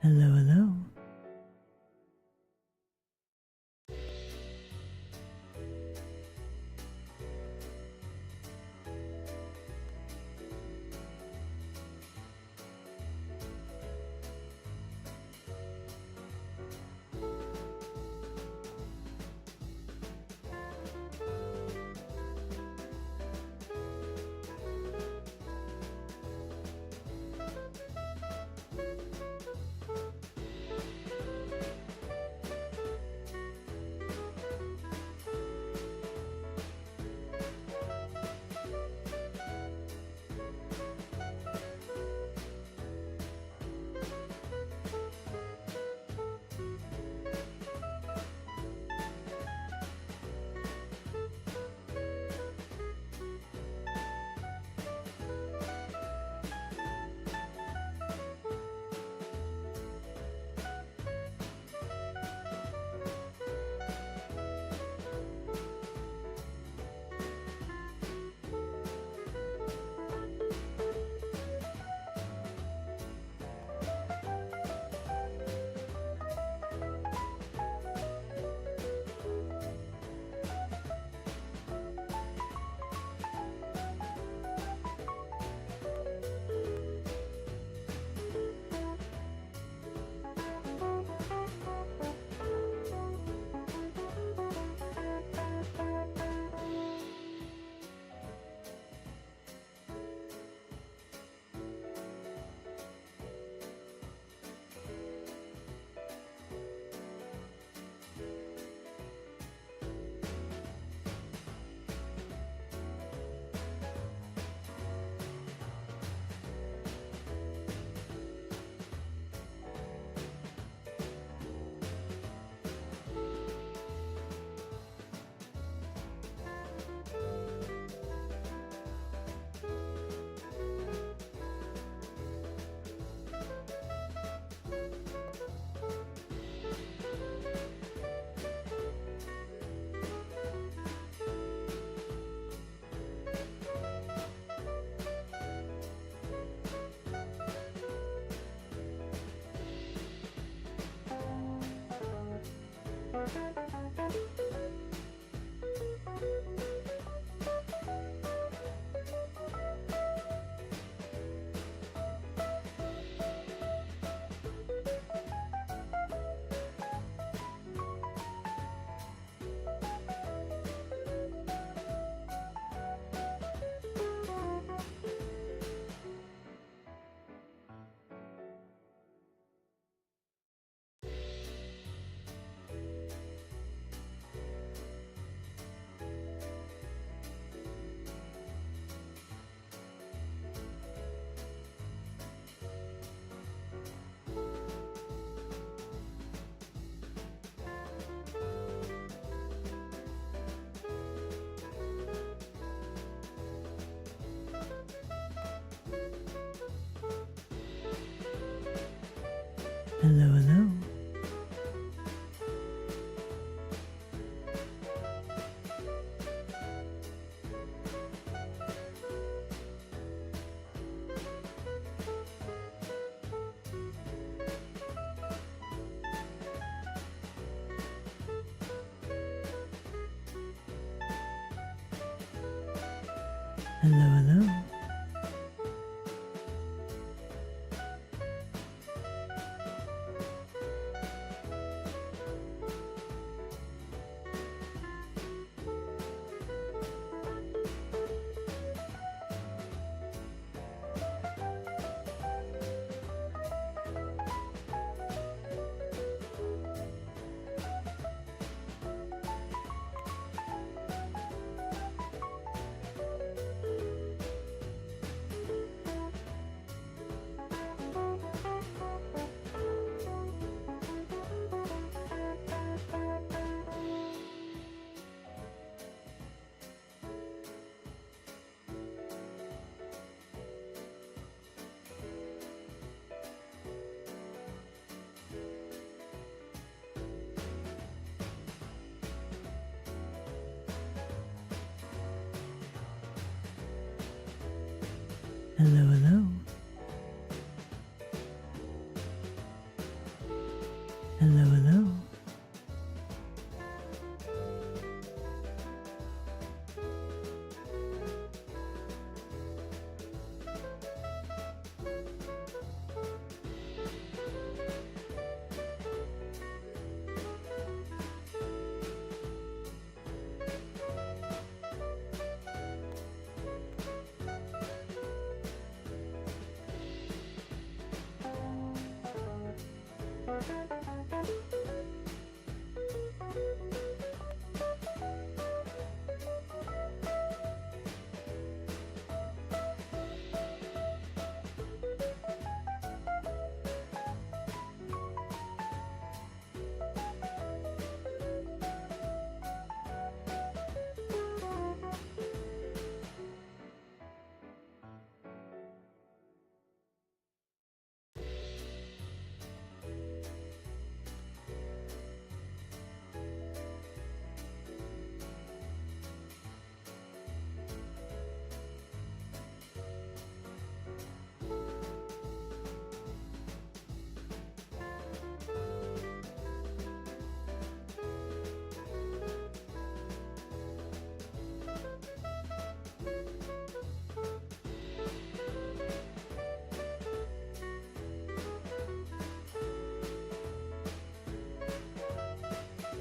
Hello, hello. Hello, hello. Hello, hello. Hello, hello.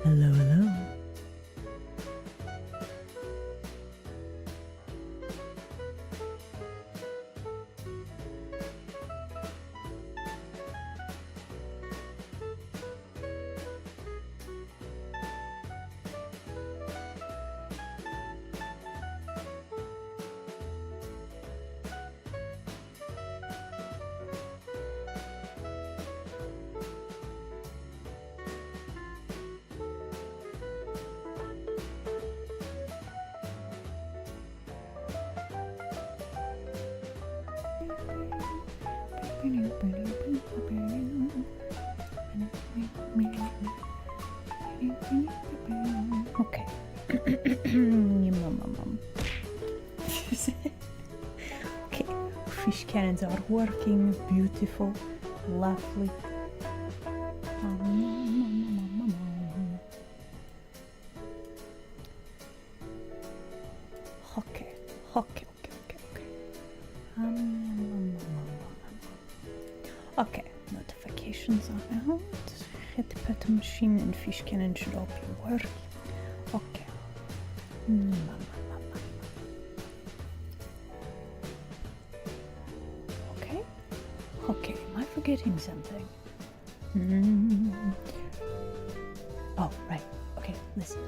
Hello, hello. Okay. Okay, fish cannons are working. Beautiful, lovely. Okay, okay, okay, okay, okay. Okay, notifications are out. Hit pet machine and fish cannon should all be working. Okay. Okay. Okay, am I forgetting something? Oh, right. Okay, listen.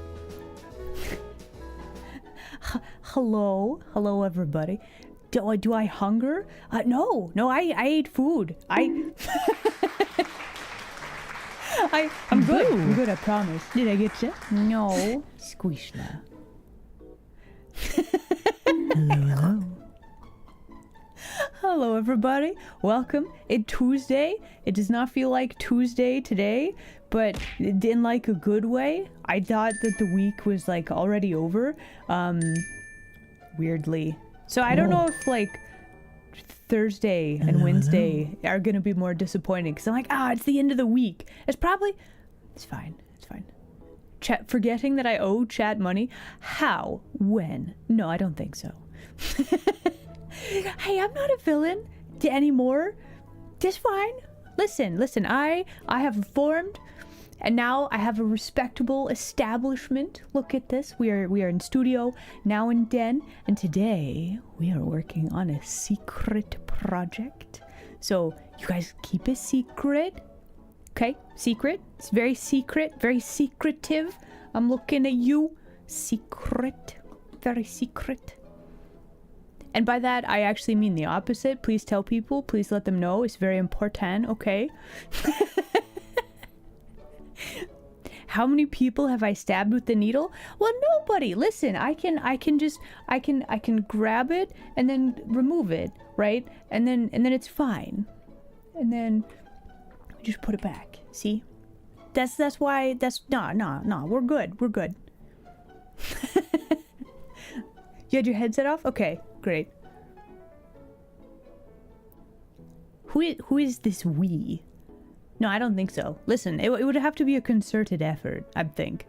Hello, everybody. Do I hunger? No, I ate food. I'm good. Boo. I'm good, I promise. Did I get you? No. Squishla. Hello, hello. Hello, everybody. Welcome. It's Tuesday. It does not feel like Tuesday today, but in like a good way. I thought that the week was like already over. Weirdly. So I don't know if like Thursday and Hello, Wednesday are gonna be more disappointing because I'm like, it's the end of the week. It's fine. It's fine. Forgetting that I owe chat money. How? When? No, I don't think so. Hey, I'm not a villain anymore. Just fine. Listen. I have formed, and now I have a respectable establishment. Look at this. We are in studio now in Den, and today we are working on a secret project. So you guys keep it secret. Okay, secret. It's very secret, very secretive. I'm looking at you. Secret. Very secret. And by that, I actually mean the opposite. Please tell people. Please let them know. It's very important, okay? How many people have I stabbed with the needle? Well, nobody. Listen, I can grab it and then remove it, right? And then it's fine. And then we just put it back. See? That's why no, we're good. We're good. You had your headset off? Okay, great. Who is this we? No, I don't think so. Listen, it would have to be a concerted effort, I think.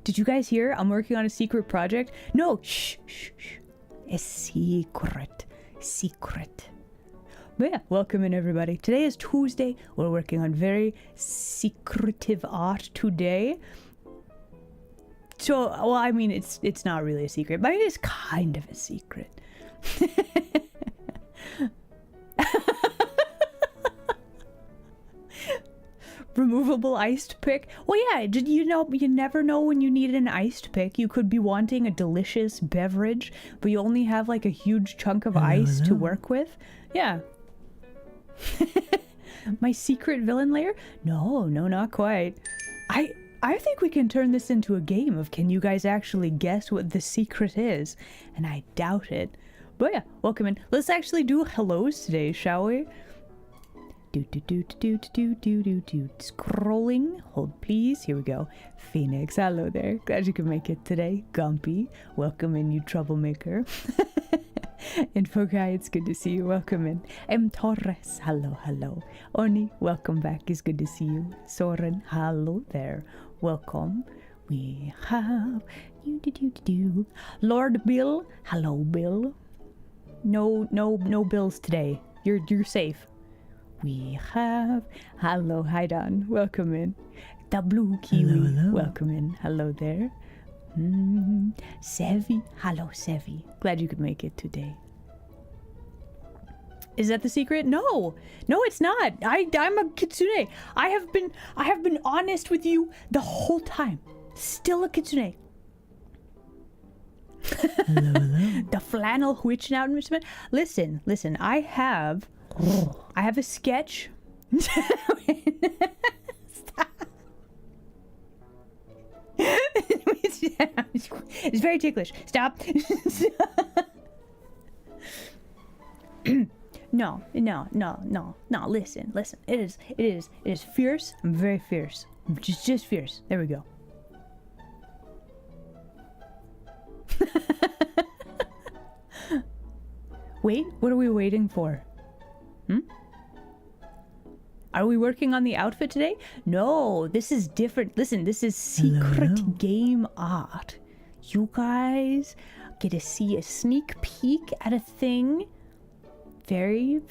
Did you guys hear? I'm working on a secret project. No, shh, shh, shh. A secret. Secret. But yeah, welcome in everybody. Today is Tuesday. We're working on very secretive art today. So, well, I mean, it's not really a secret, but it is kind of a secret. Removable iced pick. Well, yeah, did you know, you never know when you need an iced pick. You could be wanting a delicious beverage, but you only have like a huge chunk of ice to work with. Yeah. My secret villain lair? No, not quite. I think we can turn this into a game of can you guys actually guess what the secret is? And I doubt it. But yeah, welcome in. Let's actually do hellos today, shall we? Scrolling. Hold please. Here we go. Phoenix, hello there. Glad you could make it today. Gumpy, welcome in, you troublemaker. Info guy, it's good to see you. Welcome in. M. Torres, hello. Oni, welcome back. It's good to see you. Soren, hello there. Welcome. We have Lord Bill. Hello, Bill. No bills today. You're safe. We have hello, Haidon. Welcome in. The blue kiwi. Hello. Welcome in. Hello there. Sevi. Hello, Sevi. Glad you could make it today. Is that the secret? No, it's not. I'm a kitsune. I have been honest with you the whole time. Still a kitsune. Hello. The flannel witch now. Listen. I have a sketch. Stop. It's very ticklish. Stop. No. Listen. It is fierce. I'm very fierce. Just fierce. There we go. Wait, what are we waiting for? Are we working on the outfit today? No, this is different. Listen, this is secret game art. You guys get to see a sneak peek at a thing. Very.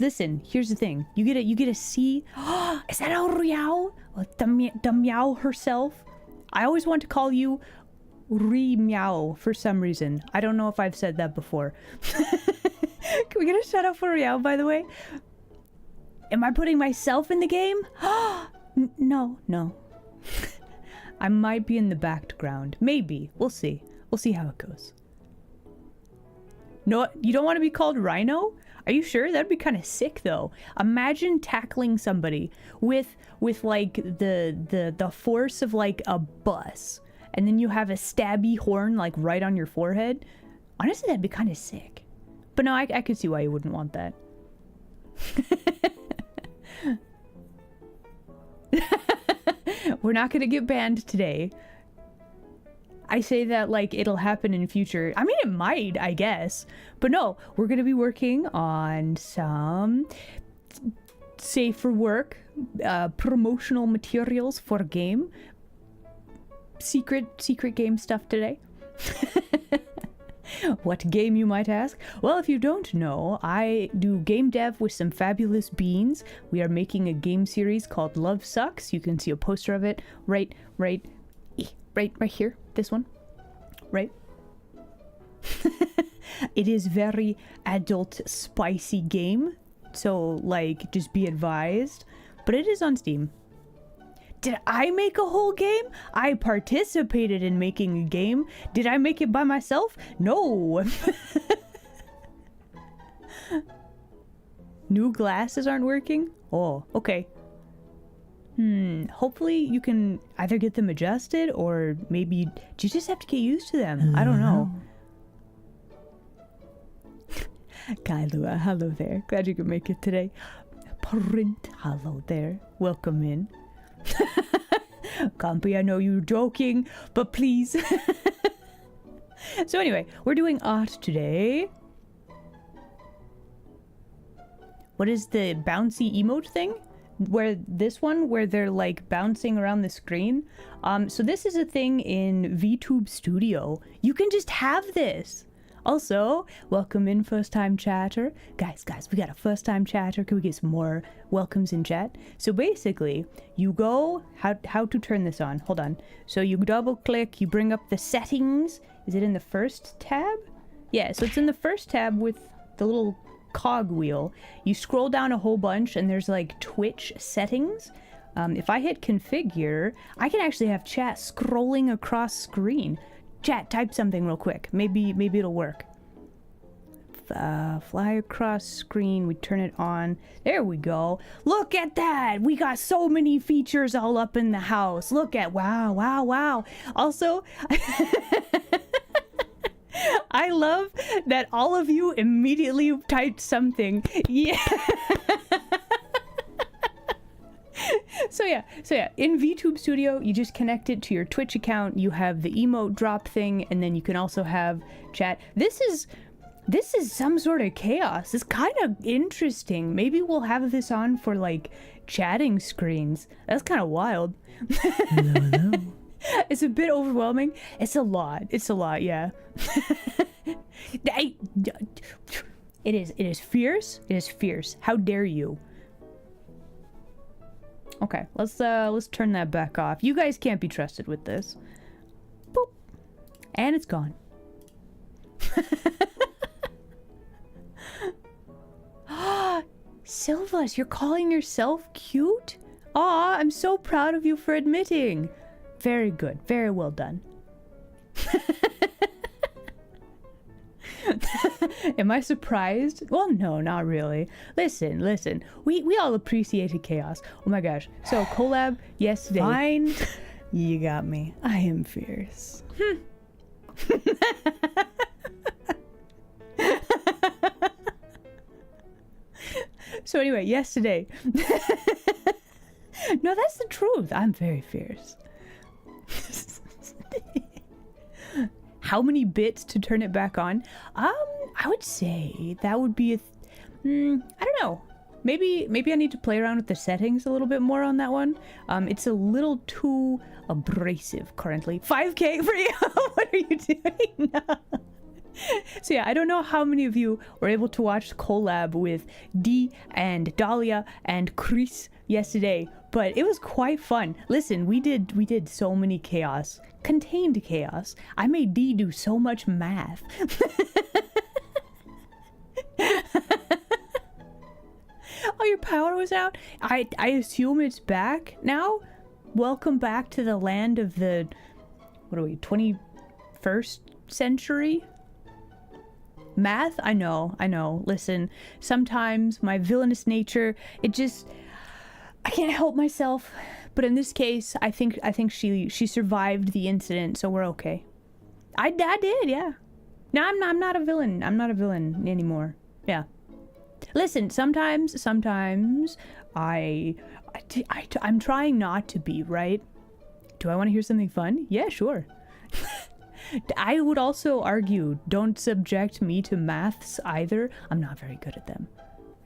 Listen, here's the thing. You get to see. Is that a Riao? The meow herself? I always want to call you Meow for some reason. I don't know if I've said that before. Can we get a shout out for Riao, by the way? Am I putting myself in the game? No. I might be in the background. Maybe. We'll see. We'll see how it goes. No, you don't want to be called Rhino? Are you sure? That'd be kind of sick, though. Imagine tackling somebody with like the force of like a bus, and then you have a stabby horn like right on your forehead. Honestly, that'd be kind of sick. But no, I could see why you wouldn't want that. We're not gonna get banned today. I say that like it'll happen in future. I mean, it might, I guess. But no, we're gonna be working on some safe for work, promotional materials for game. Secret game stuff today. What game, you might ask? Well, if you don't know, I do game dev with some fabulous beans. We are making a game series called Love Sucks. You can see a poster of it right here. This one. Right? It is very adult, spicy game. So, like, just be advised. But it is on Steam. Did I make a whole game? I participated in making a game. Did I make it by myself? No. New glasses aren't working? Oh, okay. Hopefully you can either get them adjusted or maybe do you just have to get used to them? I don't know. Kailua, hello there. Glad you could make it today. Print, hello there. Welcome in. Compy, I know you're joking, but please. So anyway, we're doing art today. what is the bouncy emote thing? Where this one, where they're like bouncing around the screen. So this is a thing in VTube Studio. You can just have this. Also, welcome in first time chatter. Guys, we got a first time chatter. Can we get some more welcomes in chat? So basically, you go, how to turn this on? Hold on. So you double click, you bring up the settings. Is it in the first tab? Yeah, so it's in the first tab with the little cog wheel. You scroll down a whole bunch and there's like Twitch settings. If I hit configure, I can actually have chat scrolling across screen. Chat, type something real quick. Maybe it'll work. Fly across screen. We turn it on. There we go. Look at that. We got so many features all up in the house. Look at, wow. Also, I love that all of you immediately typed something. Yeah. So yeah, in VTube Studio, you just connect it to your Twitch account. You have the emote drop thing, and then you can also have chat. This is some sort of chaos. It's kind of interesting. Maybe we'll have this on for like chatting screens. That's kind of wild. Hello. It's a bit overwhelming. It's a lot, yeah. It is fierce. It is fierce. How dare you? Okay, let's turn that back off. You guys can't be trusted with this. Boop. And it's gone. Silvas, you're calling yourself cute? Aw, I'm so proud of you for admitting. Very good. Very well done. Am I surprised? Well, no, not really. Listen. We all appreciated chaos. Oh my gosh. So, collab yesterday. Fine. You got me. I am fierce. So anyway, yesterday. No, that's the truth. I'm very fierce. How many bits to turn it back on? I would say that would be I don't know. Maybe I need to play around with the settings a little bit more on that one. It's a little too abrasive currently. 5K for you? What are you doing? No. So yeah, I don't know how many of you were able to watch collab with Dee and Dahlia and Chris yesterday, but it was quite fun. Listen, we did so many chaos. Contained chaos. I made Dee do so much math. Oh, your power was out? I assume it's back now? Welcome back to the land of the, what are we, 21st century? Math? I know. Listen, sometimes my villainous nature, I can't help myself. But in this case, I think she survived the incident, so we're okay. I did, yeah. No, I'm not a villain. I'm not a villain anymore. Yeah. Listen, sometimes I'm trying not to be, right? Do I want to hear something fun? Yeah, sure. I would also argue, don't subject me to maths either. I'm not very good at them.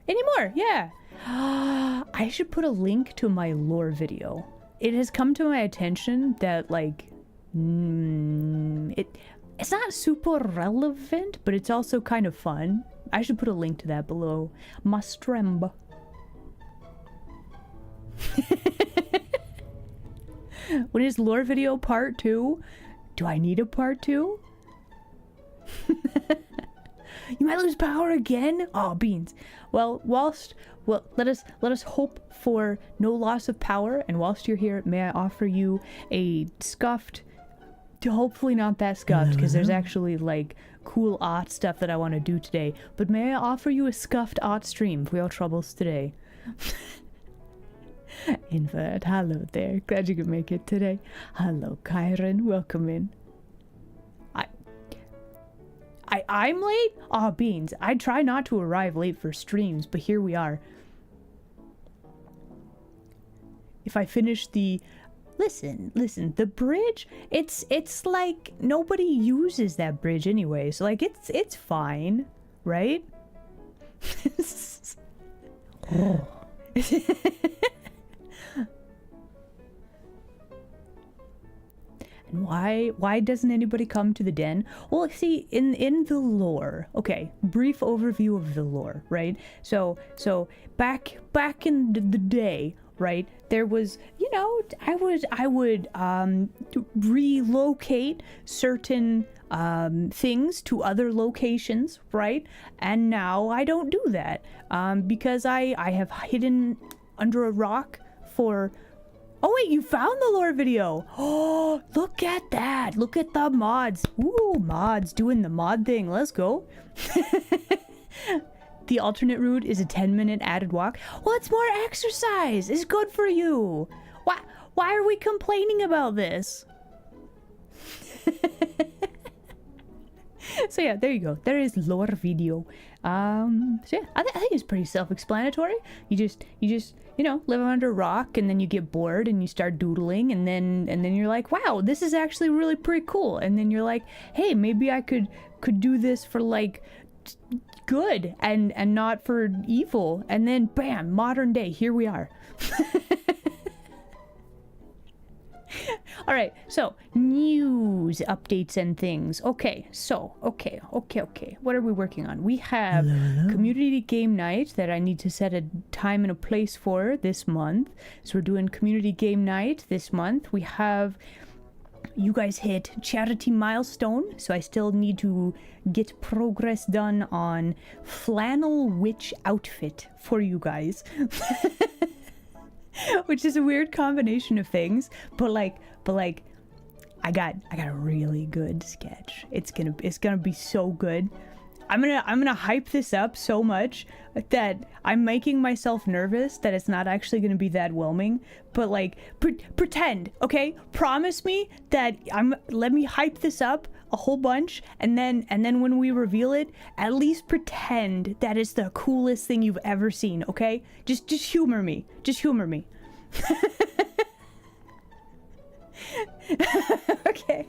Anymore, yeah. I should put a link to my lore video. It has come to my attention that, like, it's not super relevant, but it's also kind of fun. I should put a link to that below. Mastremba. What is lore video part 2? Do I need a part 2? You might lose power again? Oh, beans. Well, let us hope for no loss of power, and whilst you're here, may I offer you a scuffed, hopefully not that scuffed, because there's actually, like, cool art stuff that I want to do today, but may I offer you a scuffed art stream for your troubles today? Invert, hello there. Glad you could make it today. Hello, Kyron. Welcome in. I'm late? Aw, beans. I try not to arrive late for streams, but here we are. If I finish the... Listen, the bridge, it's like nobody uses that bridge anyway, so like it's fine, right? And why doesn't anybody come to the den? Well, see, in the lore, okay, brief overview of the lore, right? So back in the day, right, there was, you know, I would relocate certain things to other locations, right? And now I don't do that because I have hidden under a rock for... Oh wait, you found the lore video. Oh, look at that. Look at the mods. Ooh, mods doing the mod thing. Let's go. The alternate route is a 10-minute added walk. Well, it's more exercise. It's good for you. Why are we complaining about this? So yeah, there you go. There is lore video. So yeah, I think it's pretty self-explanatory. You just you know, live under a rock, and then you get bored and you start doodling, and then you're like, wow, this is actually really pretty cool. And then you're like, hey, maybe I could do this for like good and not for evil. And then bam, modern day, here we are. All right, so news updates and things. Okay, so okay. What are we working on? We have community game night that I need to set a time and a place for this month. So we're doing community game night this month. We have, you guys hit charity milestone, so I still need to get progress done on flannel witch outfit for you guys. Which is a weird combination of things, but like I got a really good sketch. It's gonna be so good. I'm gonna hype this up so much that I'm making myself nervous that it's not actually gonna be that whelming. But like pretend, okay? Promise me that let me hype this up a whole bunch, and then when we reveal it, at least pretend that it's the coolest thing you've ever seen, okay? Just humor me. Just humor me. Okay.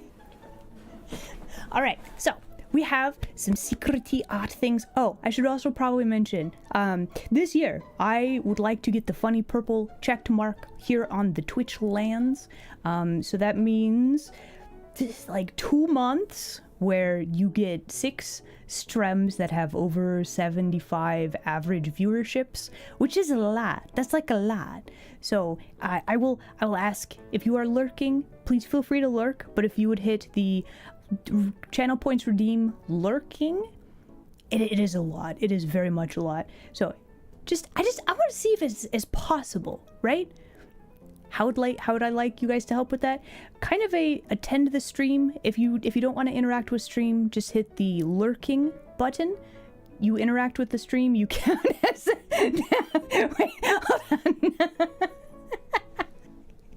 All right. So we have some secrety art things. Oh, I should also probably mention, this year I would like to get the funny purple check mark here on the Twitch lands. So that means this, like 2 months where you get 6 streams that have over 75 average viewerships, which is a lot. That's like a lot. So I will ask, if you are lurking, please feel free to lurk. But if you would hit the channel points redeem lurking, it is a lot. It is very much a lot. So I want to see if it's possible, right? How would I like you guys to help with that? Kind of attend the stream. If you don't want to interact with stream, just hit the lurking button. You interact with the stream, you count as wait, hold on.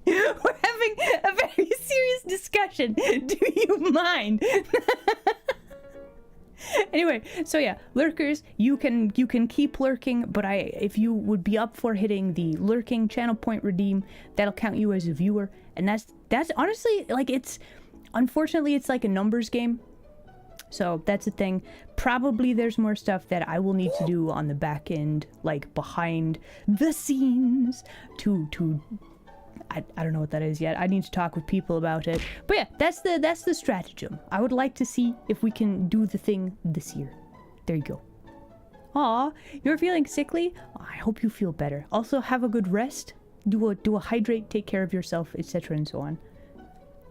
We're having a very serious discussion. Do you mind? Anyway, so yeah, lurkers, you can keep lurking, but if you would be up for hitting the lurking channel point redeem, that'll count you as a viewer. And that's honestly, like, unfortunately it's like a numbers game. So that's the thing. Probably there's more stuff that I will need to do on the back end, like behind the scenes to I don't know what that is yet. I need to talk with people about it. But yeah, that's the stratagem. I would like to see if we can do the thing this year. There you go. Aw, you're feeling sickly? I hope you feel better. Also, have a good rest. Do a hydrate, take care of yourself, etc. and so on.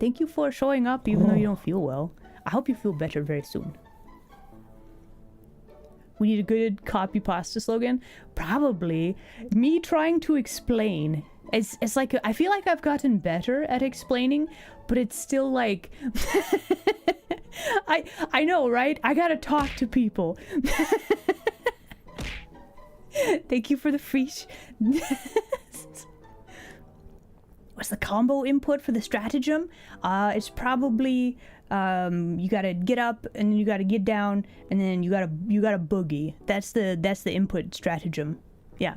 Thank you for showing up even though you don't feel well. I hope you feel better very soon. We need a good copy pasta slogan. Probably me trying to explain. It's like, I feel like I've gotten better at explaining, but it's still like, I know, right? I gotta talk to people. Thank you for the free. What's the combo input for the stratagem? It's probably, you gotta get up and then you gotta get down and then you gotta boogie. That's the input stratagem. Yeah.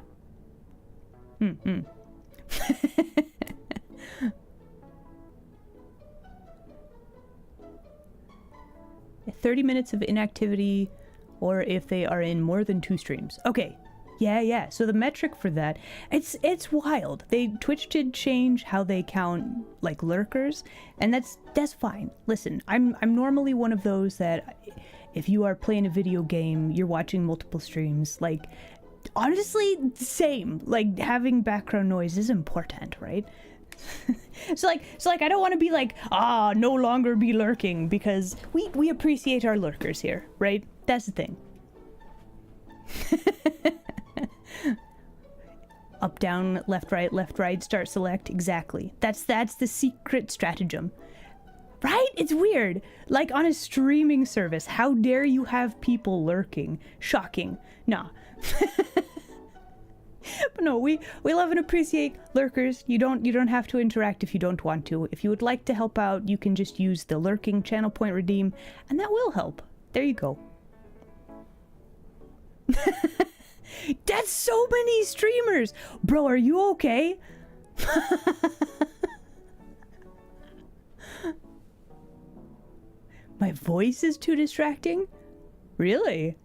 30 minutes of inactivity, or if they are in more than 2 streams. Okay, Yeah. So the metric for that, it's wild. Twitch did change how they count like lurkers, and that's fine. Listen, I'm normally one of those that if you are playing a video game, you're watching multiple streams, like honestly, same. Like having background noise is important, right? So like I don't want to be like, no longer be lurking, because we appreciate our lurkers here, right? That's the thing. Up, down, left, right, start, select. Exactly. That's the secret stratagem. Right? It's weird. Like on a streaming service, how dare you have people lurking? Shocking. Nah. But no, we love and appreciate lurkers. You don't have to interact if you don't want to. If you would like to help out, you can just use the lurking channel point redeem, and that will help. There you go. That's so many streamers! Bro, are you okay? My voice is too distracting? Really?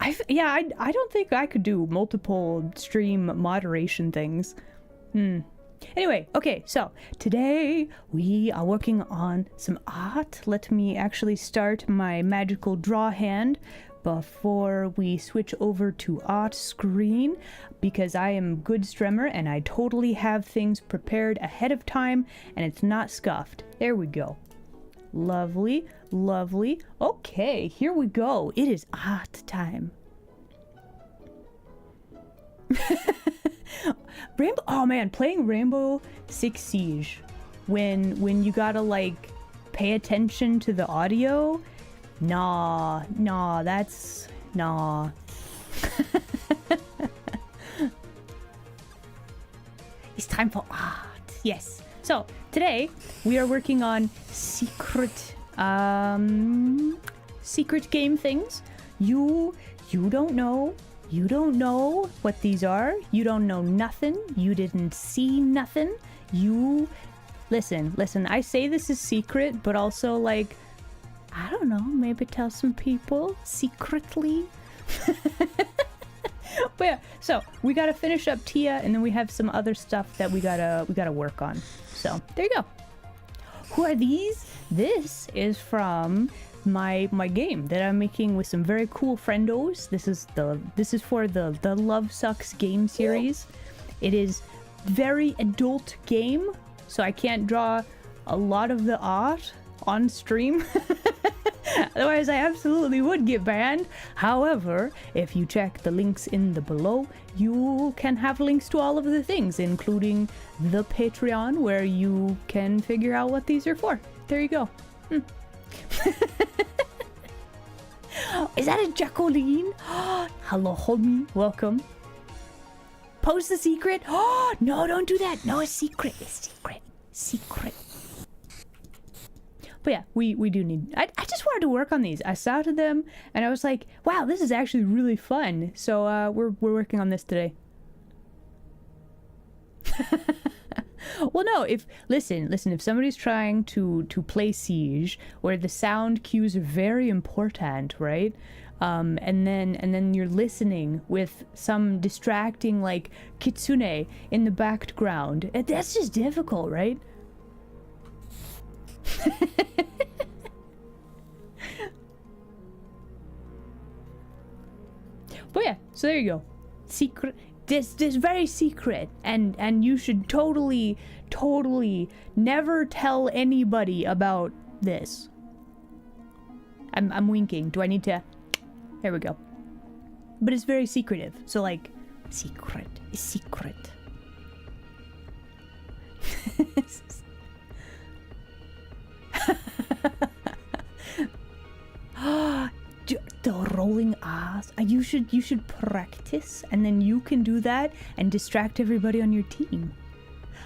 I don't think I could do multiple stream moderation things. Anyway, okay, so today we are working on some art. Let me actually start my magical draw hand before we switch over to art screen, because I am good stremmer and I totally have things prepared ahead of time and it's not scuffed. There we go. Lovely, lovely. Okay, here we go. It is art time. Oh man, playing Rainbow Six Siege when you gotta like pay attention to the audio. Nah, that's nah. It's time for art. Yes. So today we are working on secret game things. You don't know. You don't know what these are. You don't know nothing. You didn't see nothing. Listen, I say this is secret, but also like, I don't know, maybe tell some people secretly. But yeah, so we gotta finish up Tia, and then we have some other stuff that we gotta work on. So there you go. Who are these? This is from my game that I'm making with some very cool friendos. This is for the Love Sucks game series. It is very adult game, so I can't draw a lot of the art on stream. Otherwise I absolutely would get banned. However, if you check the links in the below, you can have links to all of the things, including the Patreon, where you can figure out what these are for. There you go. Is that a Jacqueline? Hello, homie. Welcome. Post the secret. Oh, no, don't do that. No, it's secret. It's secret. But yeah, we do need... I just wanted to work on these. I saw to them, and I was like, wow, this is actually really fun. So we're working on this today. Well, no, listen, if somebody's trying to play Siege, where the sound cues are very important, right? And then you're listening with some distracting, like, kitsune in the background. That's just difficult, right? But yeah, so there you go. Secret. This very secret, and you should totally never tell anybody about this. I'm winking. Do I need to? There we go. But it's very secretive. So like, secret is secret. The rolling R's. You should practice, and then you can do that and distract everybody on your team.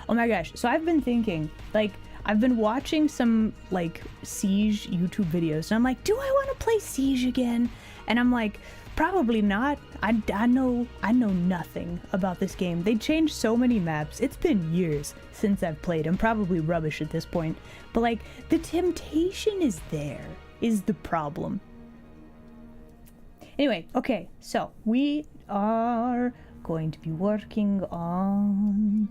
Oh my gosh. So I've been thinking, like, I've been watching some like Siege YouTube videos, and I'm like, do I want to play Siege again? And I'm like, probably not. I know nothing about this game. They changed so many maps. It's been years since I've played. I'm probably rubbish at this point. But like, the temptation is there, is the problem. Anyway, okay, so we are going to be working on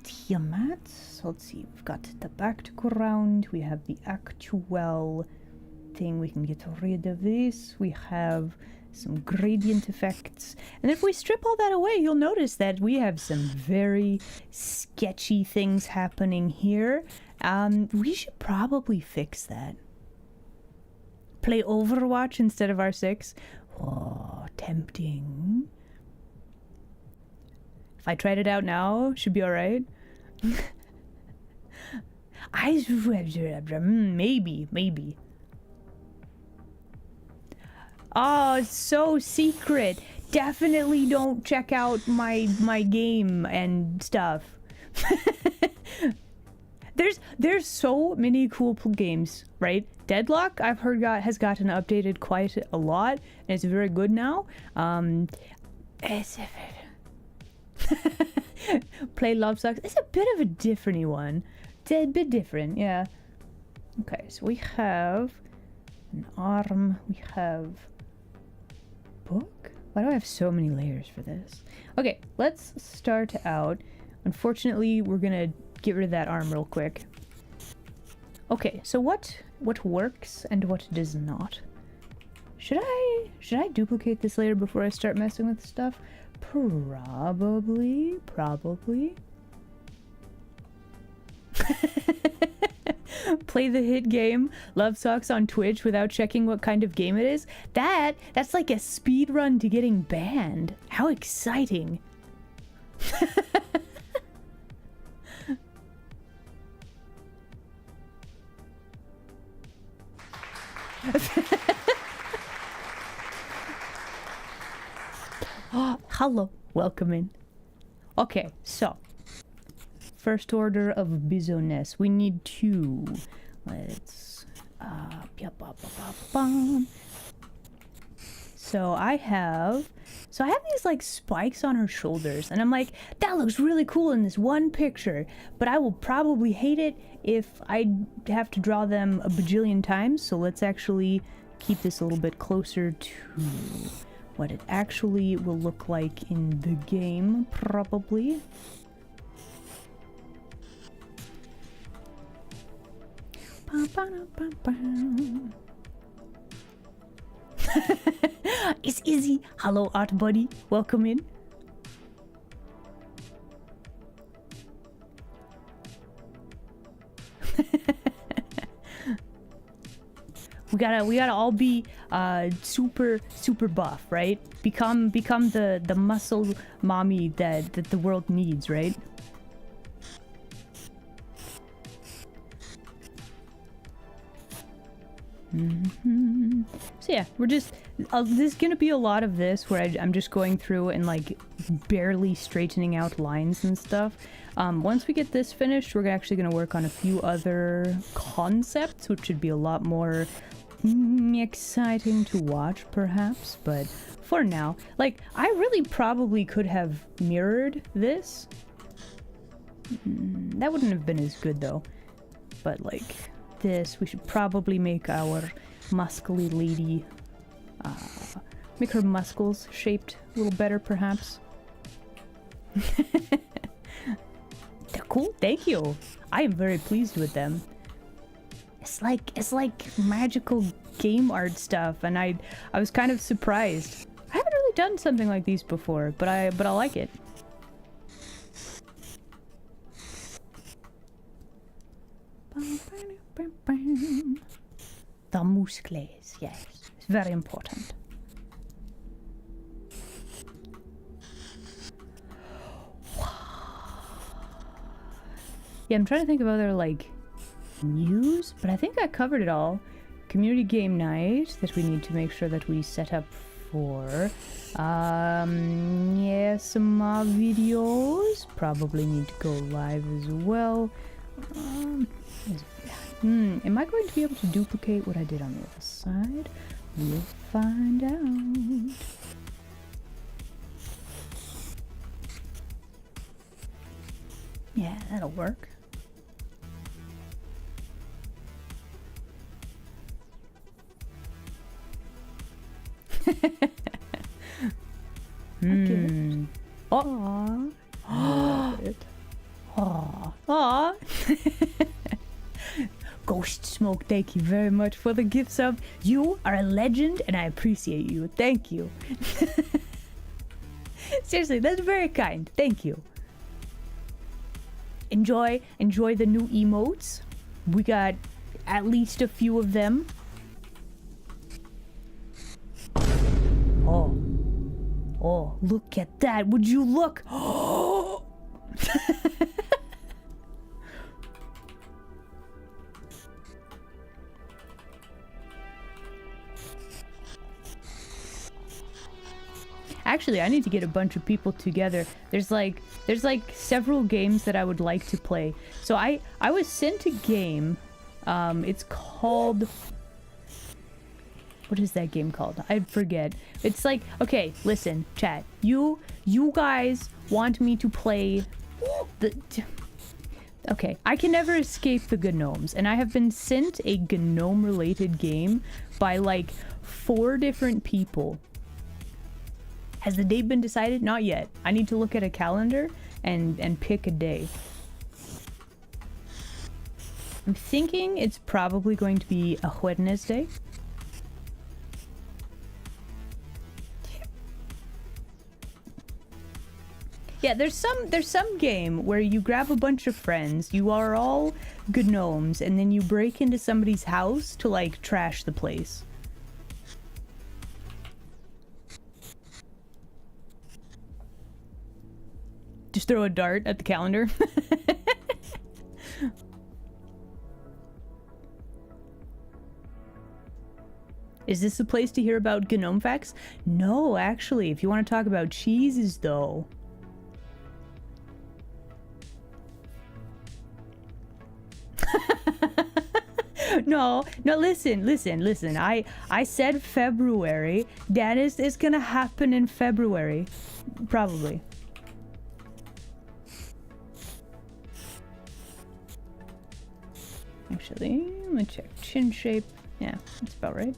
Tiamat. So let's see, we've got the background, we have the actual thing, we can get rid of this, we have some gradient effects, and if we strip all that away, you'll notice that we have some very sketchy things happening here. We should probably fix that. Play Overwatch instead of R6. Oh, tempting. If I tried it out now, should be alright. Maybe. Oh, it's so secret. Definitely don't check out my game and stuff. There's so many cool games, right? Deadlock, I've heard has gotten updated quite a lot, and it's very good now. Play Love Sucks. It's a bit of a different one. It's a bit different, yeah. Okay, so we have an arm. We have book. Why do I have so many layers for this? Okay, let's start out. Unfortunately, we're gonna get rid of that arm real quick. Okay, so what works and what does not? Should I duplicate this layer before I start messing with stuff? Probably. Play the hit game Love Sucks on Twitch without checking what kind of game it is. That's like a speed run to getting banned. How exciting. Oh, hello. Welcome in. Okay, so first order of business. We need two. Let's So I have these like spikes on her shoulders, and I'm like, that looks really cool in this one picture, but I will probably hate it if I have to draw them a bajillion times. So let's actually keep this a little bit closer to what it actually will look like in the game, probably. It's Izzy. Hello, art buddy. Welcome in. We gotta all be super buff, right? Become the muscle mommy that the world needs, right? So yeah, we're just there's gonna be a lot of this where I'm just going through and like barely straightening out lines and stuff. Once we get this finished, we're actually gonna work on a few other concepts, which should be a lot more exciting to watch, perhaps. But for now, like, I really probably could have mirrored this. That wouldn't have been as good though. But like this, we should probably make our muscly lady, make her muscles shaped a little better, perhaps. They're cool. Thank you. I am very pleased with them. It's like magical game art stuff, and I was kind of surprised. I haven't really done something like these before, but I like it. The muscles, yes, it's very important. Yeah, I'm trying to think of other like news, but I think I covered it all. Community game night that we need to make sure that we set up for. Yeah, some more videos probably need to go live as well. Am I going to be able to duplicate what I did on the other side? We'll find out. Yeah, that'll work. Hmm. Aww. Aww. Aww. Ghost Smoke, thank you very much for the gift sub. You are a legend and I appreciate you. Thank you. Seriously, that's very kind. Thank you. Enjoy the new emotes. We got at least a few of them. Oh. Oh, look at that. Would you look? Oh. Actually, I need to get a bunch of people together. There's like several games that I would like to play. So I was sent a game. It's called, what is that game called? I forget. It's like, okay, listen, chat. You guys want me to play the okay, I can never escape the gnomes, and I have been sent a gnome related game by like 4 different people. Has the date been decided? Not yet. I need to look at a calendar and pick a day. I'm thinking it's probably going to be a Wednesday. Yeah, there's some game where you grab a bunch of friends, you are all gnomes, and then you break into somebody's house to like trash the place. Just throw a dart at the calendar. Is this the place to hear about gnome facts? No, actually, if you want to talk about cheeses, though. No, listen. I said February. That is gonna happen in February. Probably. Actually, let me check. Chin shape. Yeah, that's about right.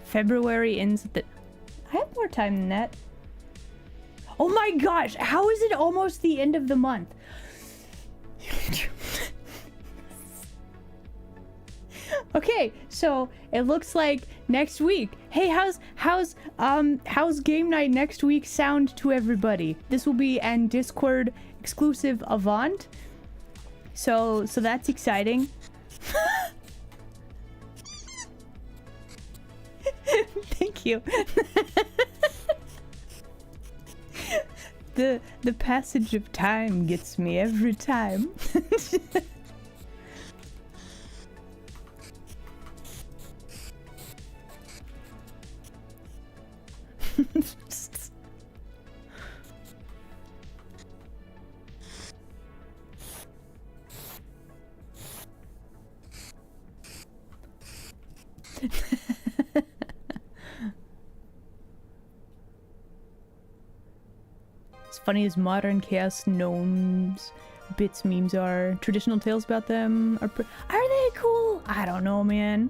February ends at the... I have more time than that. Oh my gosh, how is it almost the end of the month? Okay, so it looks like next week. Hey, how's game night next week sound to everybody? This will be an Discord exclusive event. So that's exciting. Thank you. The passage of time gets me every time. As funny as modern chaos gnomes bits memes are, traditional tales about them are they cool? I don't know, man.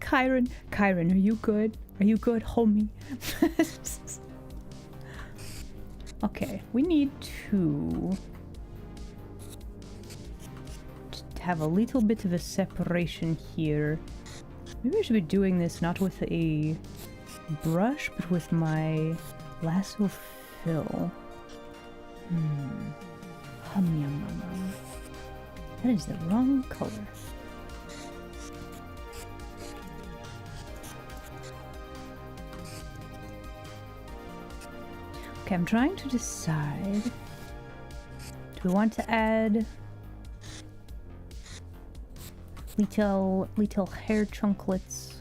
Kyron, are you good? Are you good, homie? Okay, we need to just have a little bit of a separation here. Maybe I should be doing this not with a brush, but with my lasso fill. Hum yum yum yum. That is the wrong color. Okay, I'm trying to decide. Do we want to add little hair chunklets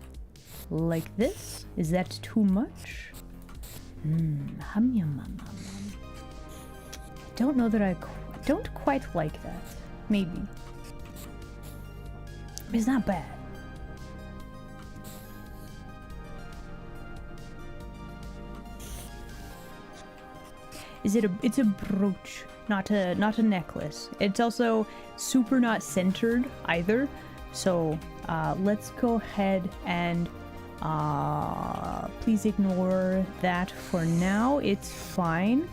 like this. Is that too much? Hum yum yum yum. Don't know that I don't quite like that. Maybe. It's not bad. It's a brooch, not a necklace. It's also super not centered either. So let's go ahead and please ignore that for now. It's fine.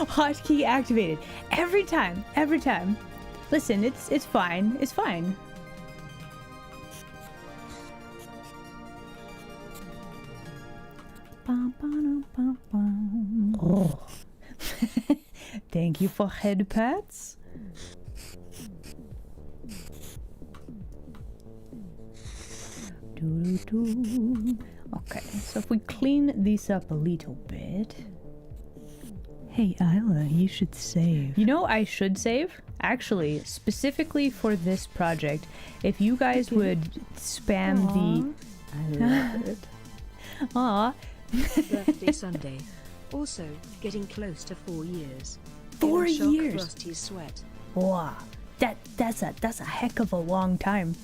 Hotkey activated. Every time. Listen, it's fine. It's fine. Oh. Thank you for head pats. Okay, so if we clean these up a little bit. Hey, Isla, you should save. You know, I should save. Actually, specifically for this project, if you guys would spam I love it. Aw. Birthday Sunday. Also, getting close to 4 years. 4 Gonna shock years. Rusty's sweat. Wow. That's a heck of a long time.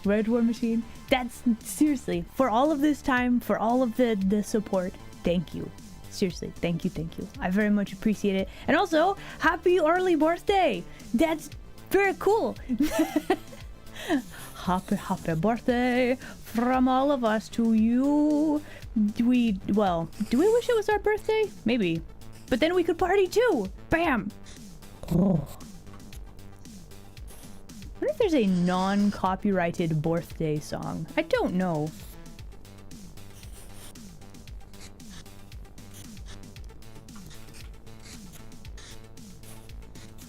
Red War Machine, that's seriously, for all of this time, for all of the support, thank you. Seriously, thank you. I very much appreciate it. And also, happy early birthday! That's very cool. Happy birthday from all of us to you. Do we wish it was our birthday? Maybe. But then we could party too. Bam! Oh. I wonder if there's a non-copyrighted birthday song. I don't know.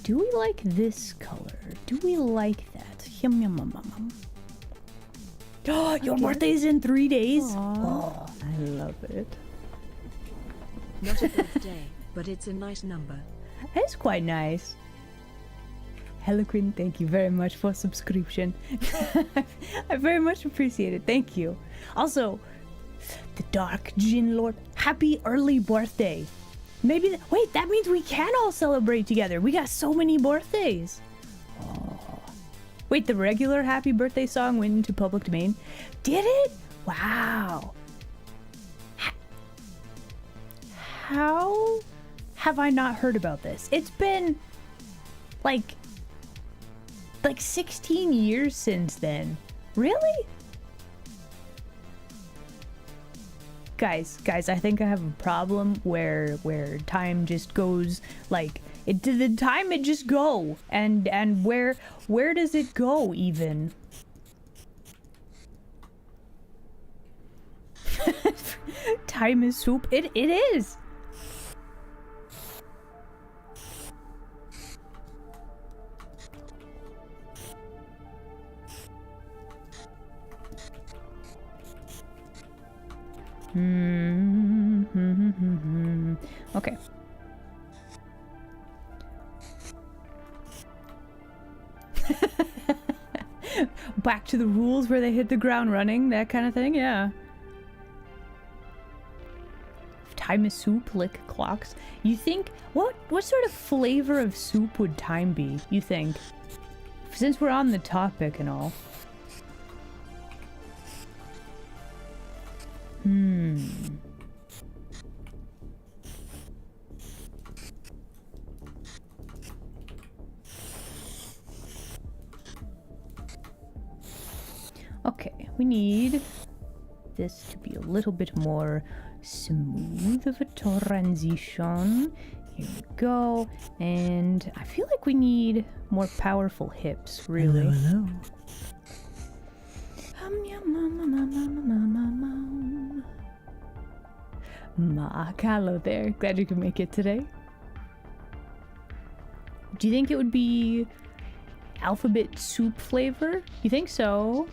Do we like this color? Do we like that? Yum yum yum yum yum. Oh, your birthday's in 3 days? Oh, I love it. Not a birthday, but it's a nice number. that's quite nice. Heliquin, thank you very much for subscription. I very much appreciate it. Thank you. Also, the Dark Djinn Lord, happy early birthday. Maybe, wait, that means we can all celebrate together. We got so many birthdays. Oh. Wait, the regular happy birthday song went into public domain? Did it? Wow. How have I not heard about this? It's been like 16 years since then. Really? Guys, I think I have a problem where time just goes like the time it just go and where does it go even? Time is soup. It is. Okay. Back to the rules where they hit the ground running, that kind of thing, yeah. Time is soup, lick clocks. You think, what sort of flavor of soup would time be, you think? Since we're on the topic and all. Okay, we need this to be a little bit more smooth of a transition. Here we go. And I feel like we need more powerful hips, really. Hello. Hello there. Glad you could make it today. Do you think it would be alphabet soup flavor? You think so?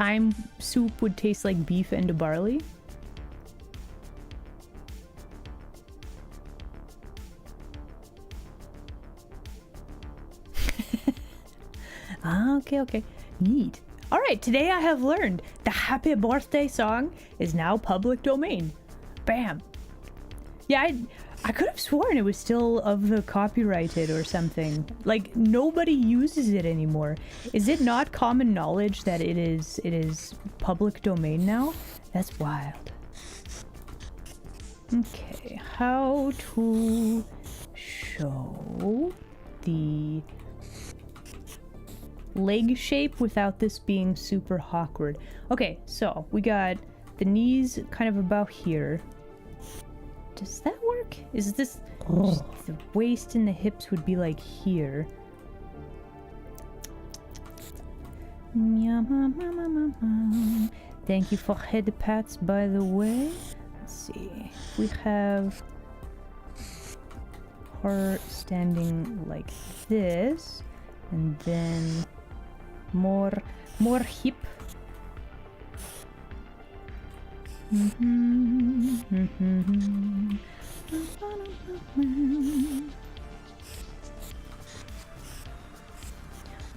thyme soup would taste like beef and barley. Ah, okay. Neat. Alright, today I have learned the happy birthday song is now public domain. Bam. Yeah, I could have sworn it was still of the copyrighted or something. Like, nobody uses it anymore. Is it not common knowledge that it is public domain now? That's wild. Okay, how to show the leg shape without this being super awkward. Okay, so we got the knees kind of about here. Does that work? Is this the waist and the hips would be like here? Thank you for head pats, by the way. Let's see. We have her standing like this, and then more hip.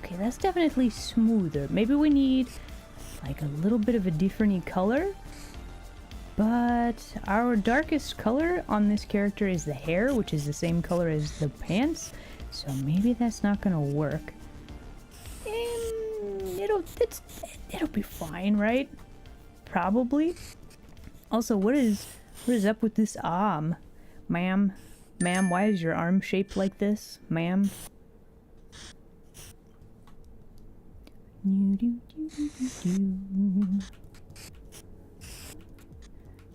Okay, that's definitely smoother. Maybe we need like a little bit of a different color. But our darkest color on this character is the hair, which is the same color as the pants. So maybe that's not gonna work. It'll be fine, right? Probably. Also, what is up with this arm? Ma'am, why is your arm shaped like this? Ma'am?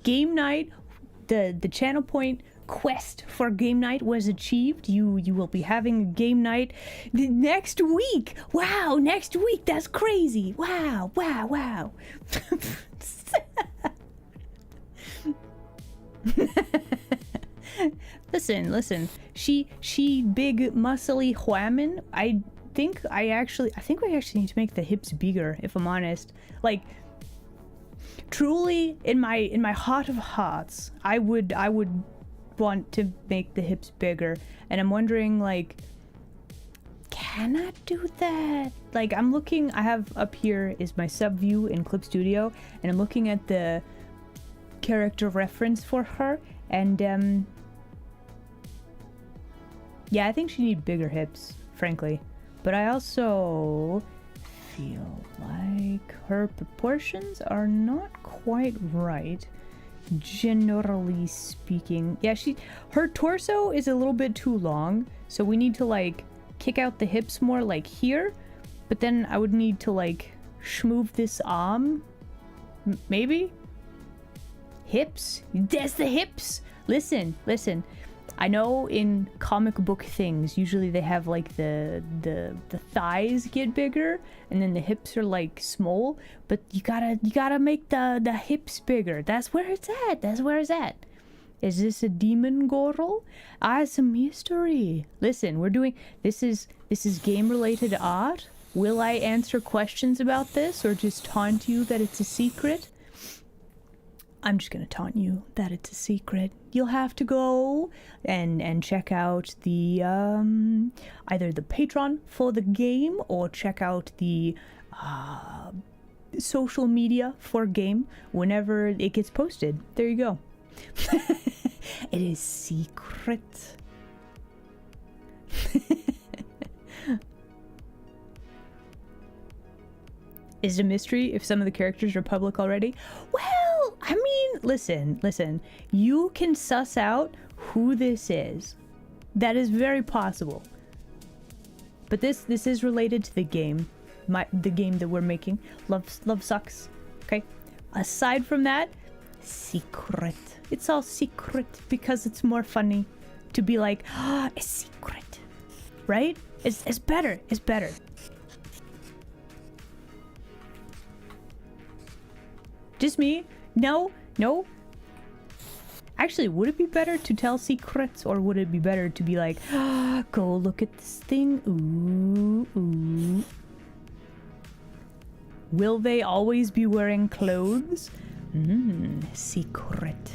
Game night, the channel point quest for game night was achieved. You will be having a game night next week. Wow, next week. That's crazy. Wow. Listen. She big muscly whammon. I think we actually need to make the hips bigger, if I'm honest. Like, truly, in my heart of hearts, I would want to make the hips bigger, and I'm wondering, like, can I do that? Like, I have up here is my sub view in Clip Studio, and I'm looking at the character reference for her, and yeah, I think she needs bigger hips, frankly. But I also feel like her proportions are not quite right, generally speaking. Yeah, her torso is a little bit too long, so we need to like kick out the hips more like here, but then I would need to like schmoove this arm, maybe? Hips? That's the hips! Listen. I know in comic book things, usually they have like the thighs get bigger and then the hips are like small, but you gotta make the hips bigger. That's where it's at. Is this a demon girl? It's a mystery. Listen, this is game related art. Will I answer questions about this or just taunt you that it's a secret? I'm just gonna taunt you that it's a secret. You'll have to go and check out the either the Patreon for the game or check out the social media for game whenever it gets posted. There you go. It is secret. Is it a mystery if some of the characters are public already? Well, I mean, listen. You can suss out who this is. That is very possible. But this is related to the game. The game that we're making. Love sucks. Okay? Aside from that, secret. It's all secret because it's more funny to be like, a secret. Right? It's better. It's better. Just me? No. Actually, would it be better to tell secrets, or would it be better to be like, go look at this thing? Ooh. Will they always be wearing clothes? Secret.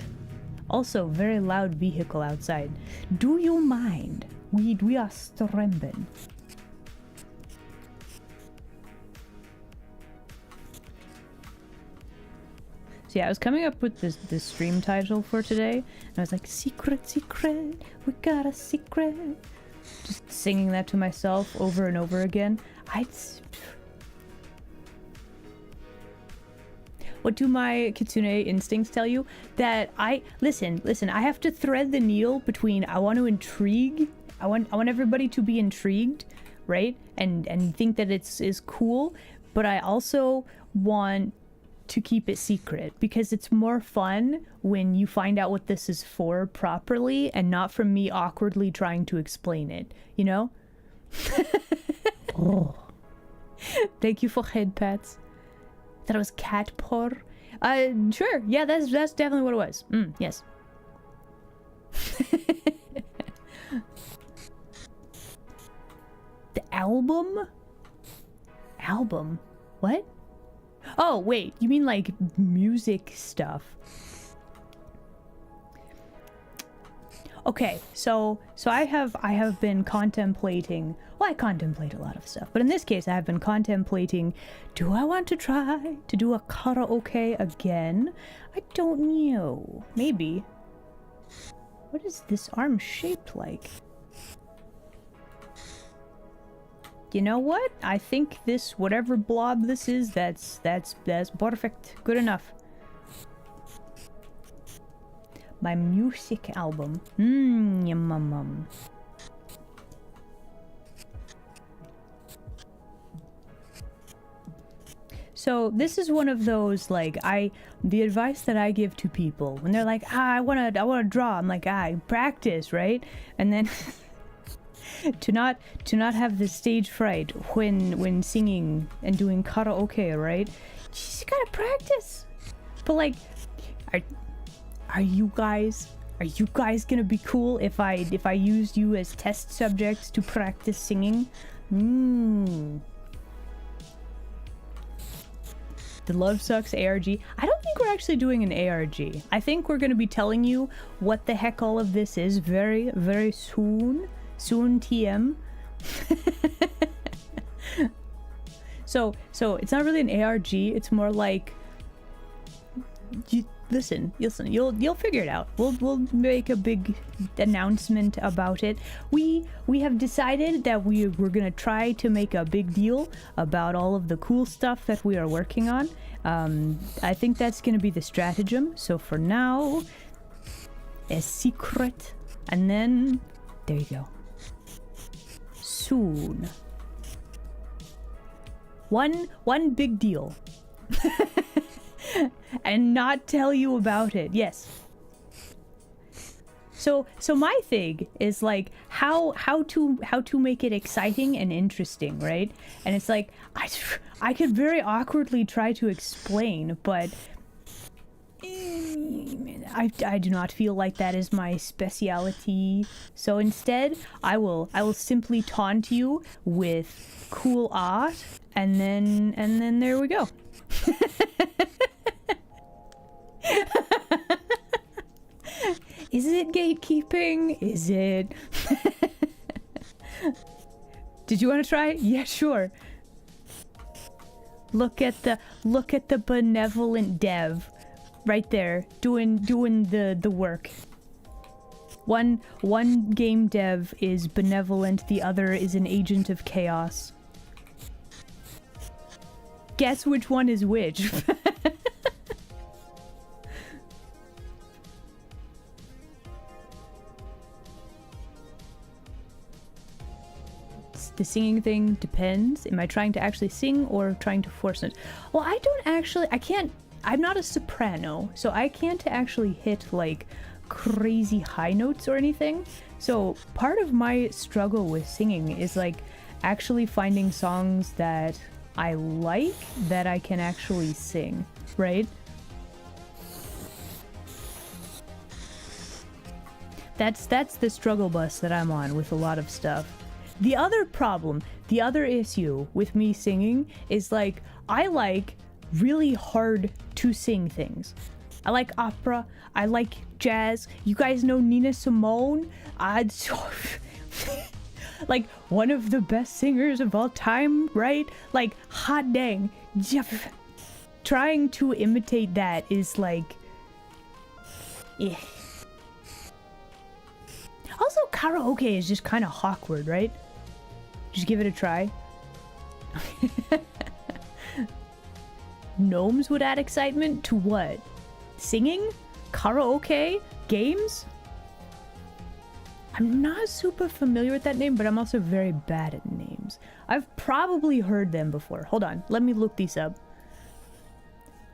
Also, very loud vehicle outside. Do you mind? We are strembing. So yeah, I was coming up with this stream title for today, and I was like, secret, secret, we got a secret. Just singing that to myself over and over again. What do my kitsune instincts tell you? That listen, I have to thread the needle between I want to intrigue, I want everybody to be intrigued, right? And think that is cool, but I also want to keep it secret because it's more fun when you find out what this is for properly and not from me awkwardly trying to explain it, you know? Oh. Thank you for head pats. That was cat paw. Sure. Yeah, that's definitely what it was. Yes. The album? Album? What? Oh, wait. You mean like music stuff? Okay, so I have been contemplating. Well, I contemplate a lot of stuff, but in this case, I have been contemplating. Do I want to try to do a karaoke again? I don't know. Maybe. What is this arm shaped like? You know what? I think this, whatever blob this is, that's perfect. Good enough. My music album. Yum. So this is one of those, like, the advice that I give to people when they're like, I wanna draw. I'm like, practice, right? And then to not have the stage fright when singing and doing karaoke, right? You just gotta practice. But like, are you guys gonna be cool if I used you as test subjects to practice singing? The Love Sucks ARG. I don't think we're actually doing an ARG. I think we're gonna be telling you what the heck all of this is very, very soon. Soon TM. So it's not really an ARG. It's more like, listen. You'll figure it out. We'll make a big announcement about it. We have decided that we're gonna try to make a big deal about all of the cool stuff that we are working on. I think that's gonna be the stratagem. So for now, a secret, and then there you go. Soon. One big deal. And not tell you about it. Yes. So my thing is like how to make it exciting and interesting, right? And it's like I could very awkwardly try to explain, but I do not feel like that is my speciality. So instead, I will simply taunt you with cool art, and then there we go. Is it gatekeeping? Is it? Did you want to try? Yeah, sure. Look at the benevolent dev right there doing the work. One game dev is benevolent, the other is an agent of chaos. Guess which one is which? The singing thing depends. Am I trying to actually sing or trying to force it? Well, I'm not a soprano, so I can't actually hit like crazy high notes or anything. So part of my struggle with singing is like actually finding songs that I like that I can actually sing, right? That's the struggle bus that I'm on with a lot of stuff. The other problem, the other issue with me singing is like I like really hard to sing things. I like opera. I like jazz. You guys know Nina Simone? Like one of the best singers of all time, right? Like, hot dang. Trying to imitate that is like... eh. Also, karaoke is just kind of awkward, right? Just give it a try. Gnomes would add excitement to what? Singing? Karaoke? Games? I'm not super familiar with that name, but I'm also very bad at names. I've probably heard them before. Hold on, let me look these up.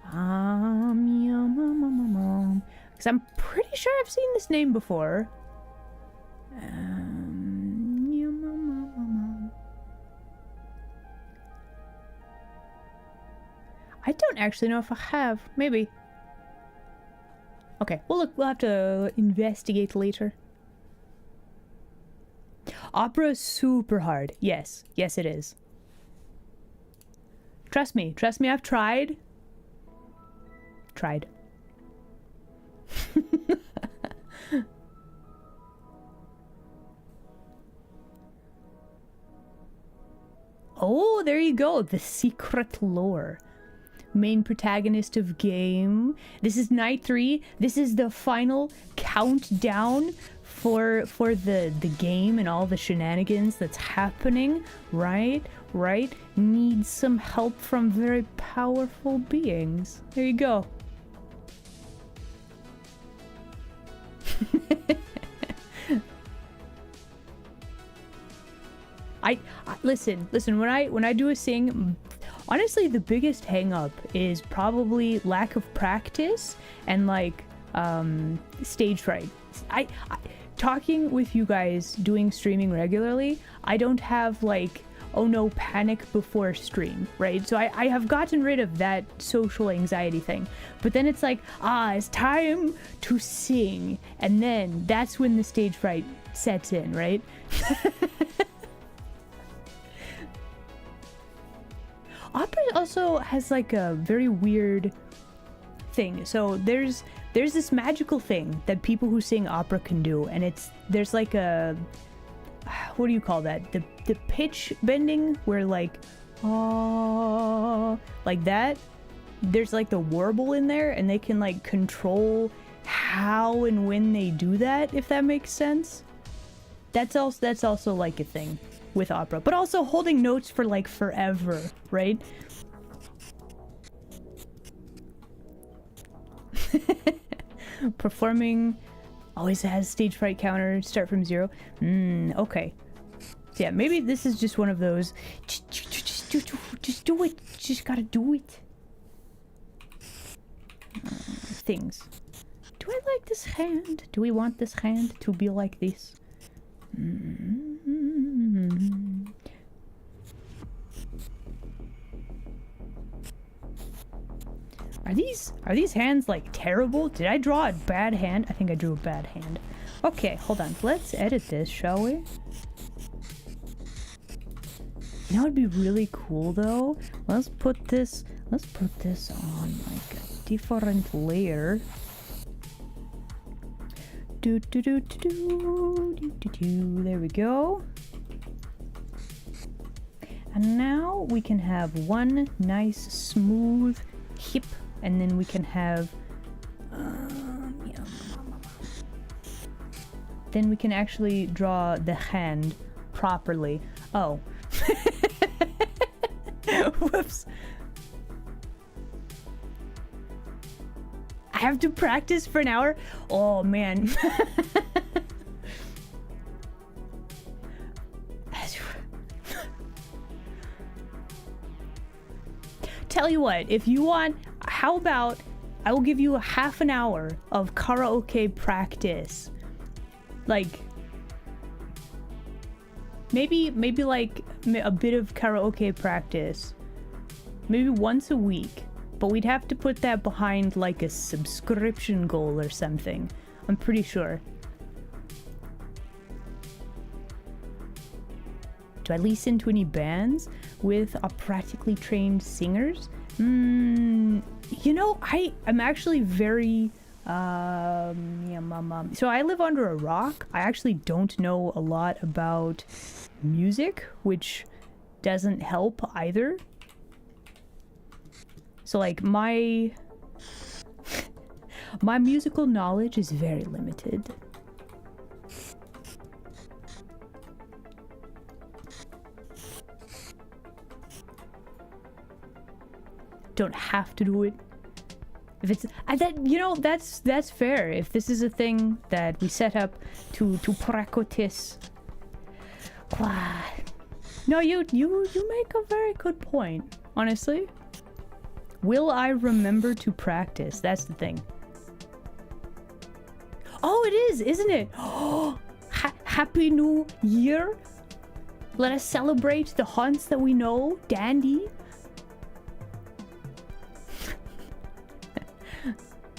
Because I'm pretty sure I've seen this name before. I don't actually know if I have. Maybe. Okay, well look, we'll have to investigate later. Opera is super hard. Yes, yes it is. Trust me, I've tried. Oh, there you go. The secret lore. Main protagonist of game. This is night 3. This is the final countdown for the game and all the shenanigans that's happening. Right? Needs some help from very powerful beings. There you go. I listen, when I do a sing, honestly the biggest hang up is probably lack of practice and like stage fright. I talking with you guys, doing streaming regularly, I don't have like, oh no, panic before stream, right? So I have gotten rid of that social anxiety thing. But then it's like, it's time to sing, and then that's when the stage fright sets in, right? Opera also has like a very weird thing. So there's this magical thing that people who sing opera can do, and there's like a, what do you call that? The pitch bending where like, like that. There's like the warble in there, and they can like control how and when they do that, if that makes sense. That's also like a thing with opera, but also holding notes for like forever, right? Performing always has stage fright counter, start from 0. Okay. So yeah, maybe this is just one of those just do it, just gotta do it things. Do I like this hand? Do we want this hand to be like this? Are these hands like terrible? Did I draw a bad hand? I think I drew a bad hand. Okay, hold on. Let's edit this, shall we? You know, it'd be really cool though. Let's put this on like a different layer. There we go. And now we can have one nice smooth hip, and then we can have then we can actually draw the hand properly. Oh. Whoops. I have to practice for an hour? Oh man. Tell you what, if you want, how about I will give you a half an hour of karaoke practice. Like maybe like a bit of karaoke practice. Maybe once a week. But we'd have to put that behind like a subscription goal or something. I'm pretty sure. Do I listen to any bands with practically trained singers? You know, I'm actually very so I live under a rock. I actually don't know a lot about music, which doesn't help either. So like my musical knowledge is very limited. Don't have to do it. If it's that, you know, that's fair. If this is a thing that we set up to practice. No, you make a very good point, honestly. Will I remember to practice? That's the thing. Oh, it is, isn't it? Oh, Happy New Year. Let us celebrate the haunts that we know. Dandy.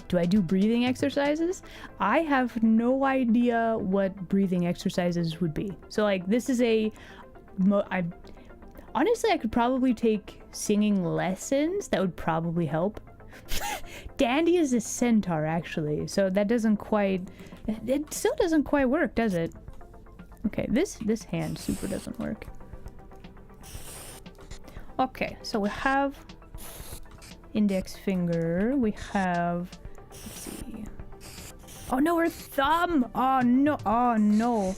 Do I do breathing exercises? I have no idea what breathing exercises would be. So like this is honestly I could probably take singing lessons. That would probably help. Dandy is a centaur actually, so that doesn't quite, it still doesn't quite work, does it? Okay, this hand super doesn't work. Okay, so we have index finger, we have, let's see. Oh no, her thumb! Oh no, oh no.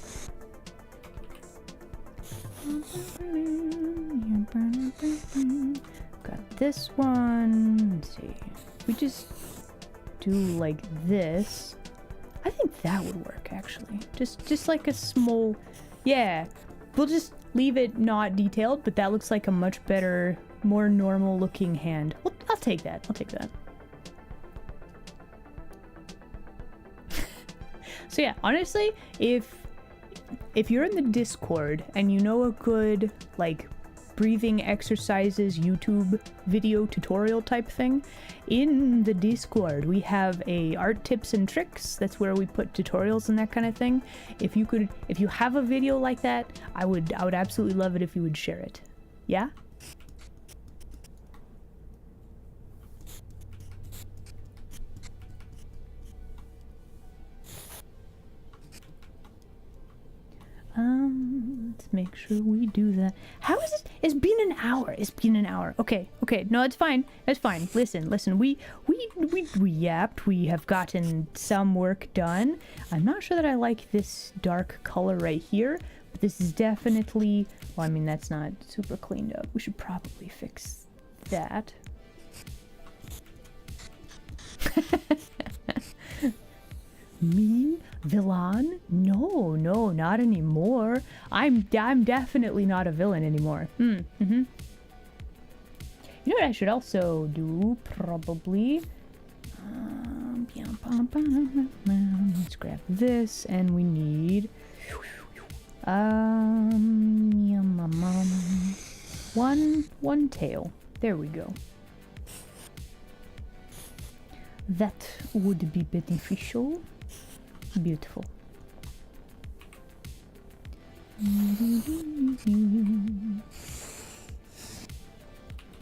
Got this one, let's see. We just do like this. I think that would work actually. Just like a small, yeah. We'll just leave it not detailed, but that looks like a much better, more normal looking hand. Well, I'll take that. I'll take that. So yeah, honestly, if you're in the Discord and you know a good like breathing exercises YouTube video tutorial type thing, in the Discord we have a art tips and tricks. That's where we put tutorials and that kind of thing. If you have a video like that, I would absolutely love it if you would share it. Yeah? Let's make sure we do that. How is it? It's been an hour. It's been an hour. Okay. No, it's fine. It's fine. Listen. We yapped. We have gotten some work done. I'm not sure that I like this dark color right here, but this is definitely, well, I mean, that's not super cleaned up. We should probably fix that. Me? Villain? No, not anymore. I'm definitely not a villain anymore. You know what I should also do? Probably. Let's grab this, and we need one tail. There we go. That would be beneficial. Beautiful.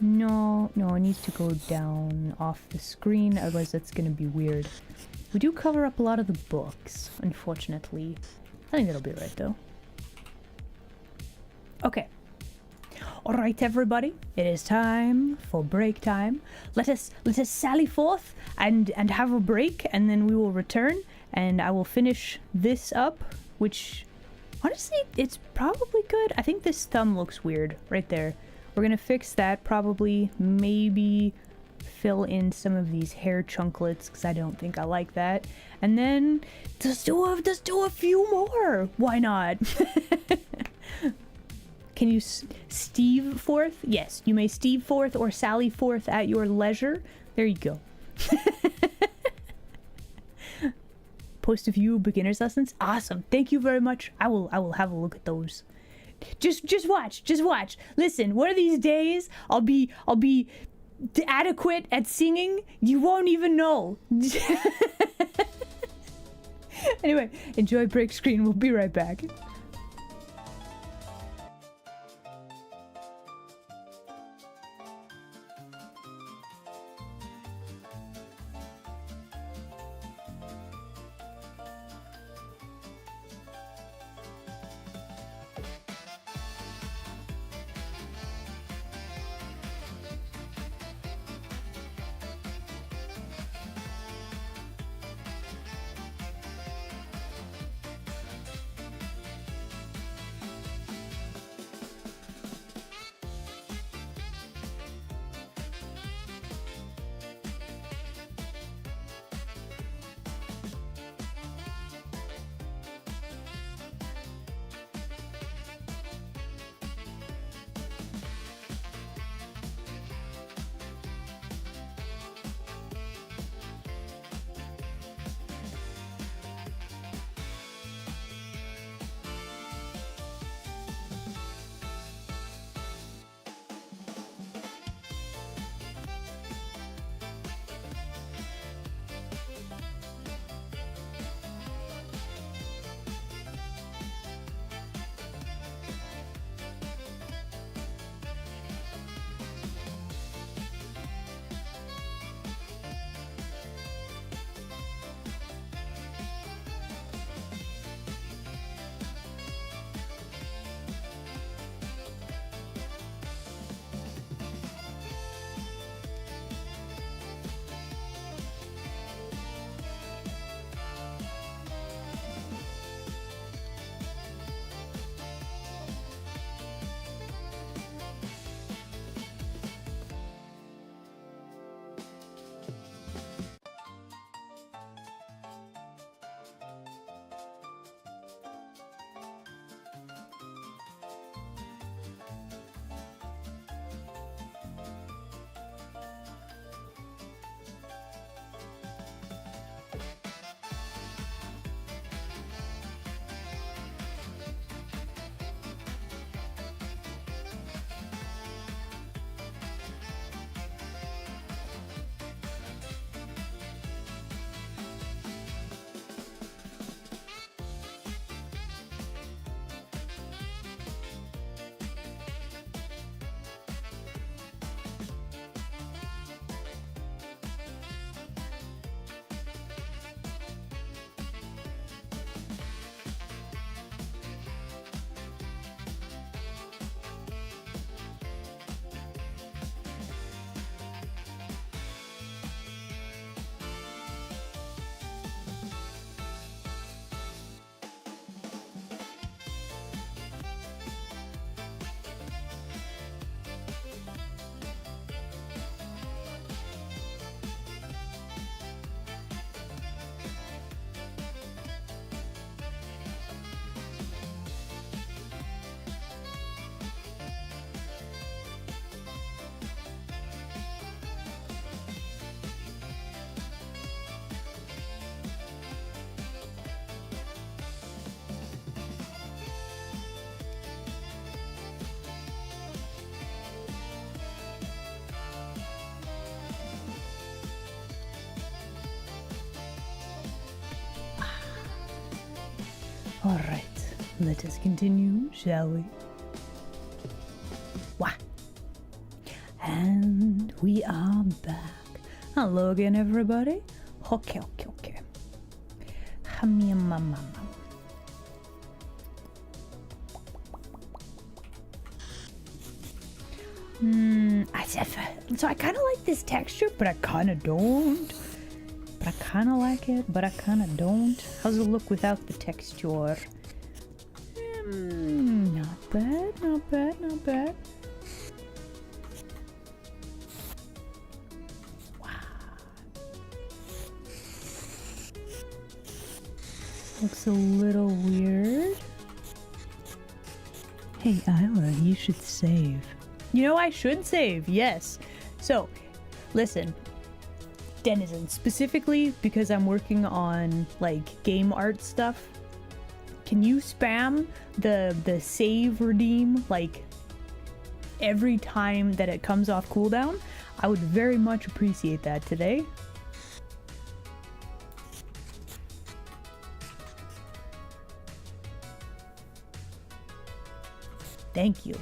No, it needs to go down off the screen, otherwise that's gonna be weird. We do cover up a lot of the books, unfortunately. I think that'll be right though. Okay. Alright everybody, it is time for break time. Let us sally forth and have a break, and then we will return and I will finish this up, which honestly it's probably good. I think this thumb looks weird right there. We're gonna fix that, probably maybe fill in some of these hair chunklets because I don't think I like that, and then just do a few more. Why not? Can you Steve forth? Yes, you may Steve forth or Sally forth at your leisure. There you go. Post a few beginner's lessons. Awesome. Thank you very much. I will have a look at those. Just watch. Listen, one of these days I'll be adequate at singing. You won't even know. Anyway, enjoy break screen. We'll be right back. All right, let us continue, shall we? Wah. And we are back. Hello again, everybody. Okay. So I kind of like this texture, but I kind of don't. But I kind of like it, but I kind of don't. How's it look without the texture? Not bad, not bad, not bad. Wow. Looks a little weird. Hey, Isla, you should save. You know, I should save, yes. So, listen, Denizen, specifically because I'm working on like game art stuff, can you spam the save redeem like every time that it comes off cooldown? I would very much appreciate that today. Thank you.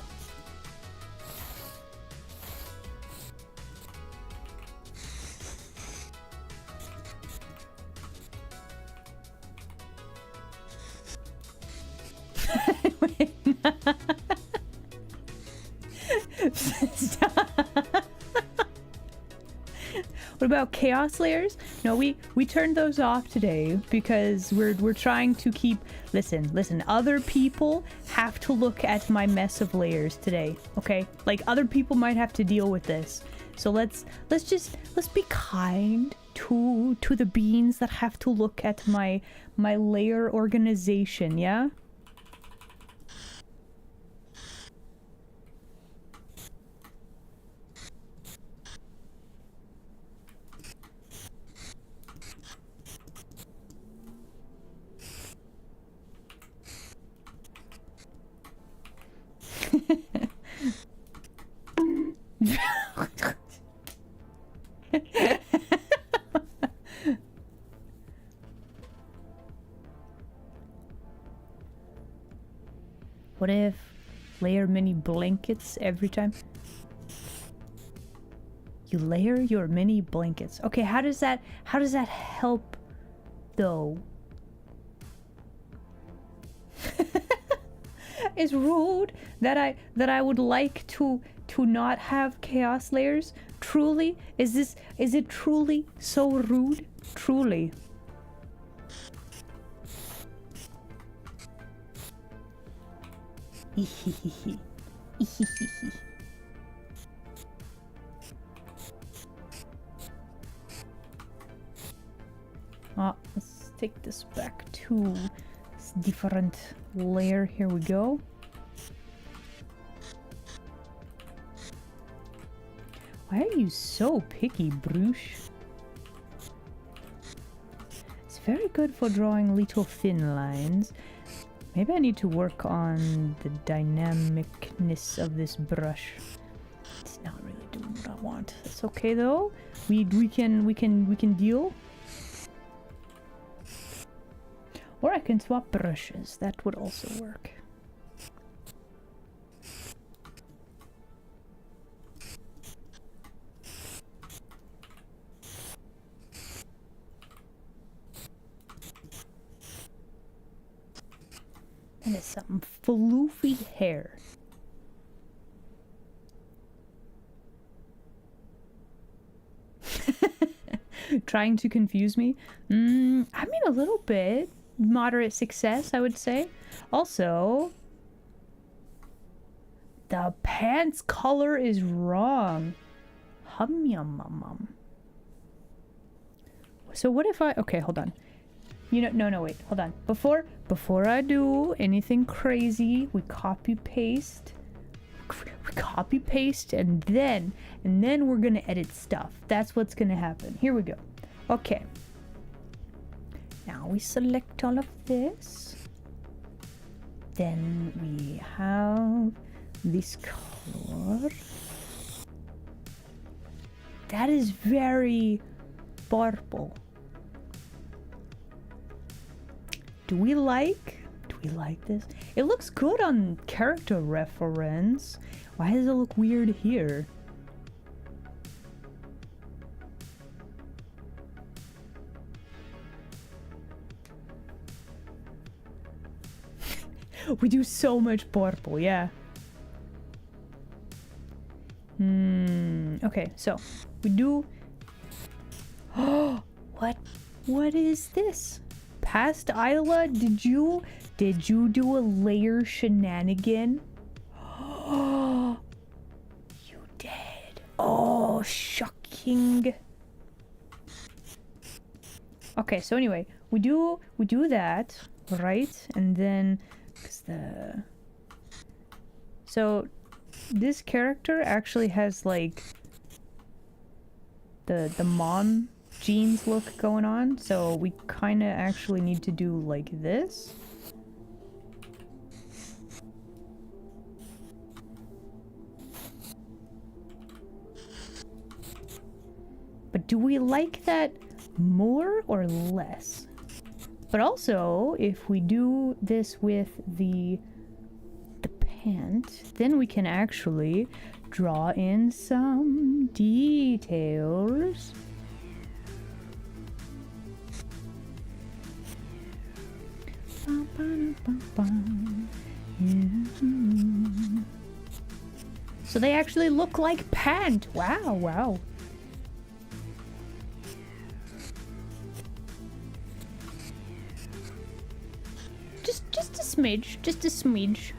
What about chaos layers? No, we turned those off today because we're trying to keep. Listen, other people have to look at my mess of layers today, okay? Like other people might have to deal with this. So let's be kind to the beings that have to look at my layer organization, yeah? What if layer mini blankets every time? You layer your mini blankets. Okay, how does that help though? It's rude that I would like to not have chaos layers. Truly? Is it truly so rude? Truly. Let's take this back to this different layer. Here we go. Why are you so picky, Bruce? It's very good for drawing little thin lines. Maybe I need to work on the dynamicness of this brush. It's not really doing what I want. That's okay though. We can deal. Or I can swap brushes. That would also work. That is some floofy hair. Trying to confuse me? I mean, a little bit. Moderate success, I would say. Also, the pants color is wrong. Hum yum mum mum. So what if I... Okay, hold on. You know, no, wait, hold on. Before I do anything crazy, we copy paste. We copy paste and then we're gonna edit stuff. That's what's gonna happen. Here we go. Okay. Now we select all of this. Then we have this color. That is very purple. Do we like we like this? It looks good on character reference. Why does it look weird here? We do so much purple, yeah. Okay, so we do. Oh, what is this? Past Isla, did you do a layer shenanigan? Oh, you did. Oh, shocking. Okay, so anyway, we do that, right? And then so this character actually has like the mom jeans look going on, so we kind of actually need to do like this. But do we like that more or less? But also, if we do this with the pant, then we can actually draw in some details. So they actually look like pant. Wow, wow. Just a smidge.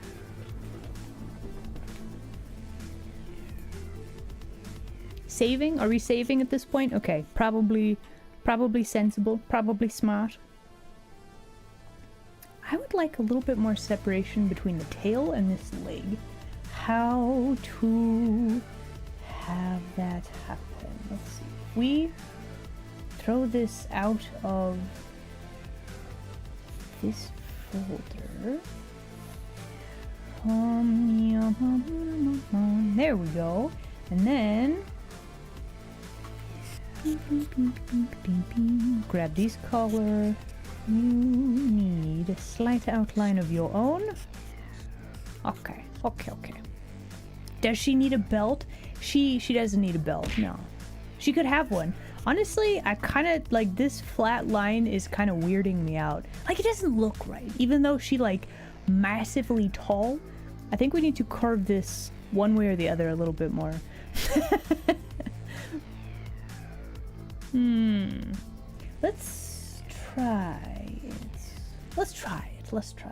Saving? Are we saving at this point? Okay, probably sensible, probably smart. I would like a little bit more separation between the tail and this leg. How to have that happen? Let's see. If we throw this out of this folder. There we go. And then grab these color. You need a slight outline of your own. Okay. Does she need a belt? She doesn't need a belt, no. She could have one. Honestly, I kind of like this flat line is kind of weirding me out. Like, it doesn't look right. Even though she like massively tall, I think we need to curve this one way or the other a little bit more. Let's try it. Let's try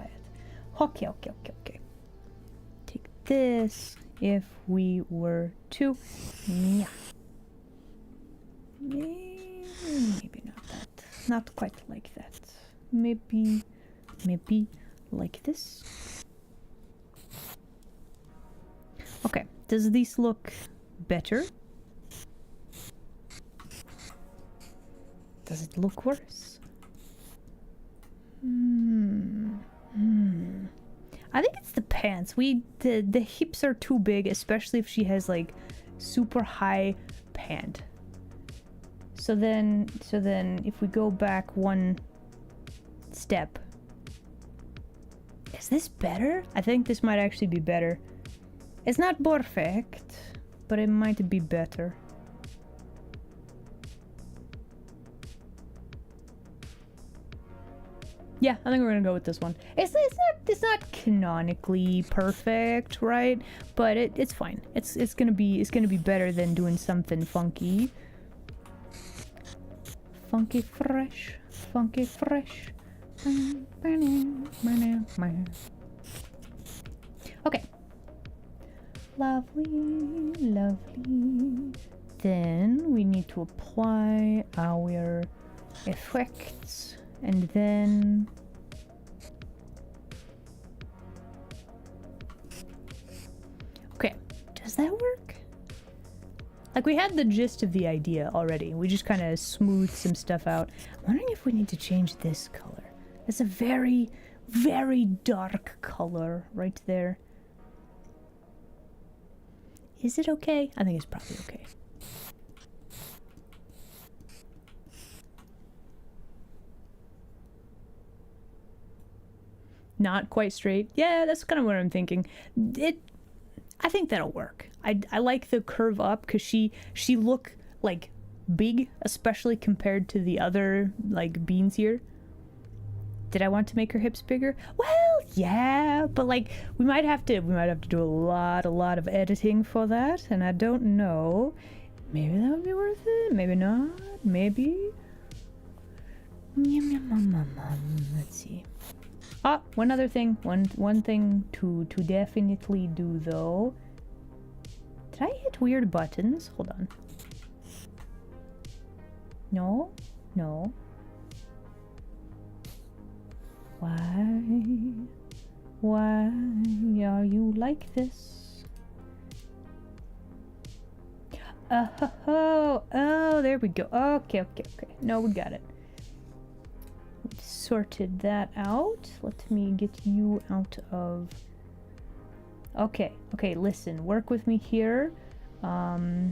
it. Okay. Take this if we were to. Yeah. Maybe not that. Not quite like that. Maybe like this. Okay, does this look better? Does it look worse? I think it's the pants. The hips are too big, especially if she has like super high pant. So then if we go back one step, is this better? I think this might actually be better. It's not perfect, but it might be better. Yeah, I think we're gonna go with this one. It's not canonically perfect, right? But it's fine. It's gonna be better than doing something funky. Funky fresh. Okay. Lovely. Then we need to apply our effects, and then okay, does that work? Like, we had the gist of the idea already. We just kind of smoothed some stuff out. I'm wondering if we need to change this color. It's a very, very dark color right there. Is it okay? I think it's probably okay. not quite straight. Yeah, that's kind of what I'm thinking. I think that'll work. I like the curve up because she look like big, especially compared to the other like beans here. Did I want to make her hips bigger? Well, yeah, but like we might have to do a lot of editing for that, and I don't know. Maybe that would be worth it. Maybe not. Maybe. Let's see. Ah, one other thing. One thing to definitely do though. Did I hit weird buttons? Hold on. No. Why are you like this? Oh, there we go. Okay. No, we got it. We sorted that out. Let me get you out of... Okay, listen. Work with me here. At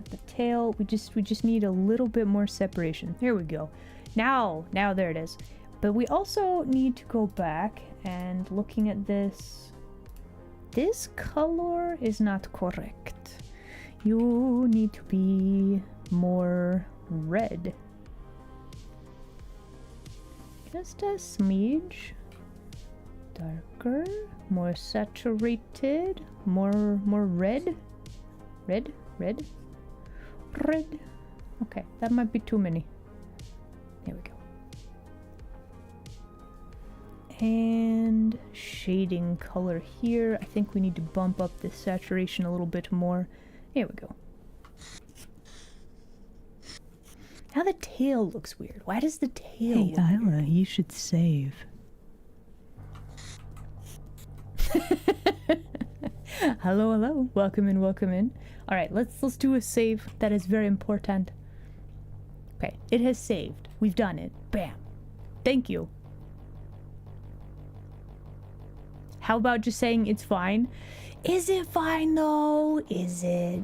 the tail, we just need a little bit more separation. Here we go. Now there it is. But we also need to go back and looking at this. This color is not correct. You need to be more red. Just a smidge darker, more saturated, more red. Red. Okay, that might be too many. There we go. And shading color here. I think we need to bump up the saturation a little bit more. There we go. Now the tail looks weird. Why does the tail Hey, look Isla, weird? you should save. Hello. Welcome in. All right, let's do a save. That is very important. Okay, it has saved. We've done it. Bam. Thank you. How about just saying it's fine? Is it fine though? Is it?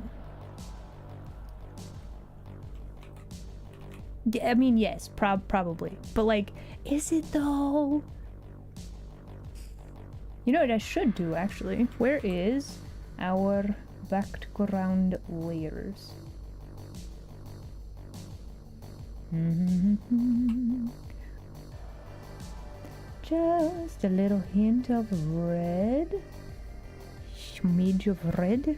I mean, yes, probably. But like, is it though? You know what I should do actually? Where is our background layers? Just a little hint of red. Smidge of red.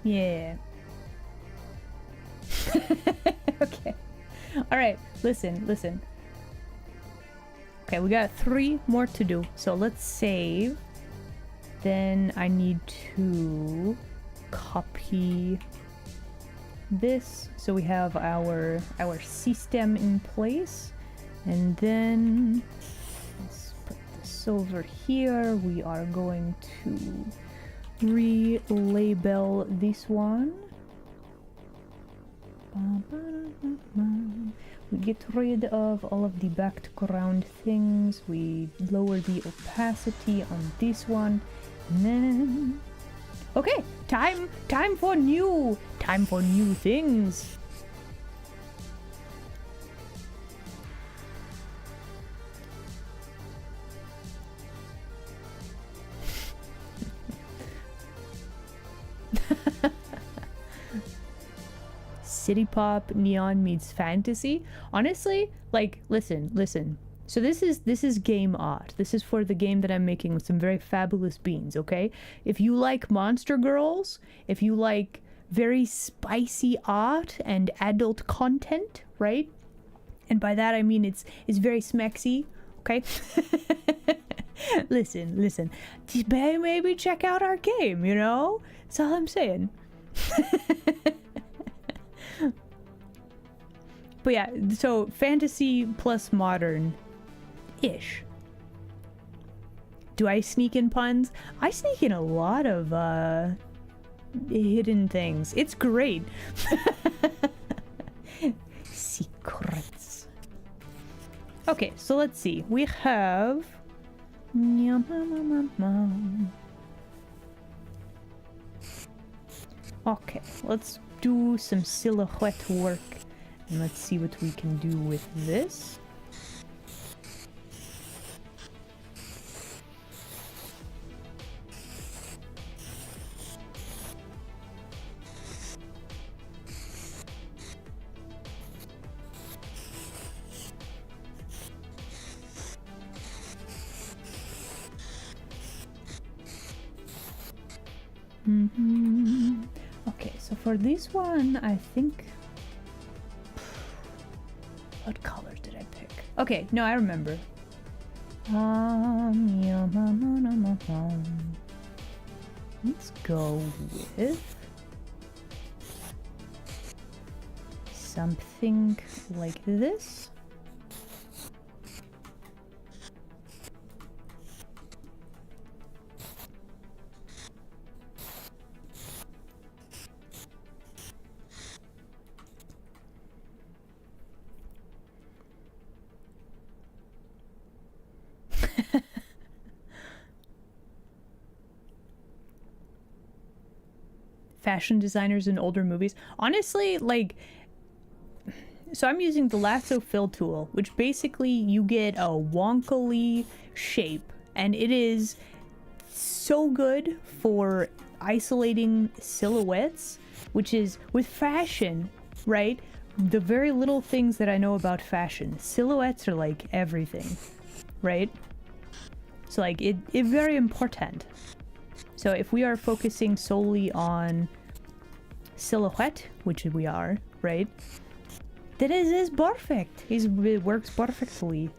Yeah. Okay. All right. Listen. Okay, we got 3 more to do. So let's save. Then I need to copy this so we have our system in place, and then let's put this over here. We are going to relabel this one. We get rid of all of the background things. We lower the opacity on this one, and then okay, time for new things. City pop neon meets fantasy. Honestly, like listen. So this is game art. This is for the game that I'm making with some very fabulous beans, okay? If you like monster girls, if you like very spicy art and adult content, right? And by that I mean it's very smexy, okay? Listen. Maybe check out our game, you know? That's all I'm saying. But yeah, so fantasy plus modern-ish. Do I sneak in puns? I sneak in a lot of hidden things. It's great. Secrets. Okay, so let's see. We have... Okay, let's do some silhouette work. And let's see what we can do with this. Okay, so for this one, I think... What colors did I pick? Okay, no, I remember. Let's go with something like this. Fashion designers in older movies. Honestly, like, so I'm using the lasso fill tool, which basically you get a wonkily shape, and it is so good for isolating silhouettes, which is with fashion, right? The very little things that I know about fashion, silhouettes are like everything, right? So like it very important. So if we are focusing solely on silhouette, which we are, right? That is perfect. It works perfectly.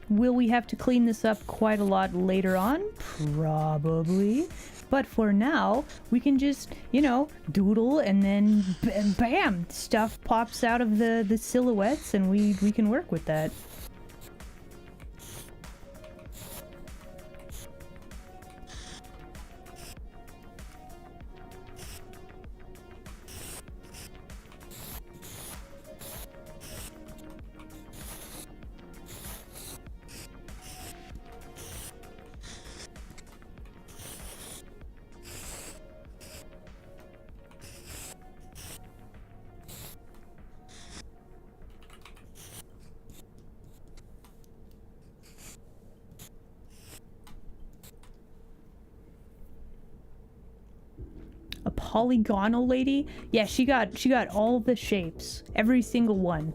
Will we have to clean this up quite a lot later on? Probably. But for now, we can just, you know, doodle and then bam, stuff pops out of the silhouettes and we can work with that. A polygonal lady? Yeah, she got all the shapes. Every single one.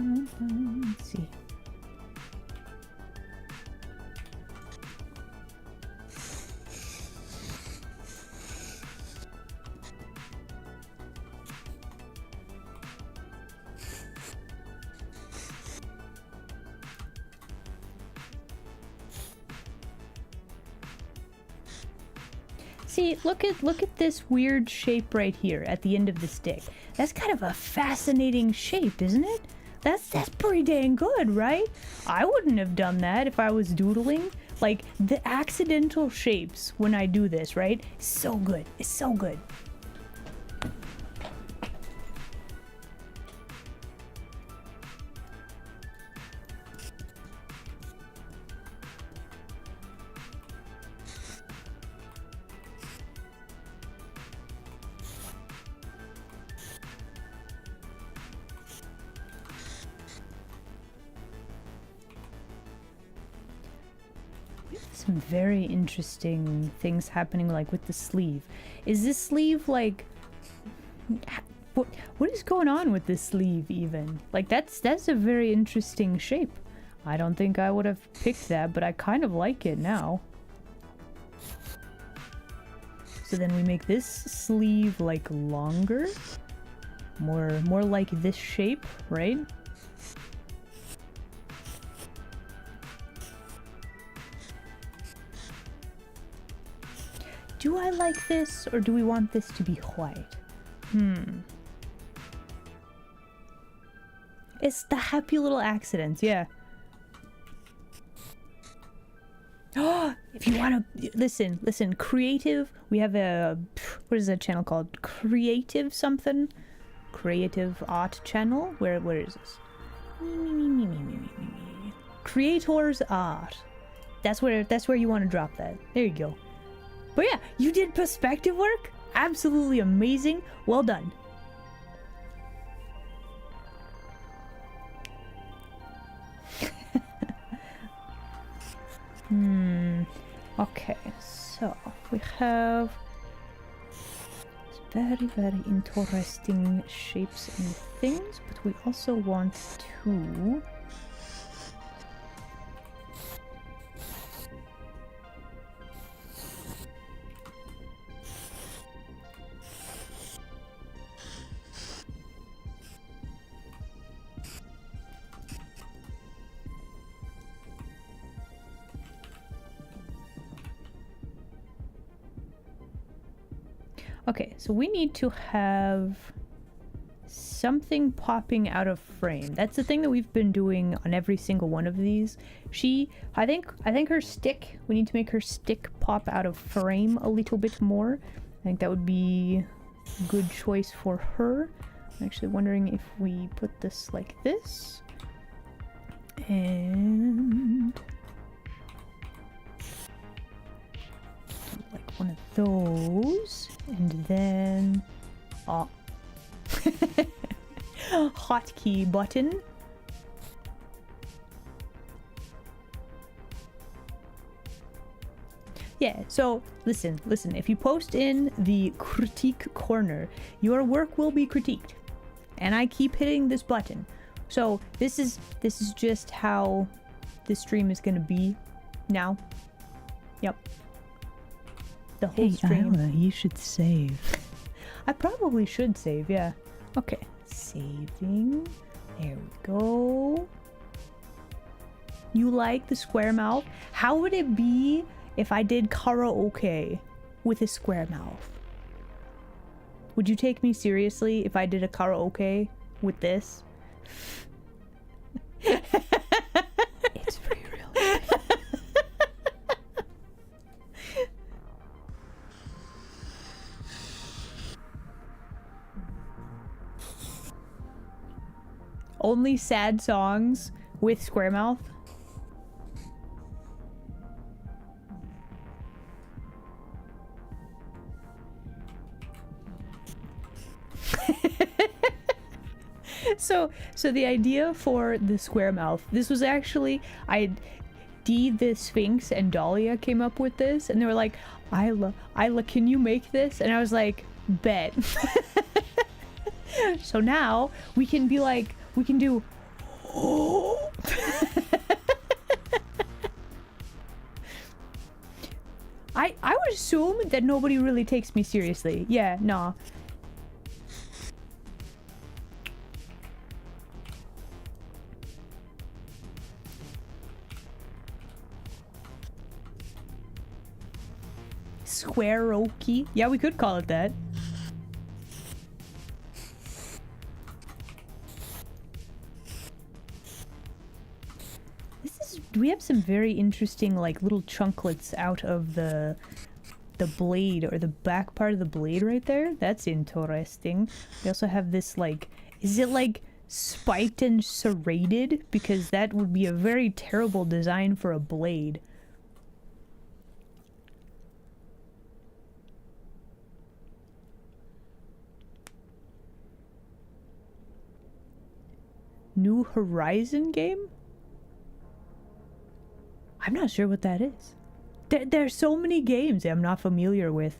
Let's see. See, look at this weird shape right here at the end of the stick. That's kind of a fascinating shape, isn't it? That's pretty dang good, right? I wouldn't have done that if I was doodling. Like, the accidental shapes when I do this, right? So good. It's so good. Some very interesting things happening, like with the sleeve. Is this sleeve like what is going on with this sleeve even? Like that's a very interesting shape. I don't think I would have picked that, but I kind of like it now. So then we make this sleeve like longer. More like this shape, right? Do I like this, or do we want this to be white? It's the happy little accidents, yeah. Oh, if you want to listen, creative. We have a, what is that channel called? Creative something? Creative art channel? Where is this? Creators art. That's where you want to drop that. There you go. But yeah, you did perspective work. Absolutely amazing. Well done. Okay, so we have very, very interesting shapes and things, but we also want to okay, so we need to have something popping out of frame. That's the thing that we've been doing on every single one of these. I think her stick, we need to make her stick pop out of frame a little bit more. I think that would be a good choice for her. I'm actually wondering if we put this like this. And like one of those, and then hotkey button. Yeah, so listen, if you post in the critique corner, your work will be critiqued. And I keep hitting this button. So this is just how this stream is gonna be now. Yep. The whole stream. Isla, you should save. I probably should save, yeah. Okay. Saving. There we go. You like the square mouth? How would it be if I did karaoke with a square mouth? Would you take me seriously if I did a karaoke with this? It's free, really. Only sad songs with square mouth? So the idea for the square mouth, this was actually, Dee the Sphinx and Dahlia came up with this, and they were like, Isla, can you make this? And I was like, bet. So now we can be like, we can do I would assume that nobody really takes me seriously. Yeah, nah. Square-okie. Yeah, we could call it that. We have some very interesting like little chunklets out of the blade, or the back part of the blade right there. That's interesting. We also have this like, is it like spiked and serrated? Because that would be a very terrible design for a blade. New Horizon game? I'm not sure what that is. There's so many games I'm not familiar with.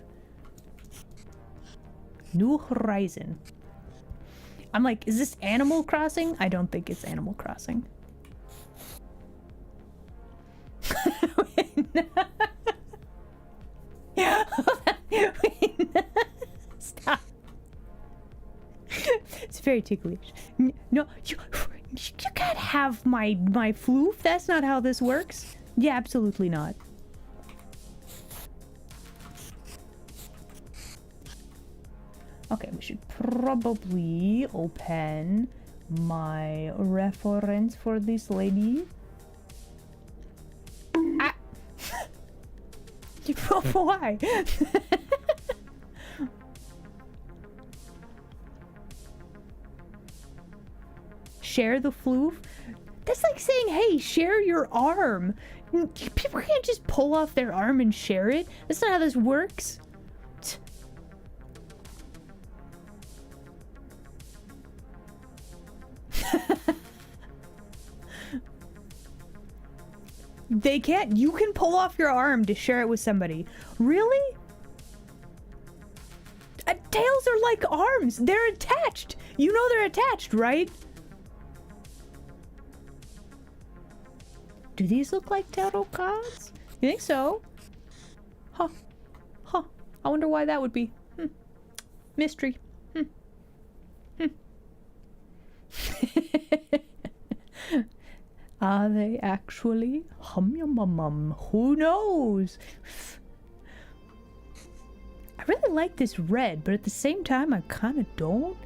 New Horizon. I'm like, is this Animal Crossing? I don't think it's Animal Crossing. Stop. very ticklish. No, you can't have my floof. That's not how this works. Yeah, absolutely not. Okay, we should probably open my reference for this lady. Ah. Why? Share the floof? That's like saying, hey, share your arm. People can't just pull off their arm and share it. That's not how this works. They can't. You can pull off your arm to share it with somebody. Really? Tails are like arms. They're attached. You know they're attached, right? Do these look like tarot cards? You think so? Huh. Huh. I wonder why that would be. Mystery. Are they actually? Who knows? I really like this red, but at the same time, I kind of don't.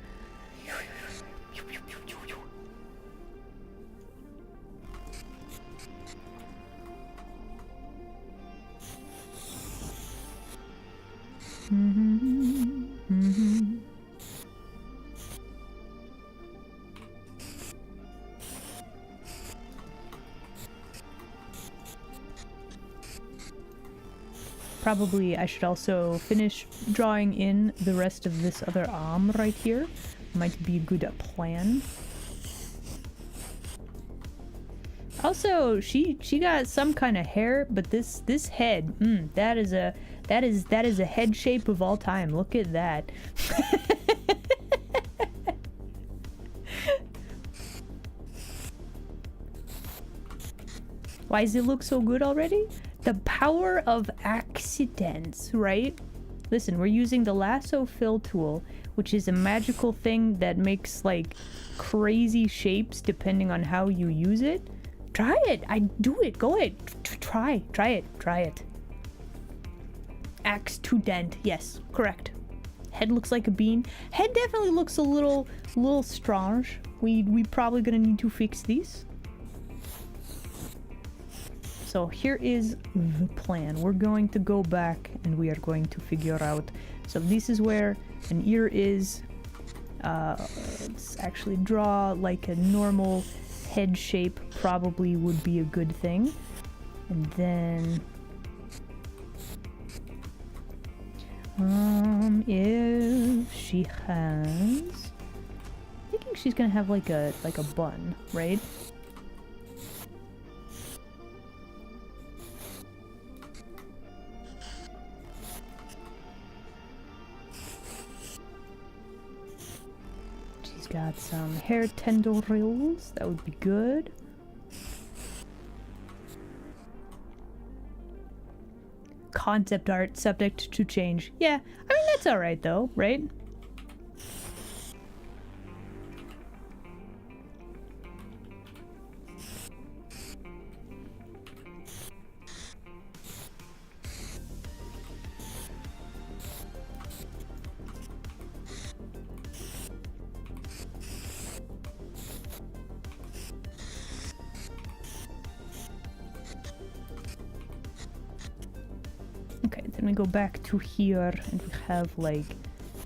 Probably I should also finish drawing in the rest of this other arm right here. Might be a good plan. Also, she got some kind of hair, but this head, that is a head shape of all time. Look at that. Why does it look so good already? The power of accidents, right? Listen, we're using the lasso fill tool, which is a magical thing that makes like crazy shapes depending on how you use it. Try it. I do it. Go ahead. Try it. Axe to dent. Yes, correct. Head looks like a bean. Head definitely looks a little strange. We probably gonna need to fix these. So here is the plan. We're going to go back and we are going to figure out. So this is where an ear is. Let's actually draw like a normal head shape probably would be a good thing. And then if she has, I think she's gonna have like a bun, right? Got some hair tendrils, that would be good. Concept art, subject to change. Yeah, I mean, that's alright though, right? Okay, then we go back to here and we have like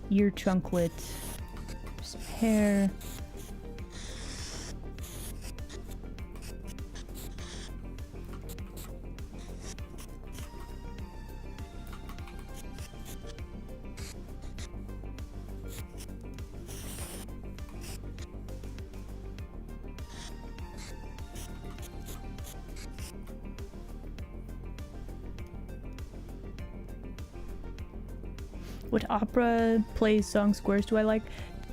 ear chunklet, some hair. What opera plays song squares do I like?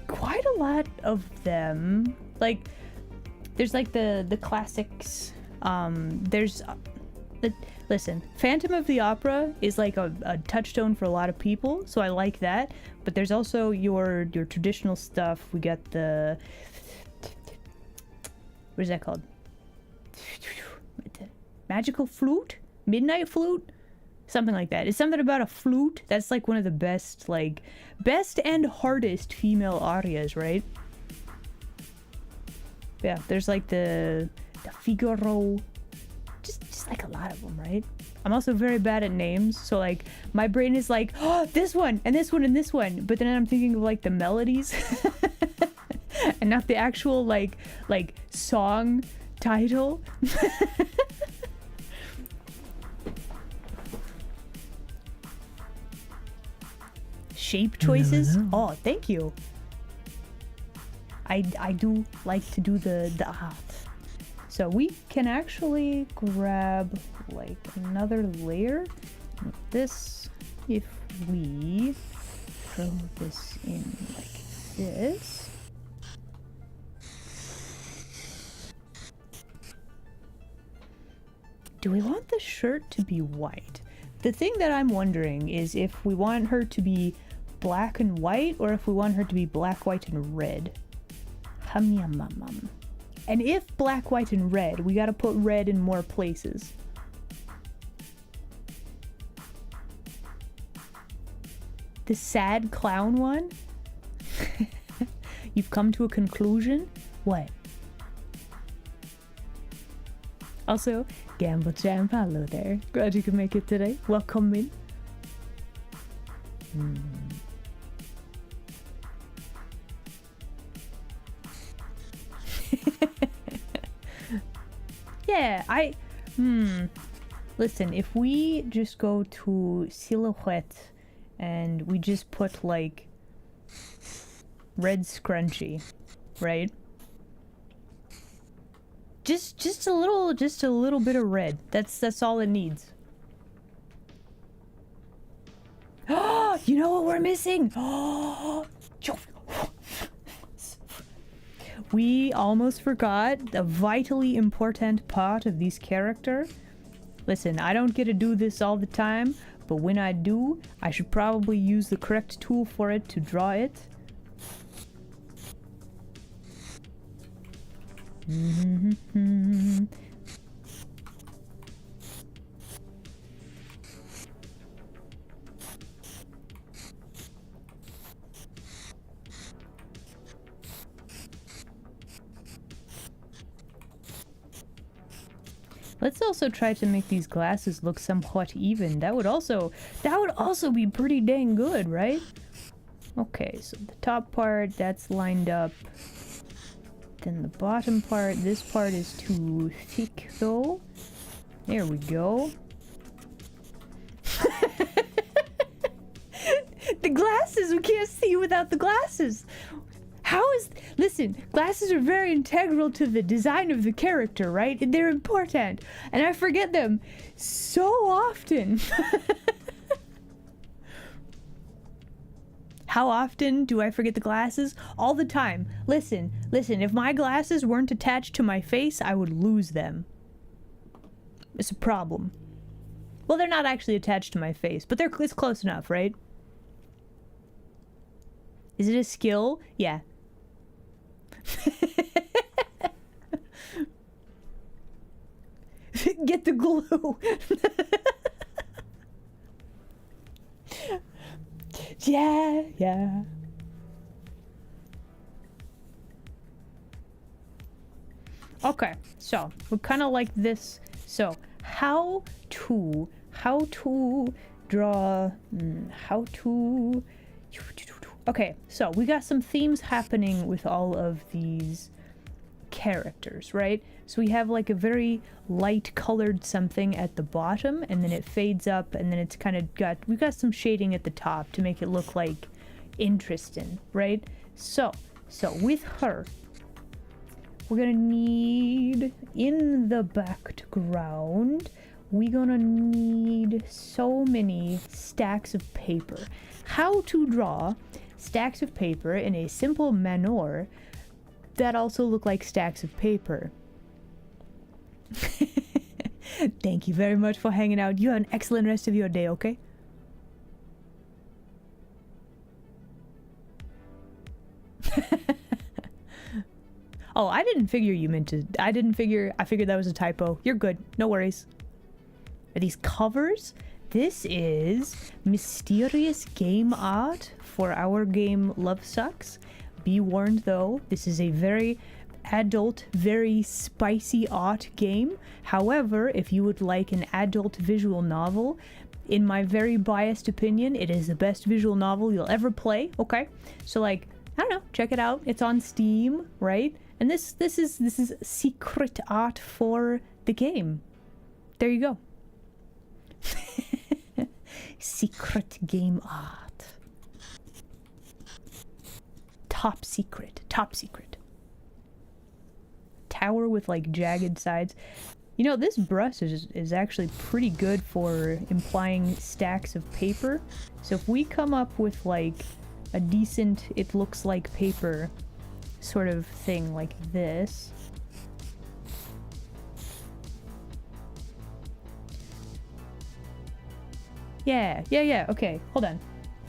Quite a lot of them. Like, there's like the classics. There's Listen, Phantom of the Opera is like a touchstone for a lot of people, so I like that. But there's also your traditional stuff. We got the... What is that called? Magical flute? Midnight flute? Something like that. It's something about a flute. That's like one of the best, like, best and hardest female arias, right? Yeah, there's like the Figaro. Just like a lot of them, right? I'm also very bad at names, so like my brain is like, oh, this one and this one and this one, but then I'm thinking of like the melodies and not the actual like song title. Shape choices. No. Oh, thank you. I do like to do the art. So we can actually grab like another layer. This, if we throw this in like this. Do we want the shirt to be white? The thing that I'm wondering is if we want her to be black and white or if we want her to be black, white, and red. Hum yum mum mum. And if black, white, and red, we gotta put red in more places. The sad clown one? You've come to a conclusion? What? Also, Gamble Jam, hello there. Glad you could make it today. Welcome in. Yeah, listen, if we just go to silhouette and we just put like red scrunchie, right? Just a little bit of red. That's all it needs. Oh, you know what we're missing? Oh, we almost forgot a vitally important part of this character. Listen, I don't get to do this all the time, but when I do, I should probably use the correct tool for it to draw it. Let's also try to make these glasses look somewhat even. That would also be pretty dang good, right? Okay, so the top part, that's lined up. Then the bottom part, this part is too thick though. There we go. The glasses! We can't see without the glasses! Listen, glasses are very integral to the design of the character, right? And they're important. And I forget them so often. How often do I forget the glasses? All the time. Listen, if my glasses weren't attached to my face, I would lose them. It's a problem. Well, they're not actually attached to my face, but it's close enough, right? Is it a skill? Yeah. Get the glue. Yeah. Okay, so we kind of like this. So how to draw, okay, so we got some themes happening with all of these characters, right? So we have like a very light colored something at the bottom, and then it fades up, and then it's kind of we've got some shading at the top to make it look like interesting, right? So with her, we're gonna need, in the background, we're gonna need so many stacks of paper. How to draw stacks of paper in a simple manner that also look like stacks of paper. Thank you very much for hanging out. You have an excellent rest of your day, okay? Oh, I didn't figure you meant to. I figured that was a typo. You're good. No worries. Are these covers? This is mysterious game art for our game Love Sucks. Be warned though, this is a very adult, very spicy art game. However, if you would like an adult visual novel, in my very biased opinion, it is the best visual novel you'll ever play, okay? So like, I don't know, check it out. It's on Steam, right? And this is secret art for the game. There you go. Secret game art. Top secret. Top secret. Tower with like jagged sides. You know, this brush is actually pretty good for implying stacks of paper. So if we come up with like a decent, it looks like paper sort of thing like this. Yeah, okay, hold on.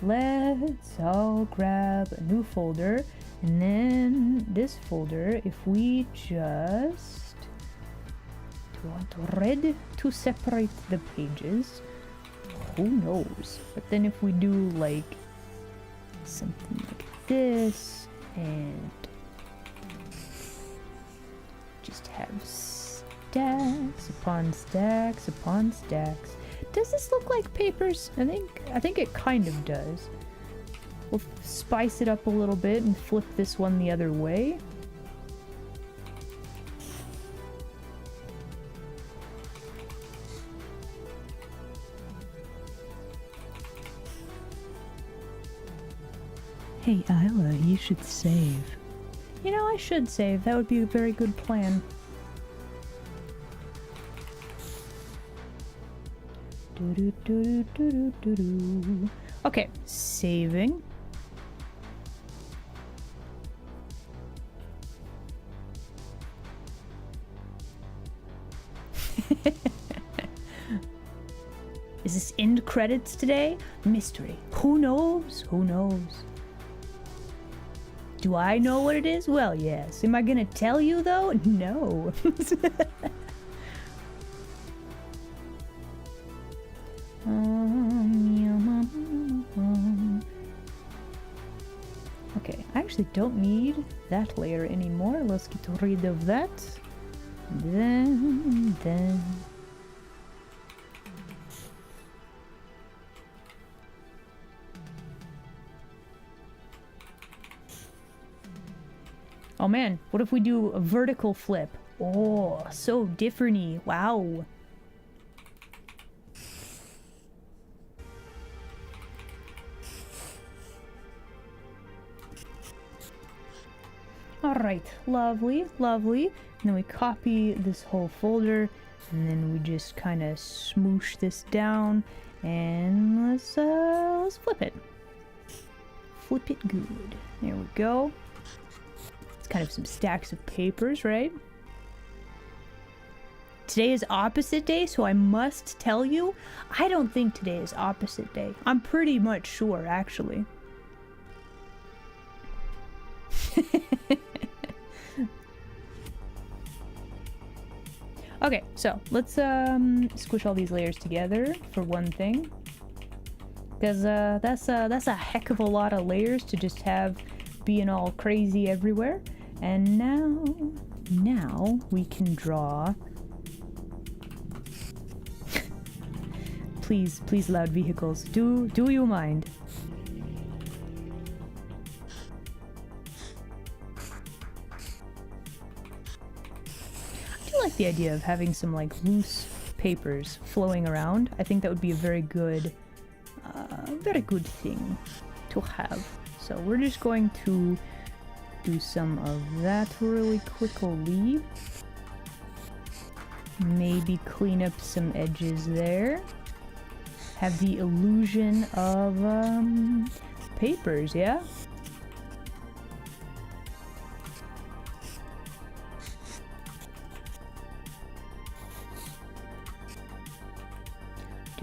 Let's all grab a new folder, and then this folder, if we just want red to separate the pages, who knows? But then if we do like something like this, and just have stacks upon stacks upon stacks. Does this look like papers? I think it kind of does. We'll spice it up a little bit and flip this one the other way. Hey, Isla, you should save. You know, I should save. That would be a very good plan. Okay, saving. Is this end credits today? Mystery. Who knows? Who knows? Do I know what it is? Well, yes. Am I gonna tell you though? No. Okay, I actually don't need that layer anymore. Let's get rid of that. Then. Oh man, what if we do a vertical flip? Oh, so different-y. Wow. Alright, lovely, lovely. And then we copy this whole folder, and then we just kind of smoosh this down, and let's flip it. Flip it good. There we go. It's kind of some stacks of papers, right? Today is opposite day, so I must tell you, I don't think today is opposite day. I'm pretty much sure, actually. Okay, so let's squish all these layers together for one thing, because that's a heck of a lot of layers to just have being all crazy everywhere. And now we can draw. Please, loud vehicles, do you mind? I like the idea of having some like loose papers flowing around. I think that would be a very good thing to have. So we're just going to do some of that really quickly. Maybe clean up some edges there. Have the illusion of papers, yeah?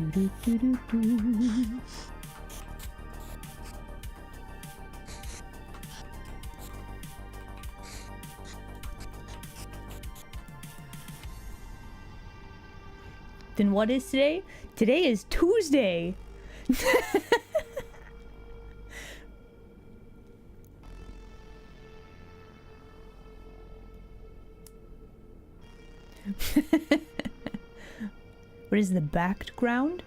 Do-do-do-do-do. Then what is today? Today is Tuesday. What is the background?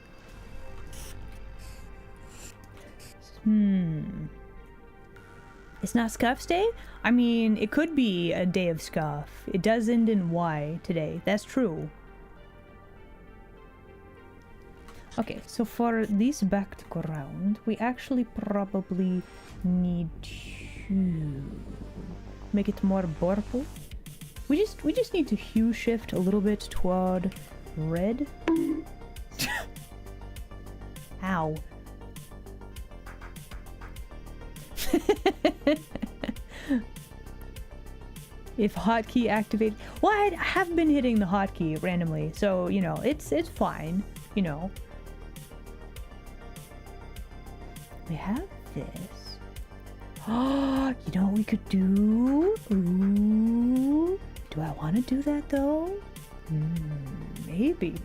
It's not Scuff's day? I mean, it could be a day of Scuff. It does end in Y today. That's true. Okay, so for this background, we actually probably need to make it more purple. We just need to hue shift a little bit toward red. Ow. If hotkey activate, well, I have been hitting the hotkey randomly, so you know it's fine, you know. We have this. Oh, you know what we could do? Ooh. Do I want to do that though? Maybe.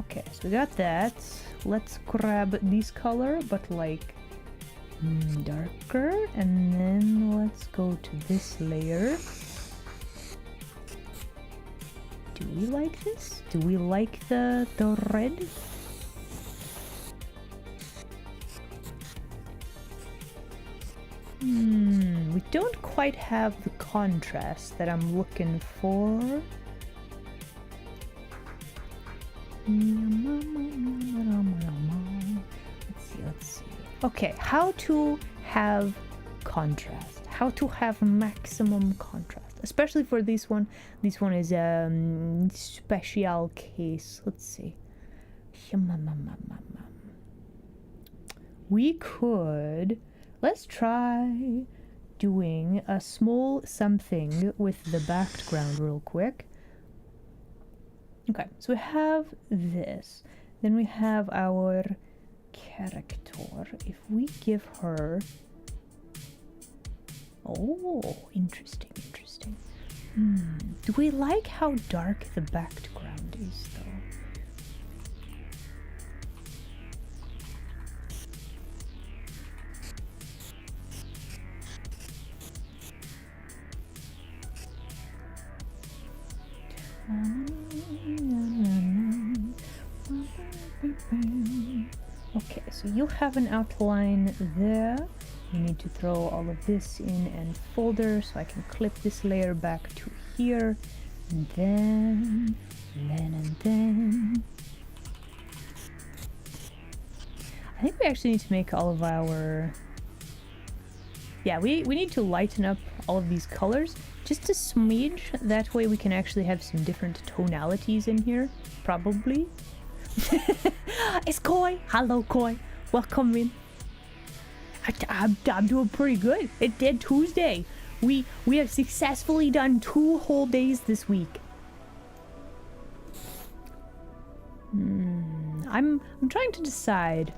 Okay, so we got that. Let's grab this color, but like darker, and then let's go to this layer. Do we like this? Do we like the red? We don't quite have the contrast that I'm looking for. Let's see. Okay, how to have contrast. How to have maximum contrast. Especially for this one. This one is a special case. Let's see. We could... Let's try doing a small something with the background real quick. Okay, so we have this. Then we have our character. If we give her... Oh, interesting. Do we like how dark the background is, though? Okay, so you have an outline there. You need to throw all of this in and folder, so I can clip this layer back to here, and then. I think we actually need to make all of our... Yeah, we need to lighten up all of these colors just a smidge. That way we can actually have some different tonalities in here, probably. It's Koi. Hello, Koi. Welcome in. I'm doing pretty good. It's Dead Tuesday. We have successfully done 2 whole days this week. I'm trying to decide.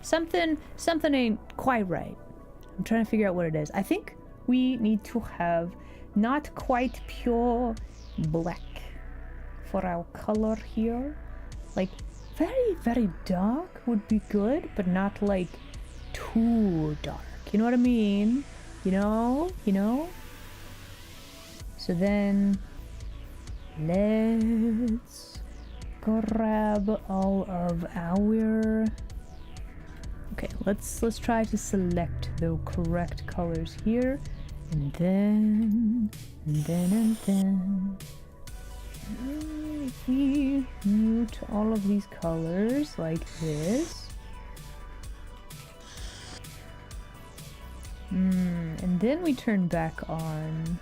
Something ain't quite right. I'm trying to figure out what it is. I think we need to have not quite pure black for our color here. Like very dark would be good, but not like too dark. You know what I mean? You know? So then let's grab all of our... Okay, let's try to select the correct colors here. And then if we mute all of these colors like this. And then we turn back on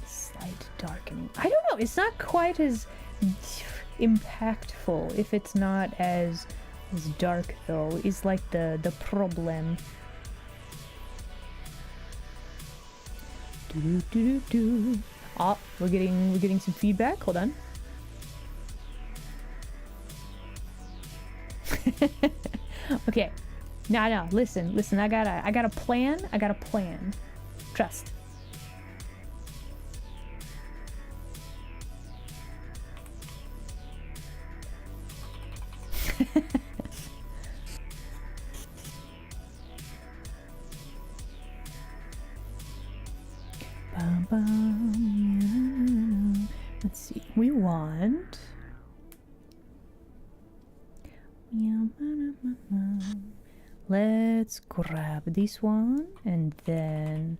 slight darkening. I don't know, it's not quite as impactful if it's not as dark though, is like the problem. Oh, we're getting some feedback. Hold on. Okay. No, listen, I got a plan. Trust. Bum, bum. Let's see. We want. Let's grab this one and then.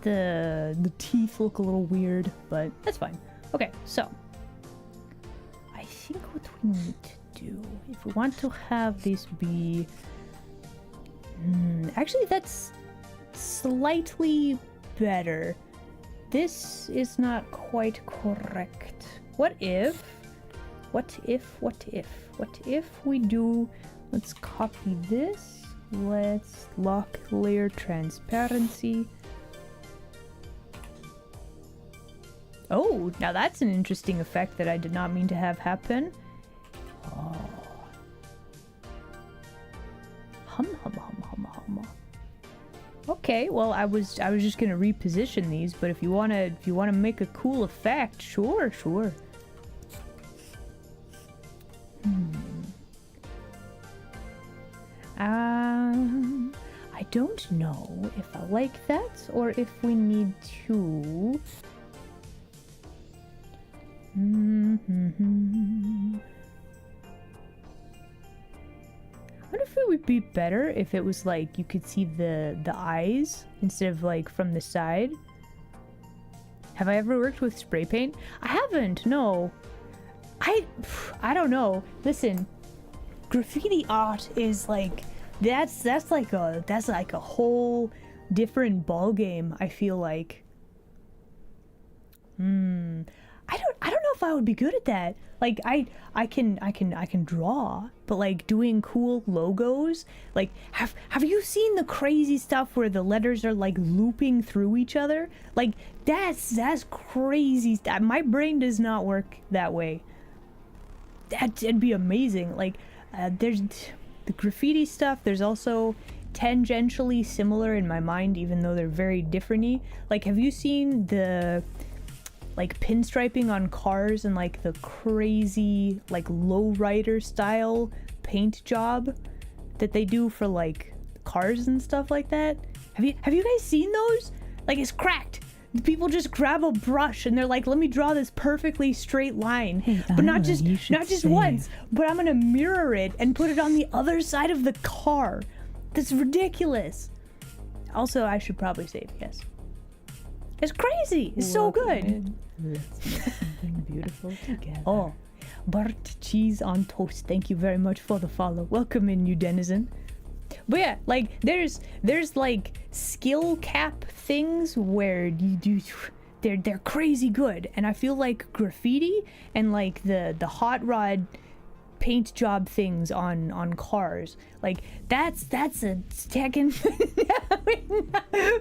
The teeth look a little weird, but that's fine. Okay, so I think what we need to do, if we want to have this be actually that's slightly better. This is not quite correct. What if we do, let's copy this, let's lock layer transparency. Oh, now that's an interesting effect that I did not mean to have happen. Oh. Hum. Okay, well I was just gonna reposition these, but if you wanna make a cool effect, sure. I don't know if I like that or if we need to. I wonder if it would be better if it was like you could see the eyes instead of like from the side. Have I ever worked with spray paint? I haven't, no. I don't know. Listen, graffiti art is like that's like a whole different ball game, I feel like. I don't know if I would be good at that. Like I can draw, but like doing cool logos, like have you seen the crazy stuff where the letters are like looping through each other? Like that's crazy stuff. My brain does not work that way. That'd be amazing. Like there's the graffiti stuff, there's also tangentially similar in my mind, even though they're very different-y. Like have you seen the like pinstriping on cars and like the crazy like lowrider style paint job that they do for like cars and stuff like that? Have you guys seen those? Like it's cracked. People just grab a brush and they're like, let me draw this perfectly straight line. Hey, but not just say. once, but I'm gonna mirror it and put it on the other side of the car. That's ridiculous. Also, I should probably save, yes. It's crazy. It's so good. Let's make something beautiful together. Oh, burnt cheese on toast. Thank you very much for the follow. Welcome in, you denizen. But yeah, like there's like skill cap things where you do they're crazy good, and I feel like graffiti and like the hot rod paint job things on cars, like that's a second.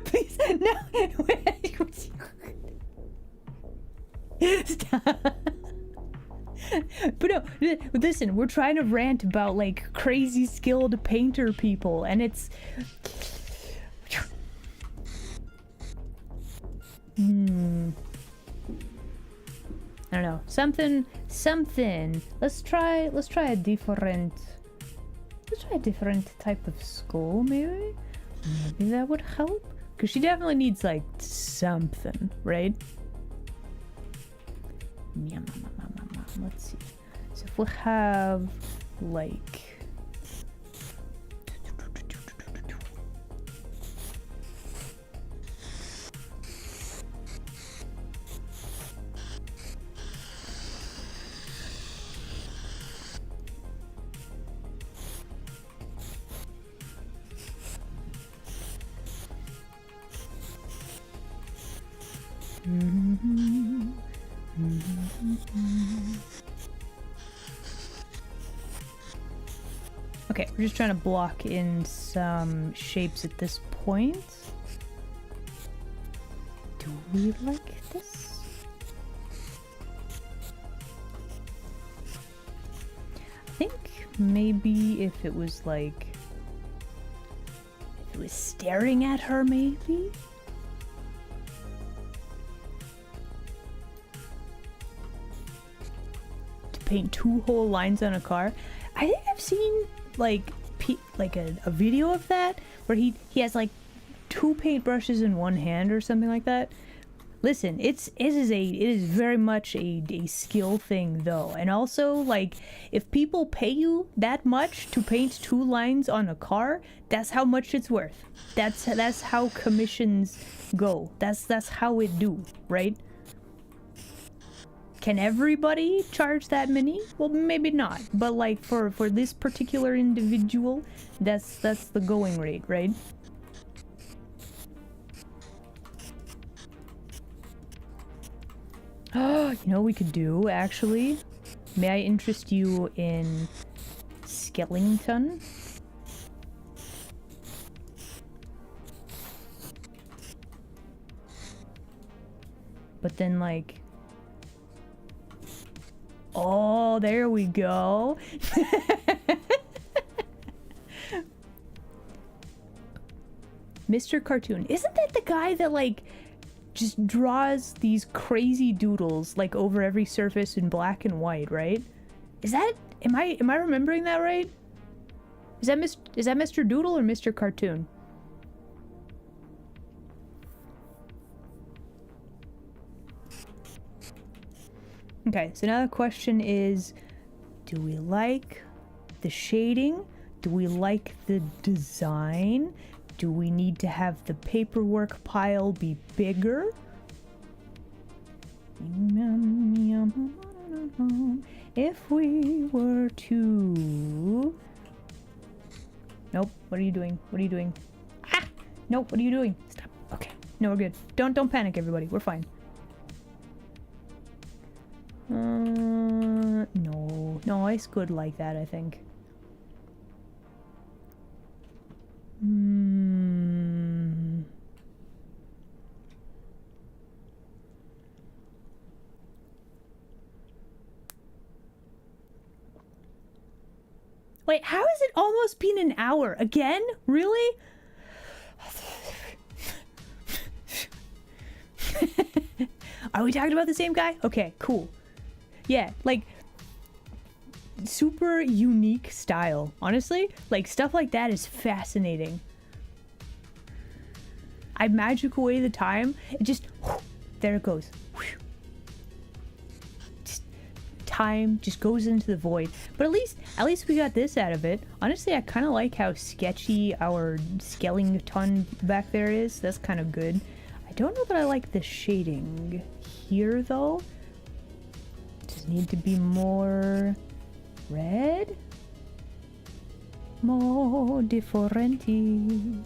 Please no. Stop. But no, listen, we're trying to rant about like crazy skilled painter people, and it's I don't know, something. Let's try a different type of skull, maybe that would help, because she definitely needs like something, right? Let's see. So if we have like Okay, we're just trying to block in some shapes at this point. Do we like this? I think maybe if it was like... if it was staring at her, maybe? To paint 2 whole lines on a car. I think I've seen like a video of that where he has like 2 paintbrushes in one hand or something like that. Listen, it is very much a skill thing though, and also like if people pay you that much to paint 2 lines on a car, that's how much it's worth. That's how commissions go. That's how it do, right? Can everybody charge that many? Well, maybe not. But like for this particular individual, that's the going rate, right? Oh, you know what we could do actually? May I interest you in skeleton? But then like... oh, there we go. Mr. Cartoon. Isn't that the guy that like just draws these crazy doodles like over every surface in black and white, right? Is that... am I remembering that right? Is that Mr. Doodle or Mr. Cartoon? Okay, so now the question is, do we like the shading? Do we like the design? Do we need to have the paperwork pile be bigger? If we were to... nope, what are you doing? What are you doing? Ah! Nope, what are you doing? Stop. Okay, no, we're good. Don't panic, everybody. We're fine. No, it's good like that, I think. Wait, how has it almost been an hour? Again? Really? Are we talking about the same guy? Okay, cool. Yeah, like, super unique style. Honestly, like, stuff like that is fascinating. I magic away the time. It just, whoosh, there it goes. Whoosh. Just, time just goes into the void. But at least we got this out of it. Honestly, I kind of like how sketchy our skeleton back there is. That's kind of good. I don't know that I like the shading here though. Just need to be more red, more differenti.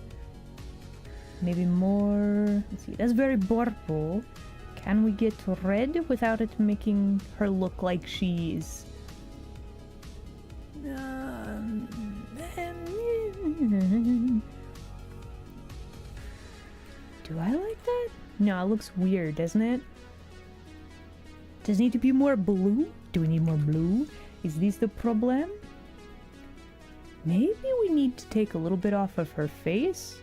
Maybe more. Let's see. That's very purple. Can we get red without it making her look like she's... do I like that? No, it looks weird, doesn't it? Does it need to be more blue? Do we need more blue? Is this the problem? Maybe we need to take a little bit off of her face.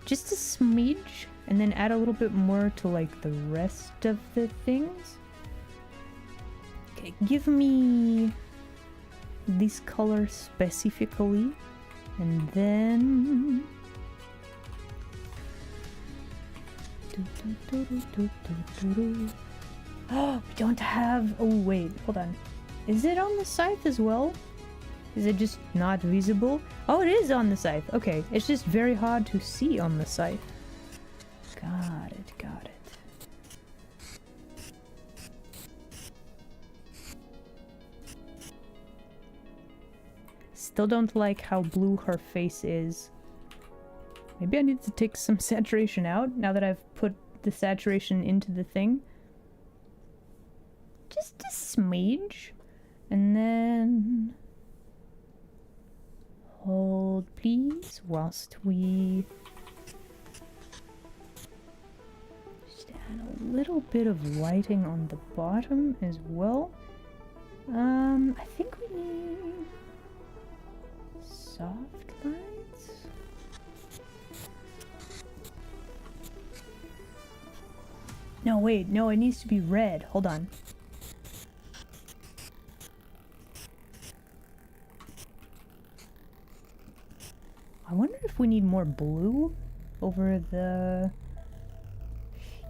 Just a smidge. And then add a little bit more to like the rest of the things. Okay, give me this color specifically. And then... oh, we don't have... oh, wait, hold on. Is it on the scythe as well? Is it just not visible? Oh, it is on the scythe. Okay, it's just very hard to see on the scythe. Got it, got it. Still don't like how blue her face is. Maybe I need to take some saturation out now that I've put the saturation into the thing. Just a smidge. And then hold please whilst we just add a little bit of lighting on the bottom as well. I think we need soft lights. No, wait, no, it needs to be red. Hold on. I wonder if we need more blue over the...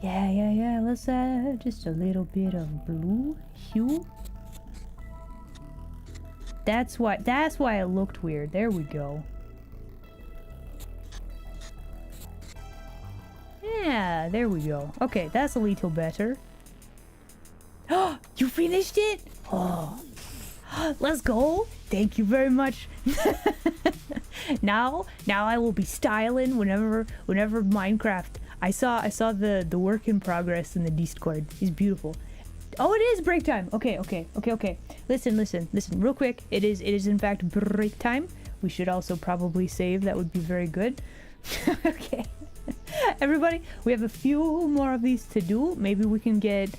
Yeah, let's add just a little bit of blue hue. That's why it looked weird. There we go. Yeah, there we go. Okay, that's a little better. Oh, you finished it? Oh, let's go. Thank you very much. Now I will be styling whenever Minecraft. I saw the work in progress in the Discord. It's beautiful. Oh, it is break time. Okay. Listen, real quick. It is in fact break time. We should also probably save. That would be very good. Okay. Everybody, we have a few more of these to do. Maybe we can get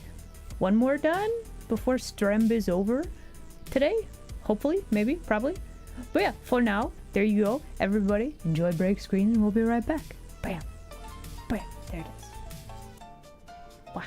one more done before Stremb is over today. Hopefully, maybe, probably. But yeah, for now, there you go. Everybody, enjoy break screen and we'll be right back. Bam. Bam. There it is. Wow.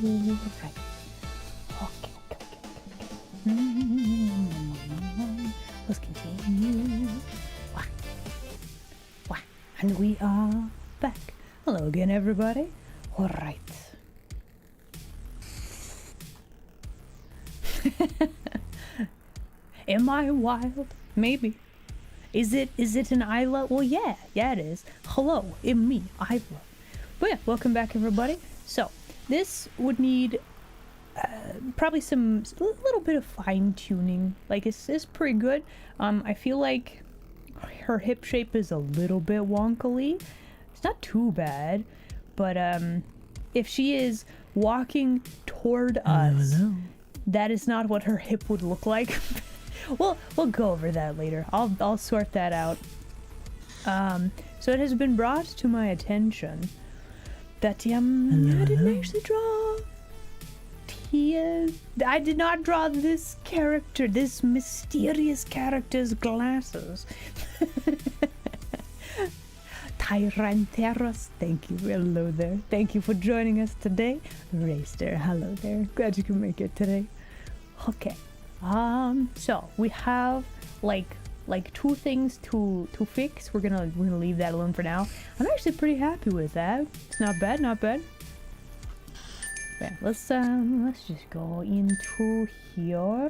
Right. Okay. Let's continue. Wah. And we are back. Hello again, everybody. All right. Am I wild? Maybe. Is it an Isla? Well, yeah, it is. Hello, it's me, Isla. But yeah, welcome back, everybody. So, this would need probably a little bit of fine-tuning. Like, it's pretty good. I feel like her hip shape is a little bit wonkily. It's not too bad, but if she is walking toward us, that is not what her hip would look like. We'll go over that later. I'll sort that out. So it has been brought to my attention that I didn't actually draw Tia. I did not draw this character, this mysterious character's glasses. Tyranteros, thank you. Hello there. Thank you for joining us today. Racer, hello there. Glad you could make it today. Okay. So we have like two things to fix. We're gonna leave that alone for now. I'm actually pretty happy with that. It's not bad, not bad. Yeah, let's just go into here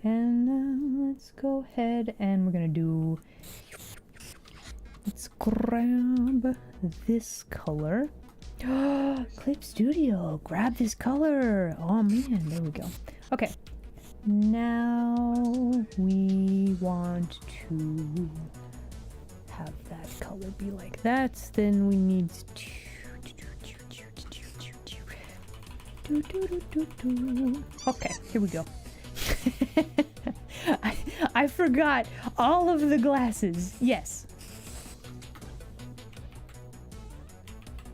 and let's go ahead and we're gonna do. Let's grab this color. Clip Studio, grab this color. Oh man, there we go. Okay. Now we want to have that color be like that. Then we need to okay, here we go. I forgot all of the glasses. Yes.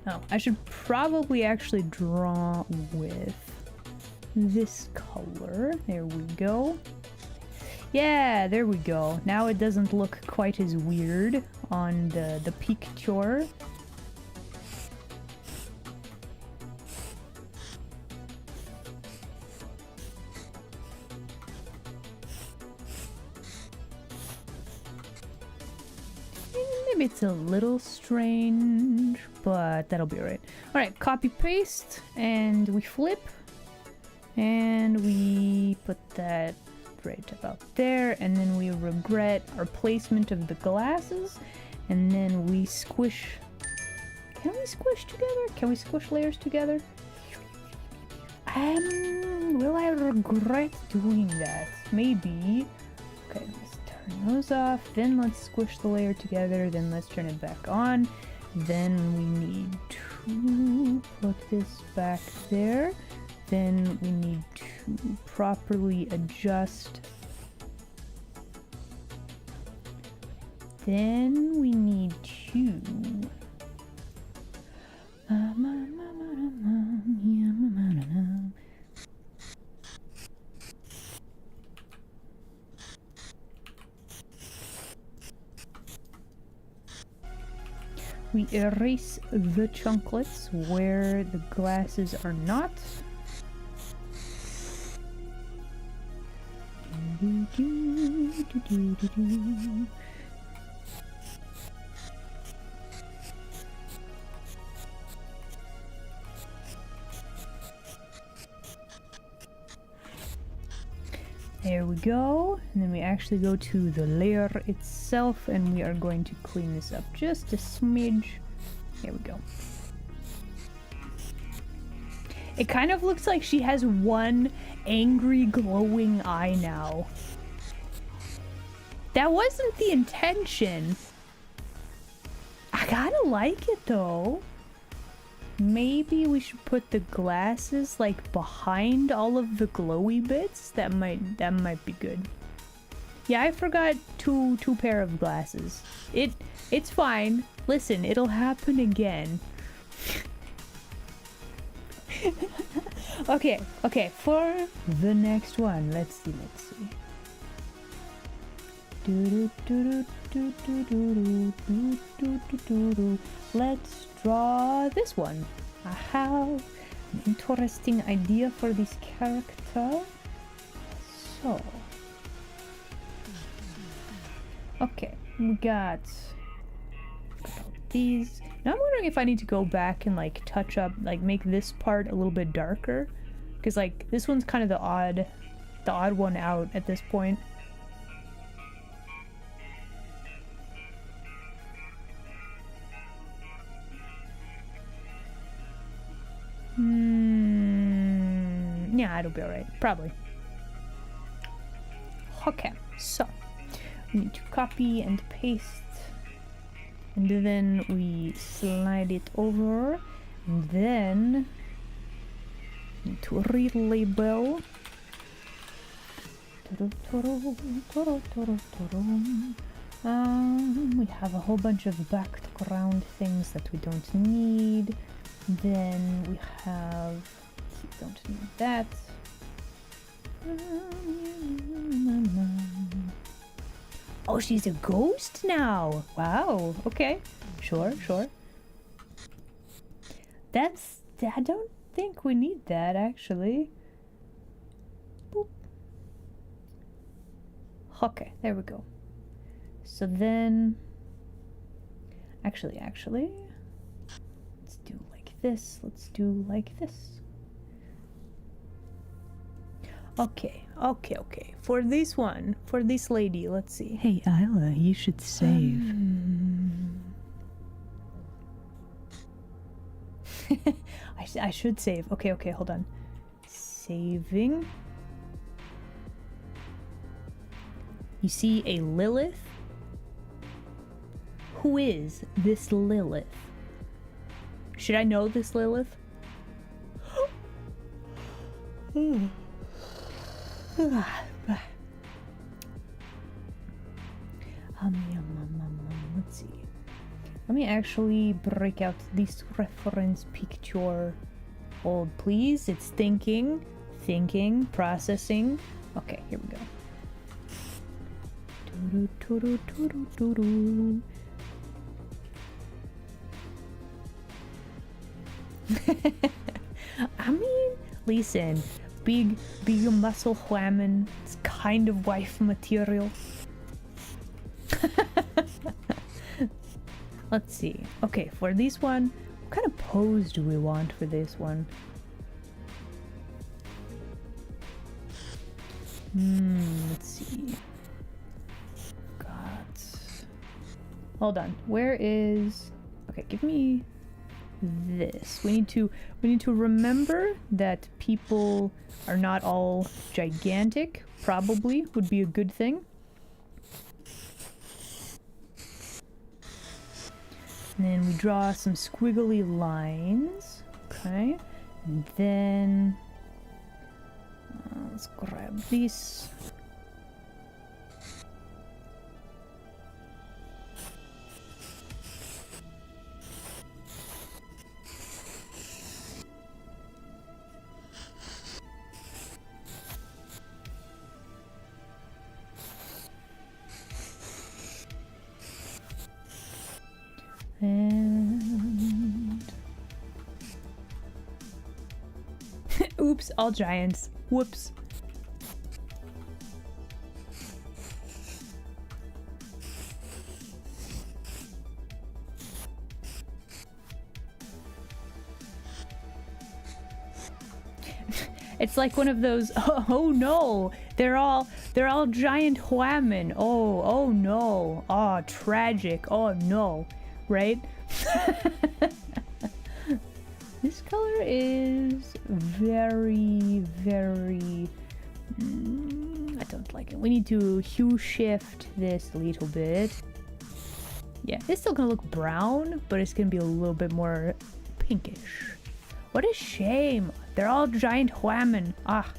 Oh, I should probably actually draw with this color. There we go. Yeah, there we go. Now it doesn't look quite as weird on the picture. Maybe it's a little strange, but that'll be alright. Alright, copy paste and we flip. And we put that right about there, and then we regret our placement of the glasses, and then we squish. Can we squish together? Can we squish layers together? Will I regret doing that? Maybe. Okay, let's turn those off, then let's squish the layer together, then let's turn it back on. Then we need to put this back there. Then we need to properly adjust. Then we need to we erase the chunklets where the glasses are not. There we go, and then we actually go to the layer itself and we are going to clean this up just a smidge. There we go. It kind of looks like she has one angry glowing eye now. That wasn't the intention. I kind of like it though. Maybe we should put the glasses like behind all of the glowy bits. That might be good. Yeah, I forgot two pair of glasses. It's fine. Listen, it'll happen again. Okay, for the next one, let's see. Let's draw this one. I have Interesting idea for this character. So, okay, we got these. Now I'm wondering if I need to go back and like touch up, like make this part a little bit darker, because like this one's kind of the odd one out at this point. Yeah, it'll be alright. Probably. Okay, so we need to copy and paste. And then we slide it over. And then need to relabel. We have a whole bunch of background things that we don't need. Then we have, don't need that. Oh, she's a ghost now. Wow. Okay. Sure. I don't think we need that actually. Boop. Okay, there we go. So then, actually, let's do like this. Let's do like this. Okay. For this one, for this lady, let's see. Hey, Isla, you should save. I should save. Okay, hold on. Saving. You see a Lilith? Who is this Lilith? Should I know this Lilith? Let's see. Let me actually break out this reference picture. Hold, please. It's thinking, processing. Okay, here we go. I mean, listen, big muscle whammon. It's kind of wife material. Let's see. Okay, for this one, what kind of pose do we want for this one? Let's see. Hold on. Where is... Okay, give me this. We need to remember that people are not all gigantic. Probably would be a good thing. And then we draw some squiggly lines. Okay. And then let's grab this. And oops, all giants. Whoops. It's like one of those, oh no, they're all giant whammon. Oh no. Oh, tragic. Oh no. Right? This color is very I don't like it. We need to hue shift this a little bit. Yeah, it's still gonna look brown, but it's gonna be a little bit more pinkish. What a shame. They're all giant whammon. Ah.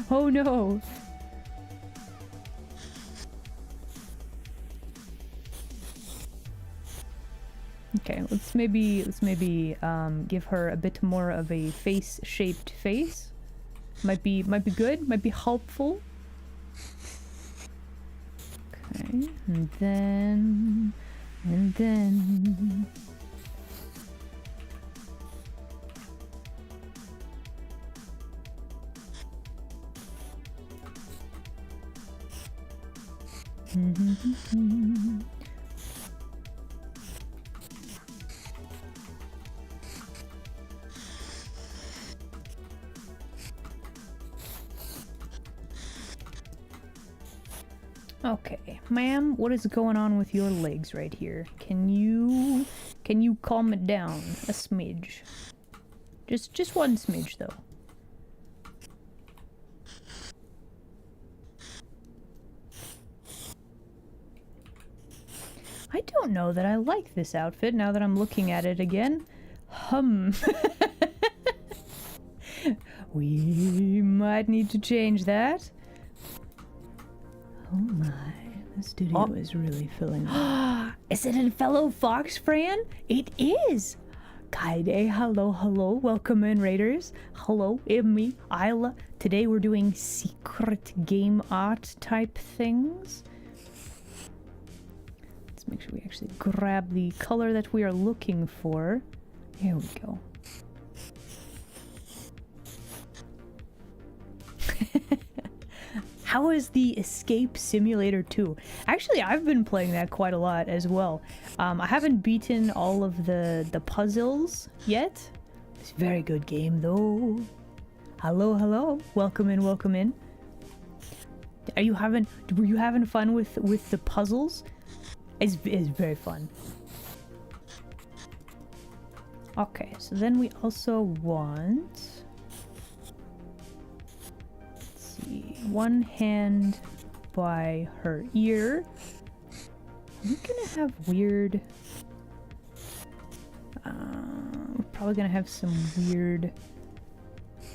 Oh no. Okay, let's maybe give her a bit more of a face-shaped face. Might be good, might be helpful. Okay, and then And then... Okay, ma'am, what is going on with your legs right here? Can you calm it down a smidge? Just one smidge though. I don't know that I like this outfit now that I'm looking at it again. We might need to change that. Oh my, the studio is really filling up. Is it a fellow Fox Fran? It is! Kaide, hello, welcome in, Raiders. Hello, it's me, Isla. Today we're doing secret game art type things. Let's make sure we actually grab the color that we are looking for. Here we go. How is the Escape Simulator 2? Actually, I've been playing that quite a lot as well. I haven't beaten all of the puzzles yet. It's a very good game though. Hello. Welcome in. Were you having fun with the puzzles? It's very fun. Okay, so then we also want... one hand by her ear. We're gonna have weird... we're probably gonna have some weird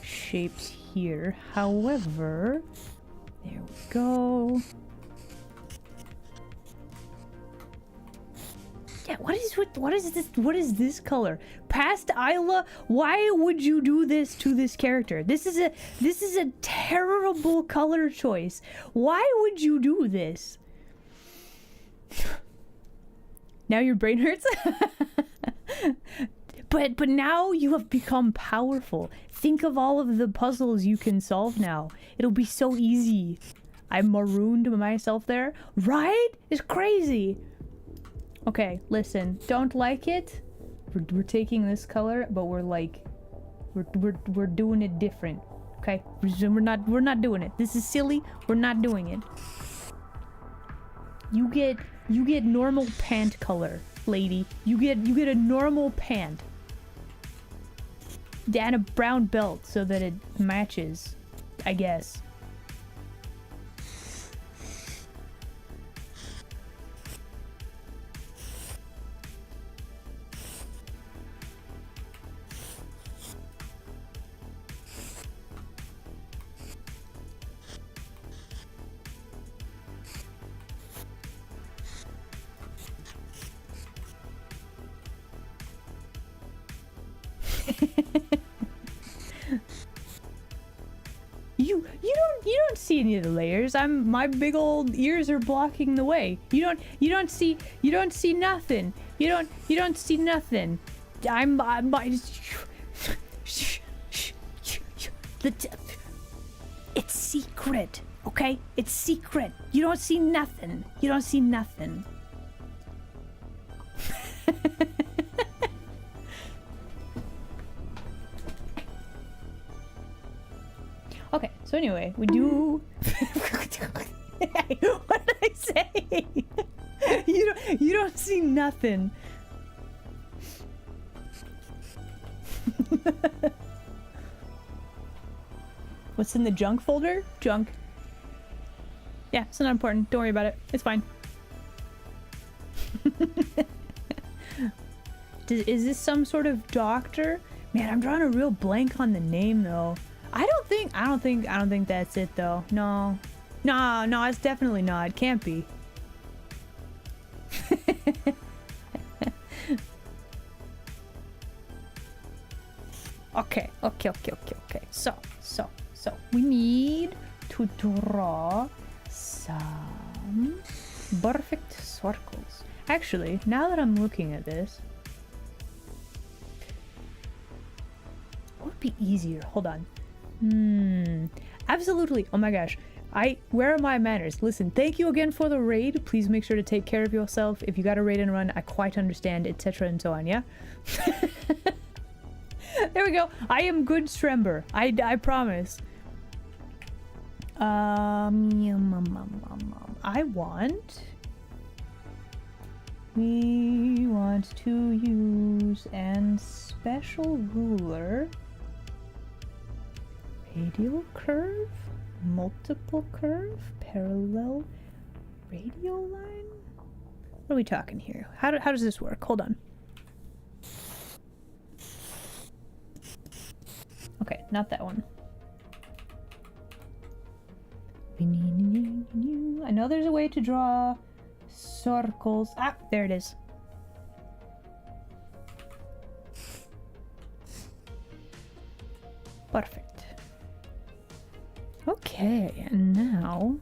shapes here. However, there we go. Yeah, what is this color? Past Isla, why would you do this to this character? This is a terrible color choice. Why would you do this? Now your brain hurts? But now you have become powerful. Think of all of the puzzles you can solve now. It'll be so easy. I marooned myself there. Right? It's crazy. Okay, listen. Don't like it. We're taking this color, but we're doing it different. Okay? We're not doing it. This is silly. We're not doing it. You get normal pant color, lady. You get a normal pant. And a brown belt so that it matches, I guess. You don't see any of the layers. My big old ears are blocking the way. You don't see nothing. You don't see nothing. It's secret, okay? It's secret. You don't see nothing. You don't see nothing. Okay, so anyway, we do... Hey, what did I say? You don't see nothing. What's in the junk folder? Junk. Yeah, it's not important. Don't worry about it. It's fine. Is this some sort of doctor? Man, I'm drawing a real blank on the name though. I don't think that's it though. No, it's definitely not. It can't be. Okay. So we need to draw some perfect circles. Actually, now that I'm looking at this, what would be easier? Hold on. Absolutely. Oh my gosh. Where are my manners? Listen, thank you again for the raid. Please make sure to take care of yourself. If you got a raid and run, I quite understand, etc. and so on, yeah? There we go. I am good Strember. I promise. I want... We want to use and special ruler, radial curve, multiple curve, parallel, radial line. What are we talking here? How does this work? Hold on. Okay, not that one. I know there's a way to draw circles. Ah, there it is. Perfect. Okay, and now...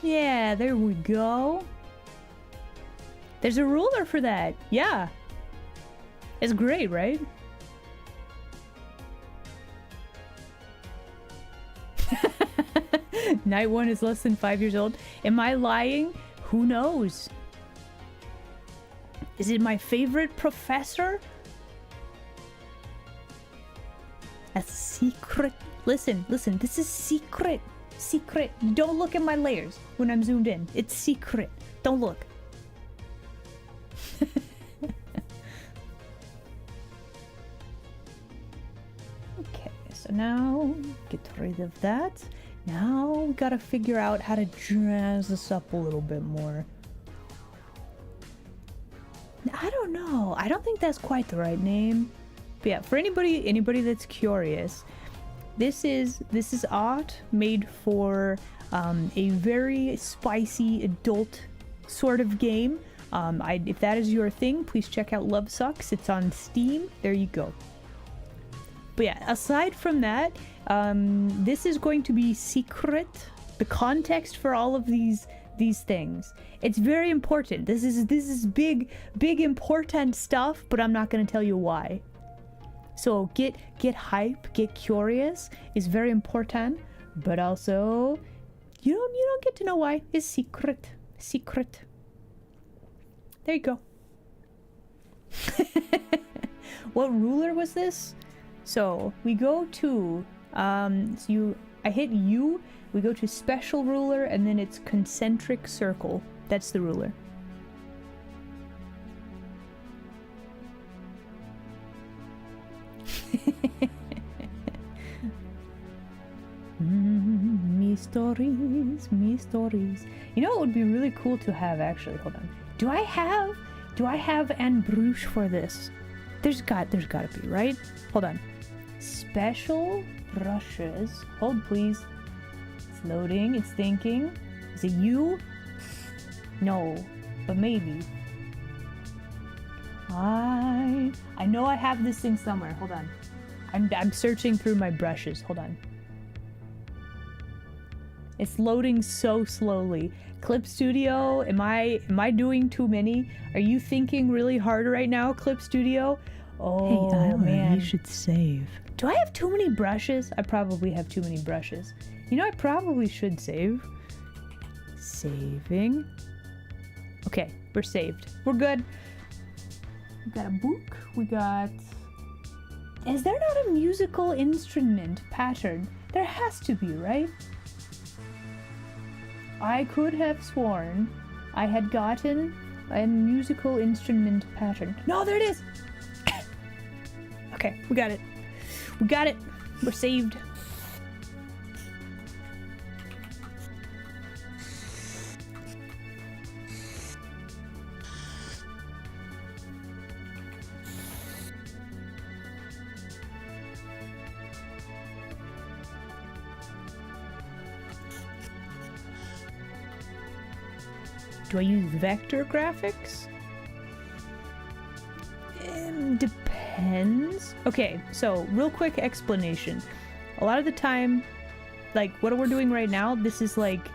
Yeah, there we go. There's a ruler for that. Yeah. It's great, right? Night 1 is less than 5 years old. Am I lying? Who knows? Is it my favorite professor? A secret. Listen, this is secret. Secret. Don't look at my layers when I'm zoomed in. It's secret. Don't look. Okay, so now get rid of that. Now we gotta figure out how to jazz this up a little bit more. I don't know. I don't think that's quite the right name. But yeah, for anybody that's curious, this is art made for a very spicy adult sort of game. If that is your thing, please check out Love Sucks. It's on Steam. There you go. But yeah, aside from that, this is going to be secret. The context for all of these things. It's very important. This is big important stuff, but I'm not going to tell you why. So get hype, get curious is very important, but also you don't get to know why. It's secret. Secret. There you go. What ruler was this? So we go to I hit U, we go to special ruler, and then it's concentric circle. That's the ruler. Me stories. You know what would be really cool to have, actually? Hold on. Do I have an brush for this? There's gotta be, right? Hold on. Special brushes. Hold, please. It's loading. It's thinking. Is it you? No, but maybe. I know I have this thing somewhere. Hold on. I'm searching through my brushes. Hold on. It's loading so slowly. Clip Studio, am I doing too many? Are you thinking really hard right now, Clip Studio? Oh, hey, Isla, man. You should save. Do I have too many brushes? I probably have too many brushes. You know, I probably should save. Saving. Okay, we're saved. We're good. We got a book. We got... Is there not a musical instrument pattern? There has to be, right? I could have sworn I had gotten a musical instrument pattern. No, there it is! Okay, we got it. We got it. We're saved. Do I use vector graphics? Depends. Okay, so real quick explanation. A lot of the time, like what we're doing right now, this is like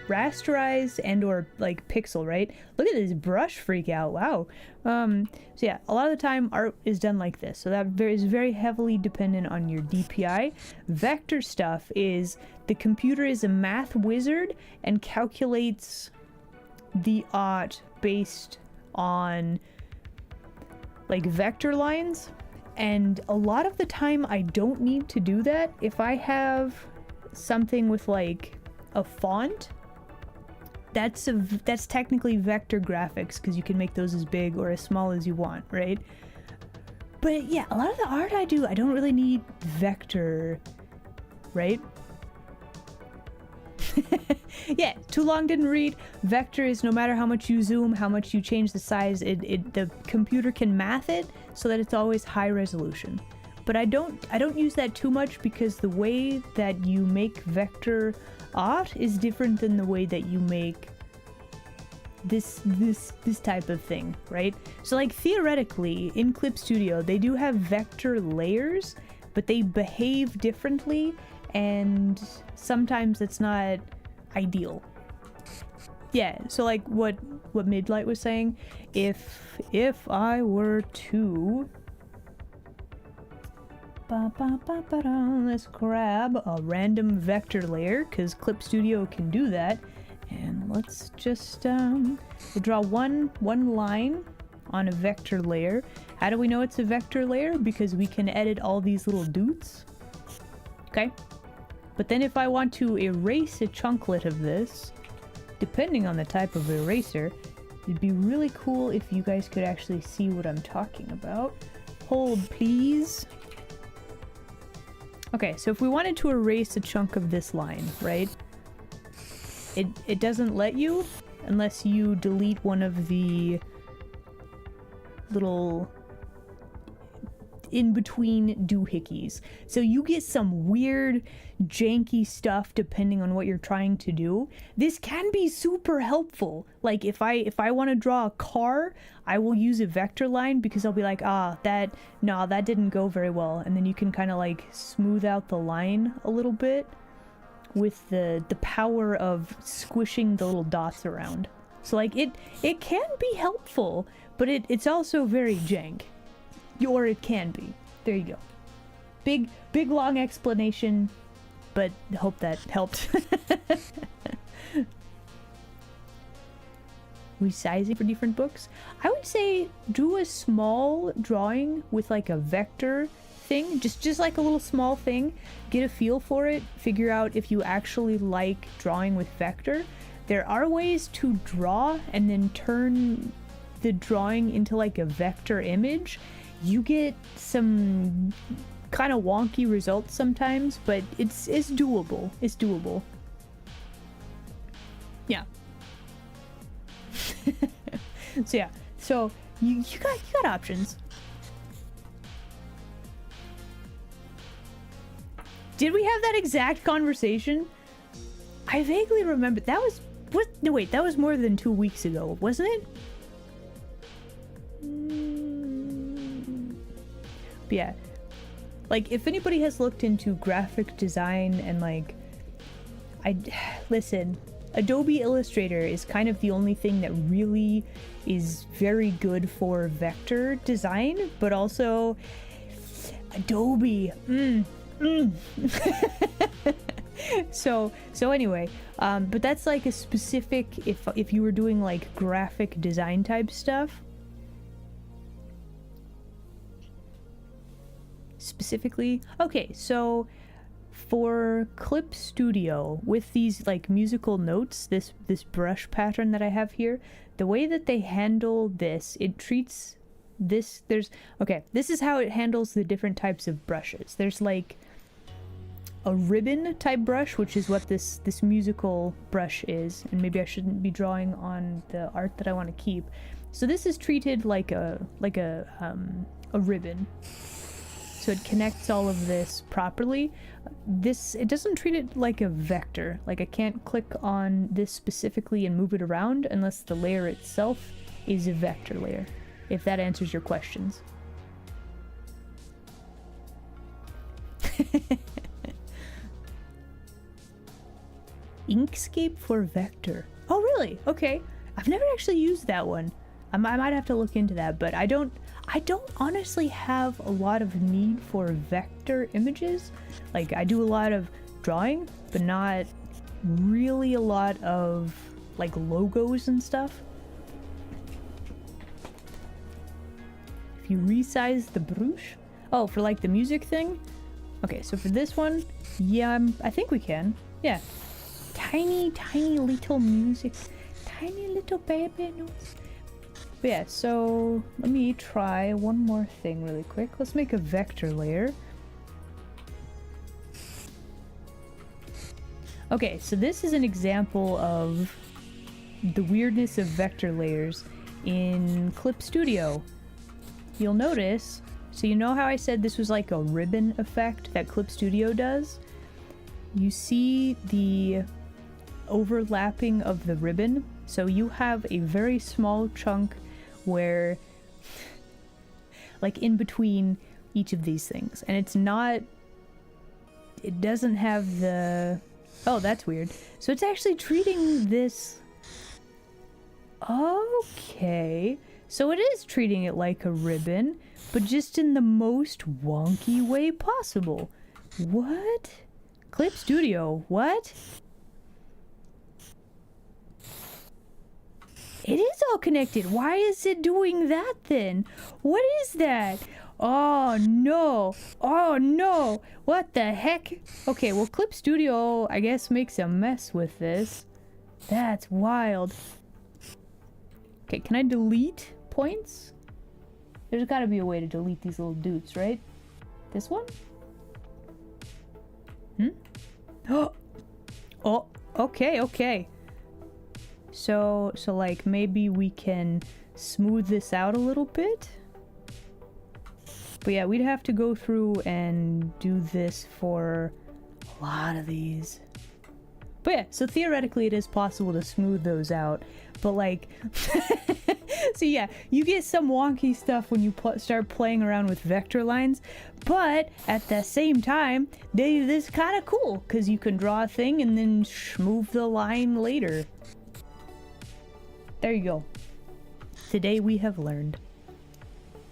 rasterized and or like pixel, right? Look at this brush freak out. Wow. So yeah, a lot of the time art is done like this, so that is very heavily dependent on your DPI. Vector stuff is the computer is a math wizard and calculates the art based on like vector lines, and a lot of the time I don't need to do that. If I have something with like a font, that's technically vector graphics, because you can make those as big or as small as you want, right? But yeah, a lot of the art I do, I don't really need vector, right? Yeah, too long didn't read. Vector is no matter how much you zoom, how much you change the size, the computer can math it so that it's always high resolution. But I don't use that too much, because the way that you make vector art is different than the way that you make this type of thing, right? So like theoretically in Clip Studio they do have vector layers, but they behave differently, and sometimes it's not ideal. Yeah, so like what Midlight was saying, if I were to let's grab a random vector layer, because Clip Studio can do that, and let's just we'll draw one line on a vector layer. How do we know it's a vector layer? Because we can edit all these little doots. Okay, but then if I want to erase a chunklet of this, depending on the type of eraser, it'd be really cool if you guys could actually see what I'm talking about. Hold please. Okay, so if we wanted to erase a chunk of this line, right? It doesn't let you unless you delete one of the little in-between doohickeys. So you get some weird, janky stuff depending on what you're trying to do. This can be super helpful. Like if I want to draw a car, I will use a vector line, because I'll be like, that didn't go very well. And then you can kind of like smooth out the line a little bit with the power of squishing the little dots around. So like it can be helpful, but it's also very jank. Or it can be. There you go. Big long explanation, but hope that helped. Resizing for different books. I would say do a small drawing with like a vector thing, just like a little small thing. Get a feel for it. Figure out if you actually like drawing with vector. There are ways to draw and then turn the drawing into like a vector image. You get some kind of wonky results sometimes, but it's doable. It's doable. Yeah. So yeah. So you got options. Did we have that exact conversation? I vaguely remember that was no wait, that was more than 2 weeks ago, wasn't it? But yeah, like if anybody has looked into graphic design and like, listen, Adobe Illustrator is kind of the only thing that really is very good for vector design, but also Adobe. So anyway, but that's like a specific, if you were doing like graphic design type stuff. Specifically, okay, so for Clip Studio with these like musical notes, this brush pattern that I have here, the way that they handle this, it treats this, this is how it handles the different types of brushes. There's like a ribbon type brush, which is what this musical brush is, and maybe I shouldn't be drawing on the art that I want to keep. So this is treated like a ribbon. so it connects all of this properly. It doesn't treat it like a vector. Like, I can't click on this specifically and move it around unless the layer itself is a vector layer, if that answers your questions. Inkscape for vector. Oh, really? Okay. I've never actually used that one. I might have to look into that, but I don't honestly have a lot of need for vector images. Like, I do a lot of drawing, but not really a lot of like logos and stuff. If you resize the brush, oh, for like the music thing. Okay, so for this one, yeah, I think we can. Yeah, tiny little music, tiny little baby notes. But yeah, so let me try one more thing really quick. Let's make a vector layer. Okay, so this is an example of the weirdness of vector layers in Clip Studio. You'll notice, so you know how I said this was like a ribbon effect that Clip Studio does? You see the overlapping of the ribbon? So you have a very small chunk where, like, in between each of these things, and it doesn't have the, oh, that's weird. So it's actually treating this, okay, so it is treating it like a ribbon, but just in the most wonky way possible. What? Clip Studio, what? It is all connected. Why is it doing that then? What is that? Oh no. Oh no. What the heck? Okay, well, Clip Studio, I guess, makes a mess with this. That's wild. Okay, can I delete points? There's gotta be a way to delete these little dudes, right? This one? Oh, okay. So like, maybe we can smooth this out a little bit. But yeah, we'd have to go through and do this for a lot of these. But yeah, so theoretically it is possible to smooth those out. But like, so yeah, you get some wonky stuff when you start playing around with vector lines. But at the same time, this is kind of cool, because you can draw a thing and then move the line later. There you go. Today we have learned.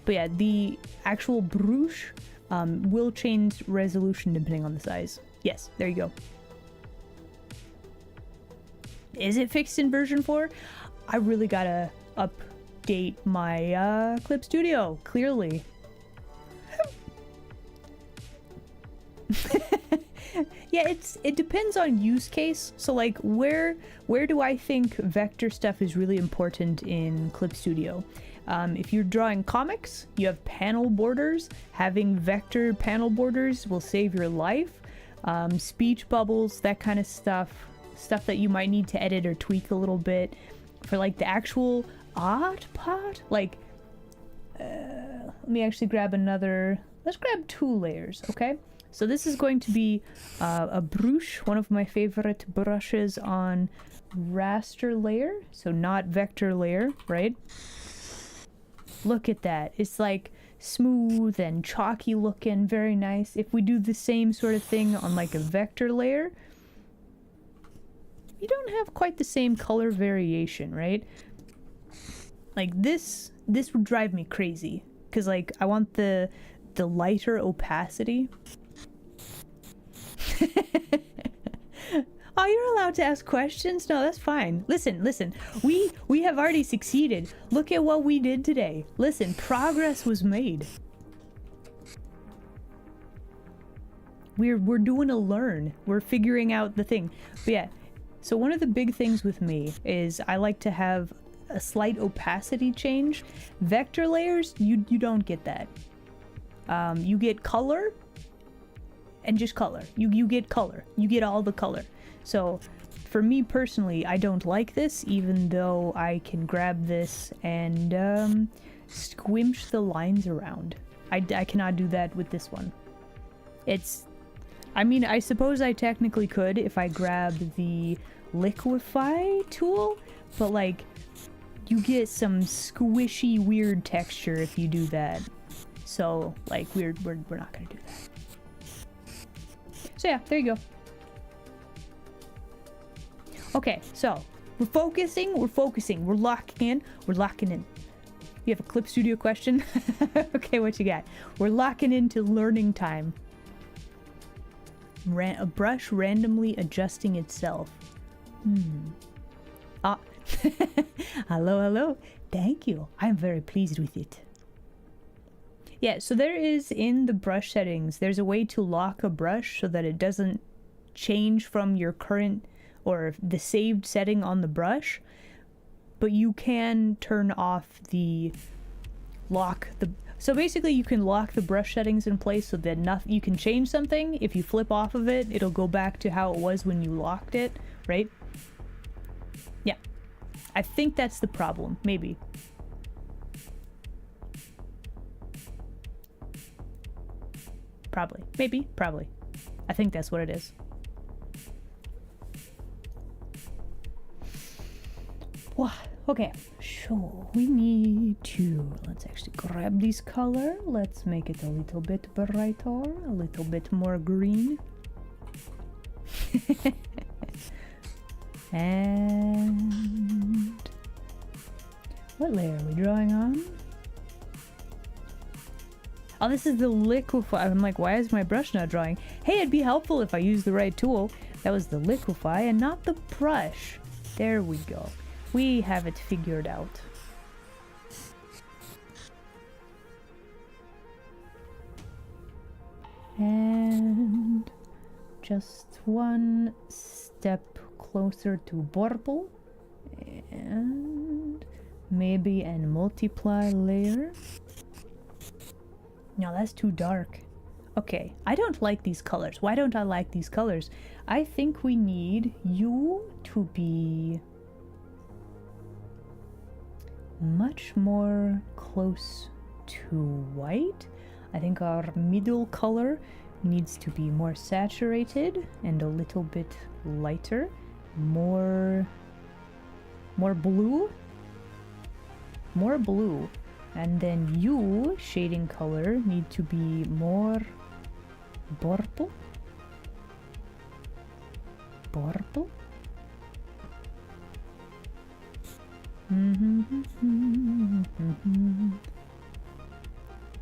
But yeah, the actual brush will change resolution depending on the size. Yes, there you go. Is it fixed in version 4? I really gotta update my Clip Studio, clearly. Yeah, it depends on use case. So like, where do I think vector stuff is really important in Clip Studio? If you're drawing comics, you have panel borders. Having vector panel borders will save your life. Speech bubbles, that kind of stuff that you might need to edit or tweak a little bit. For like the actual art part, like, let me actually grab another, let's grab 2 layers, okay? So this is going to be a brush, one of my favorite brushes on raster layer, so not vector layer, right? Look at that. It's like smooth and chalky looking, very nice. If we do the same sort of thing on like a vector layer, you don't have quite the same color variation, right? Like this would drive me crazy, because like I want the lighter opacity. Oh, you're allowed to ask questions? No, that's fine. Listen. We have already succeeded. Look at what we did today. Listen, progress was made. We're doing a learn. We're figuring out the thing. But yeah, so one of the big things with me is I like to have a slight opacity change. Vector layers, you don't get that. You get color and just color. You get color. You get all the color. So for me personally, I don't like this, even though I can grab this and squinch the lines around. I cannot do that with this one. It's, I mean, I suppose I technically could if I grabbed the liquefy tool, but like, you get some squishy weird texture if you do that. So like we're not gonna do that. So yeah, there you go. Okay, so we're focusing, we're locking in. You have a Clip Studio question? Okay, what you got? We're locking into learning time. A brush randomly adjusting itself. Ah. Hello. Thank you. I'm very pleased with it. Yeah, so there is in the brush settings, there's a way to lock a brush so that it doesn't change from your current or the saved setting on the brush, but you can turn off the lock. So basically you can lock the brush settings in place so that you can change something. If you flip off of it, it'll go back to how it was when you locked it, right? Yeah. I think that's the problem, maybe. Probably. Maybe. Probably. I think that's what it is. Wow. Okay. So we need to... Let's actually grab this color. Let's make it a little bit brighter. A little bit more green. And... what layer are we drawing on? Oh, this is the liquefy. I'm like, why is my brush not drawing? Hey, it'd be helpful if I used the right tool. That was the liquefy and not the brush. There we go. We have it figured out. And just one step closer to purple. And maybe a multiply layer. No, that's too dark. Okay, I don't like these colors. Why don't I like these colors? I think we need you to be much more close to white. I think our middle color needs to be more saturated and a little bit lighter. More blue. More blue. And then you, shading color, need to be more purple. Purple.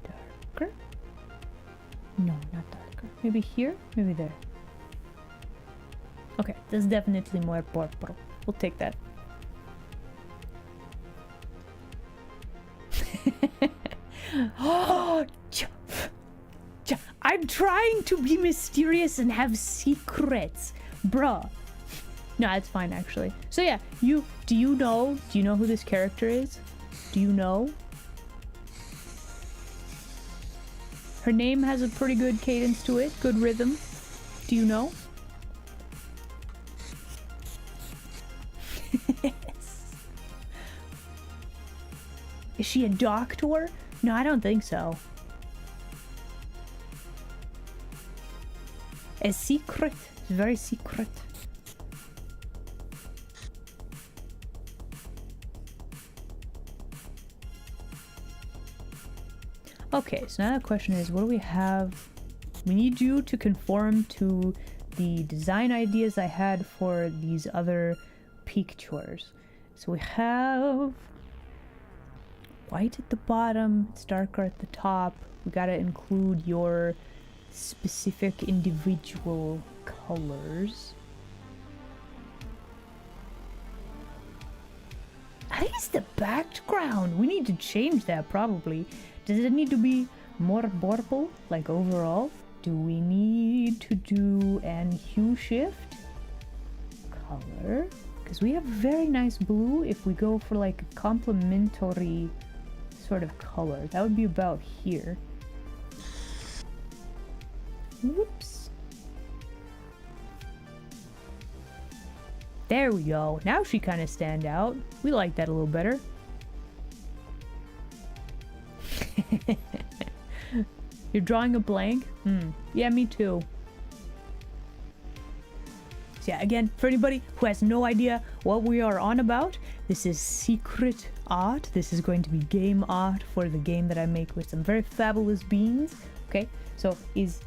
Darker? No, not darker. Maybe here? Maybe there. Okay, this is definitely more purple. We'll take that. Oh, I'm trying to be mysterious and have secrets, bruh. No, it's fine actually. So yeah, do you know who this character is? Do you know? Her name has a pretty good cadence to it, good rhythm. Do you know? Yes. Is she a doctor? No, I don't think so. A secret. Very secret. Okay, so now the question is, what do we have? We need you to conform to the design ideas I had for these other pictures. So we have white at the bottom, it's darker at the top. We gotta include your specific individual colors. I think it's the background. We need to change that probably. Does it need to be more purple, like overall? Do we need to do an hue shift? Color. Because we have very nice blue if we go for like a complementary sort of color. That would be about here. Whoops. There we go. Now she kind of stand out. We like that a little better. You're drawing a blank? Yeah, me too. So yeah, again, for anybody who has no idea what we are on about, this is secret art. This is going to be game art for the game that I make with some very fabulous beings. Okay, so is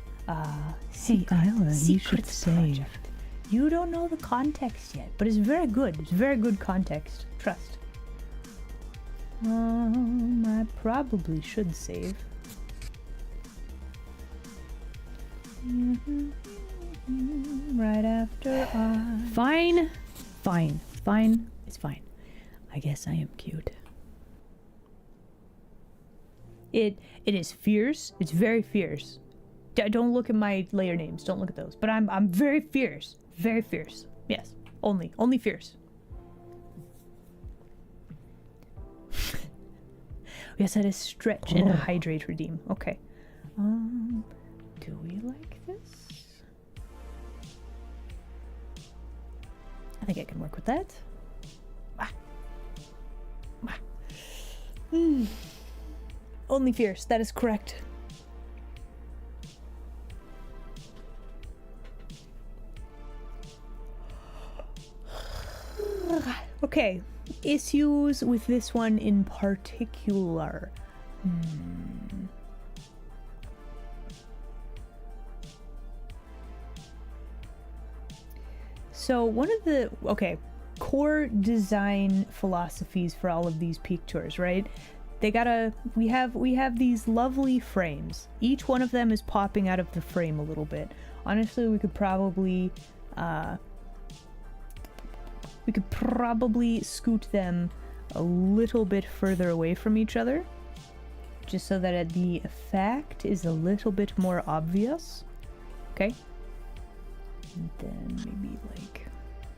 secret, Isla, you should secret save. project. You don't know the context yet, but it's very good. It's very good context. Trust. I probably should save. Right after I... Fine. Fine. Fine. It's fine. I guess I am cute. It is fierce. It's very fierce. Don't look at my layer names. Don't look at those. But I'm very fierce. Very fierce. Yes. Only fierce. Yes, that is stretch and hydrate redeem. Okay. Do we like this? I think I can work with that. Only fierce. That is correct. Okay, issues with this one in particular. So one of the core design philosophies for all of these pictures, right? We have these lovely frames. Each one of them is popping out of the frame a little bit. Honestly, we could probably scoot them a little bit further away from each other, just so that the effect is a little bit more obvious. Okay. And then maybe like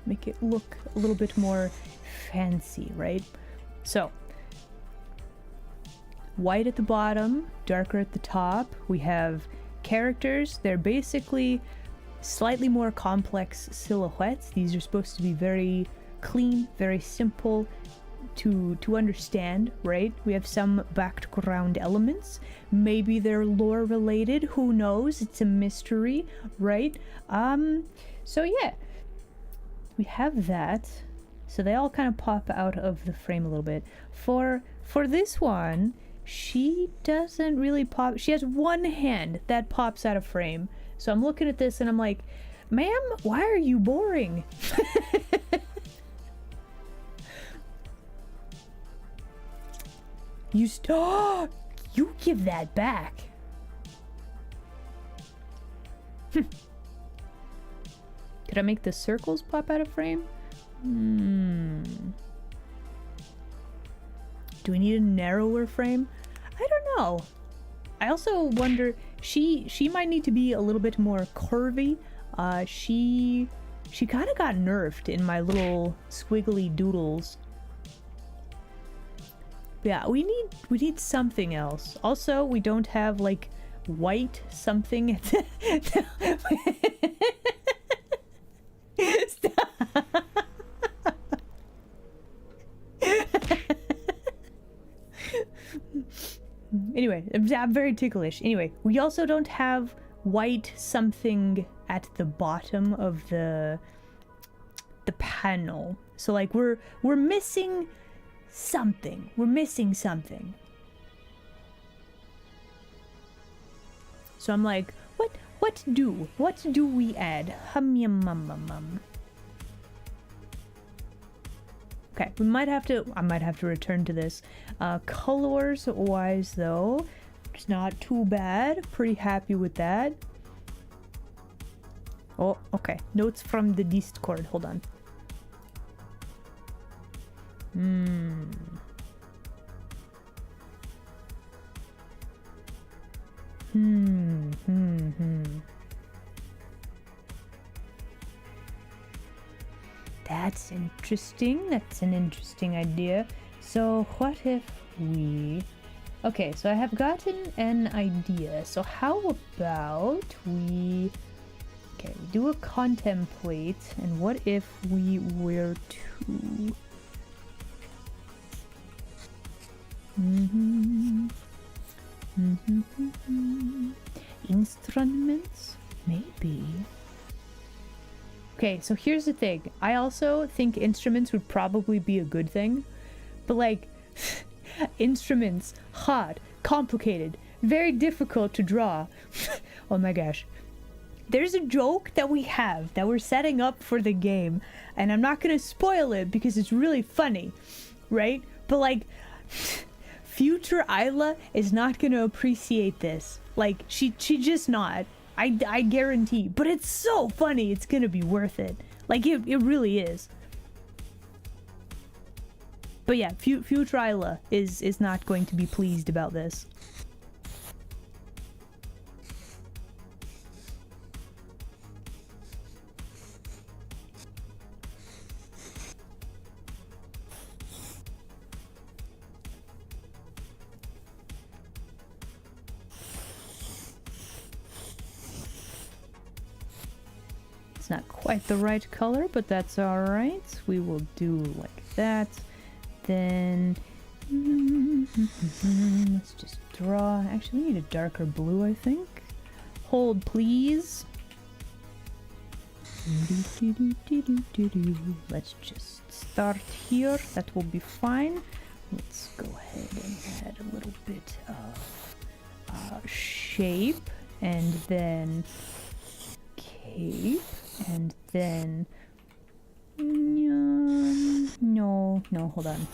make it look a little bit more fancy, right? So white at the bottom, darker at the top. We have characters. They're basically slightly more complex silhouettes. These are supposed to be very clean, very simple to understand, right? We have some background elements. Maybe they're lore related. Who knows? It's a mystery, right? So yeah, we have that. So they all kind of pop out of the frame a little bit. For this one, she doesn't really pop. She has one hand that pops out of frame. So I'm looking at this and I'm like, ma'am, why are you boring? You give that back. Could I make the circles pop out of frame? Do we need a narrower frame? I don't know. I also wonder, she might need to be a little bit more curvy. She kind of got nerfed in my little squiggly doodles. Yeah, we need something else. Also, we don't have like white something. Stop. Anyway, I'm very ticklish. Anyway, we also don't have white something at the bottom of the panel. So like we're missing something. We're missing something. So I'm like, what do we add? Hum yum mum mum mum. Okay, I might have to return to this. Colors wise though, it's not too bad. Pretty happy with that. Oh, okay. Notes from the Discord. Hold on. That's interesting. That's an interesting idea. So what if we... Okay, so I have gotten an idea. So how about we... Okay, we do a contemplate. And what if we were to... Instruments? Maybe. Okay, so here's the thing. I also think instruments would probably be a good thing. But like, instruments, hard, complicated, very difficult to draw. Oh my gosh. There's a joke that we have that we're setting up for the game, and I'm not gonna spoil it because it's really funny, right? But like, future Isla is not gonna appreciate this. Like, she just not. I guarantee. But it's so funny, it's gonna be worth it. Like, it really is. But yeah, future Isla is not going to be pleased about this. It's not quite the right color, but that's alright. We will do like that. Then let's just draw. Actually, we need a darker blue, I think. Hold, please. Let's just start here. That will be fine. Let's go ahead and add a little bit of shape, and then cape, and then no, hold on.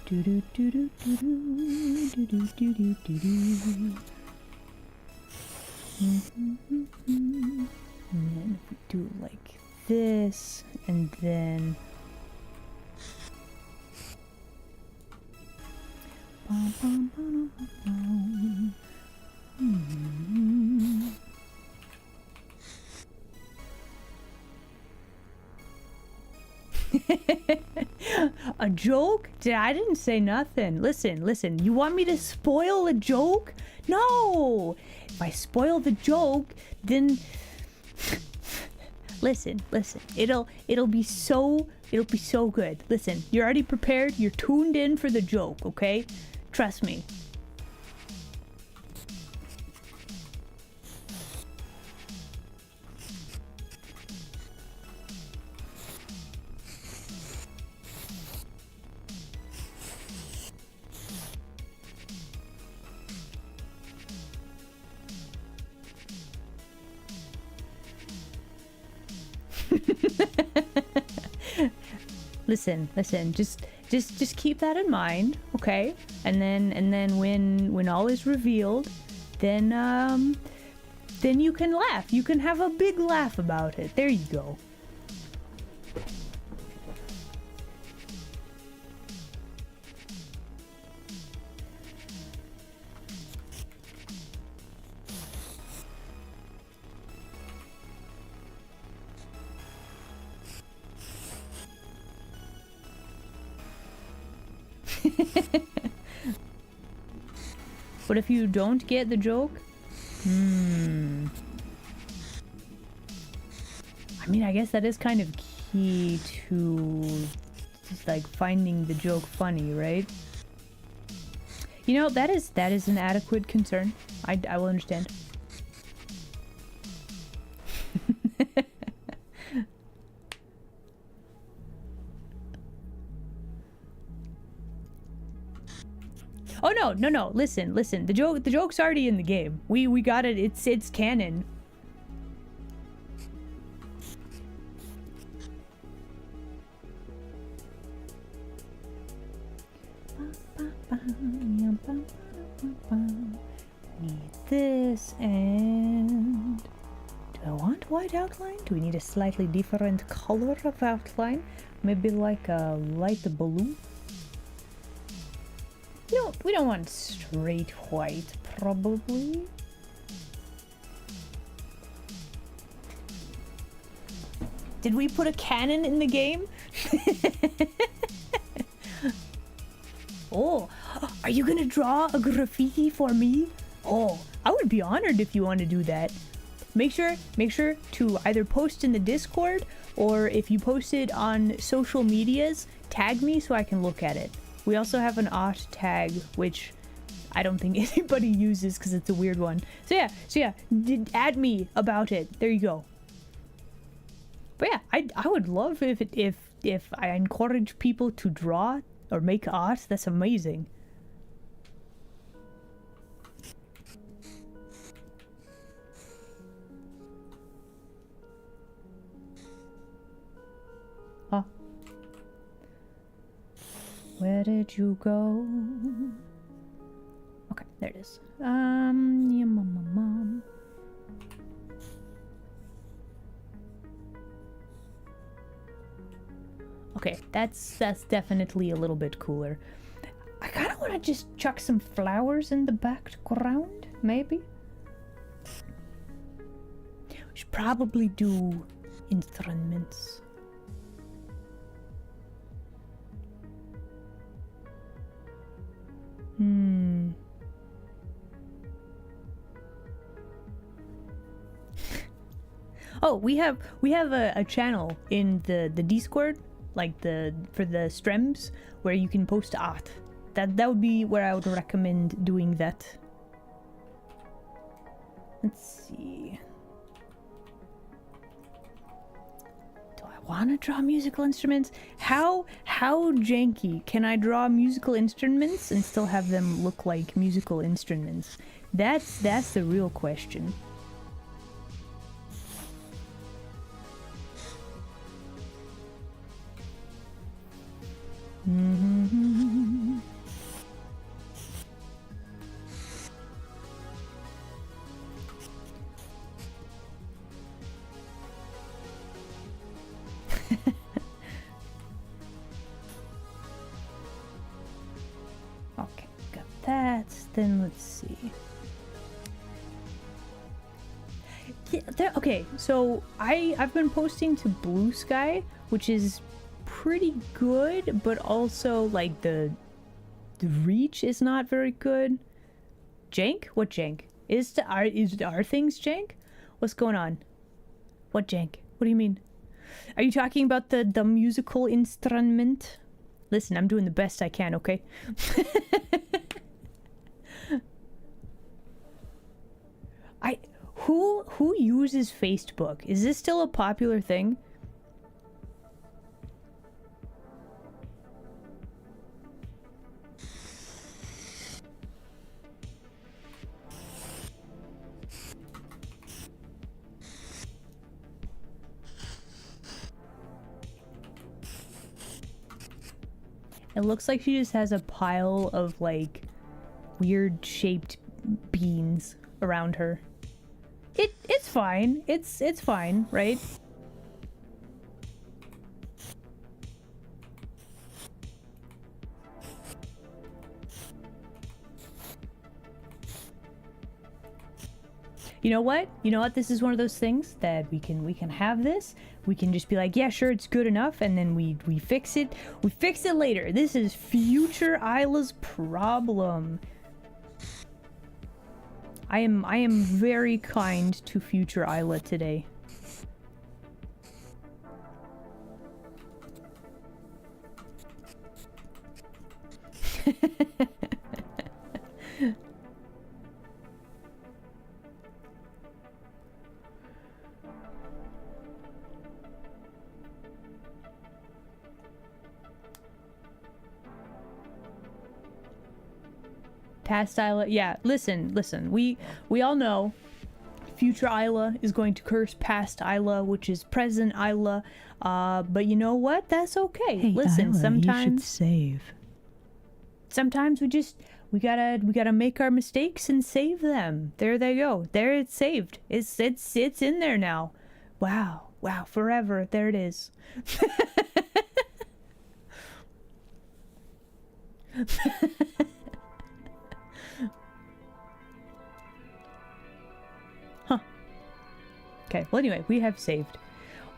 Do do do do do do do do do do do. And then if we do it like this, and then a joke? I didn't say nothing. Listen. You want me to spoil a joke? No! If I spoil the joke, then listen. It'll be so good. Listen, you're already prepared. You're tuned in for the joke, okay? Trust me. Listen, just keep that in mind, okay? And then when all is revealed, then you can laugh. You can have a big laugh about it. There you go. But if you don't get the joke, I mean, I guess that is kind of key to just like finding the joke funny, right? You know, that is an adequate concern. I will understand. Oh no, listen. The joke's already in the game. We got it. It's canon. Need this, and do I want white outline? Do we need a slightly different color of outline? Maybe like a light blue? We don't want straight white, probably. Did we put a cannon in the game? Oh, are you gonna draw a graffiti for me? Oh, I would be honored if you want to do that. Make sure to either post in the Discord, or if you post it on social medias, tag me so I can look at it. We also have an art tag, which I don't think anybody uses because it's a weird one. So yeah, add me about it. There you go. But yeah, I would love if I encourage people to draw or make art. That's amazing. Huh? Where did you go? Okay, there it is. Yeah, mom. Okay, that's definitely a little bit cooler. I kind of want to just chuck some flowers in the background, maybe. We should probably do instruments. Oh, we have a channel in the Discord, like for the streams, where you can post art. That would be where I would recommend doing that. Let's see. Do I want to draw musical instruments? How janky can I draw musical instruments and still have them look like musical instruments? That's the real question. Okay, got that. Then let's see. Yeah, okay, so I've been posting to Blue Sky, which is pretty good, but also like the reach is not very good. Jank? What jank? Is our things jank? What's going on? What jank? What do you mean? Are you talking about the musical instrument? Listen, I'm doing the best I can, okay? Who uses Facebook? Is this still a popular thing? It looks like she just has a pile of like weird shaped beans around her. It's fine. It's fine, right? You know what? You know what? This is one of those things that we can have this. We can just be like, yeah, sure, it's good enough, and then we fix it. We fix it later. This is future Isla's problem. I am very kind to future Isla today. Past Isla, yeah. Listen. We all know future Isla is going to curse past Isla, which is present Isla. But you know what? That's okay. Hey, listen, Isla, sometimes you should save. Sometimes we gotta make our mistakes and save them. There they go. There it's saved. It's in there now. Wow, forever. There it is. Huh. Okay, well anyway, we have saved.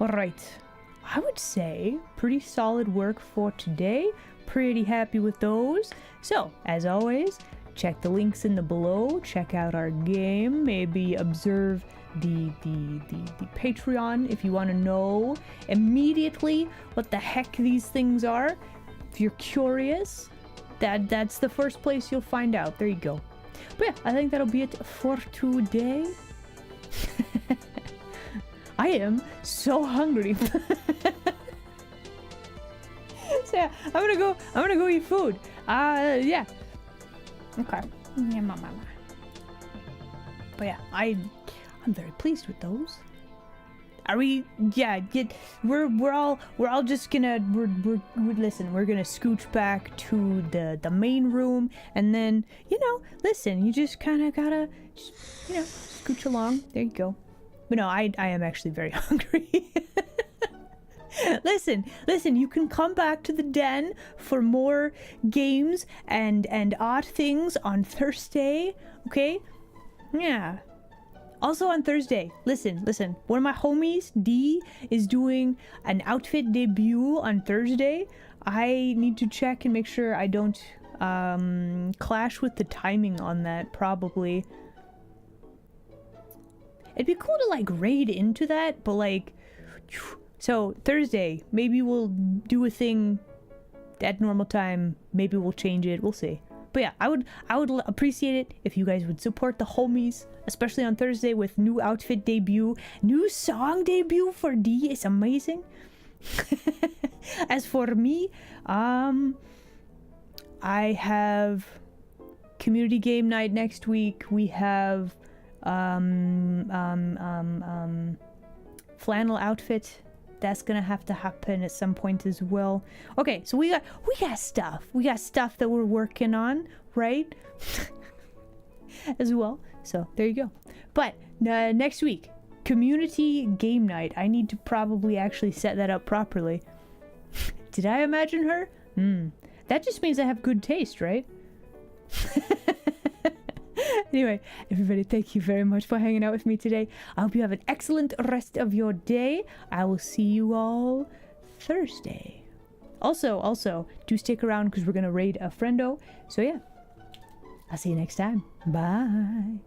Alright. I would say pretty solid work for today. Pretty happy with those. So, as always, check the links in the below. Check out our game. Maybe observe the Patreon if you want to know immediately what the heck these things are. If you're curious. That's the first place you'll find out. There you go. But yeah, I think that'll be it for today. I am so hungry. So yeah, I'm gonna go eat food. Yeah. Okay. But yeah, I'm very pleased with those. Are we? Yeah. We're all just gonna listen. We're gonna scooch back to the main room, and then listen. You just kind of gotta, scooch along. There you go. But no, I am actually very hungry. Listen, you can come back to the den for more games and odd things on Thursday, okay? Yeah. Also on Thursday, listen, one of my homies, D, is doing an outfit debut on Thursday. I need to check and make sure I don't clash with the timing on that, probably. It'd be cool to like raid into that, but like, so Thursday, maybe we'll do a thing at normal time. Maybe we'll change it. We'll see. But yeah, I would appreciate it if you guys would support the homies, especially on Thursday with new outfit debut, new song debut for D. It's amazing. As for me, I have community game night next week. We have flannel outfit. That's gonna have to happen at some point as well. Okay, so we got stuff. We got stuff that we're working on, right? As well. So there you go. But next week, community game night. I need to probably actually set that up properly. Did I imagine her? That just means I have good taste, right? Anyway, everybody, thank you very much for hanging out with me today. I hope you have an excellent rest of your day. I will see you all Thursday. Also, do stick around because we're going to raid a friendo. So yeah, I'll see you next time. Bye.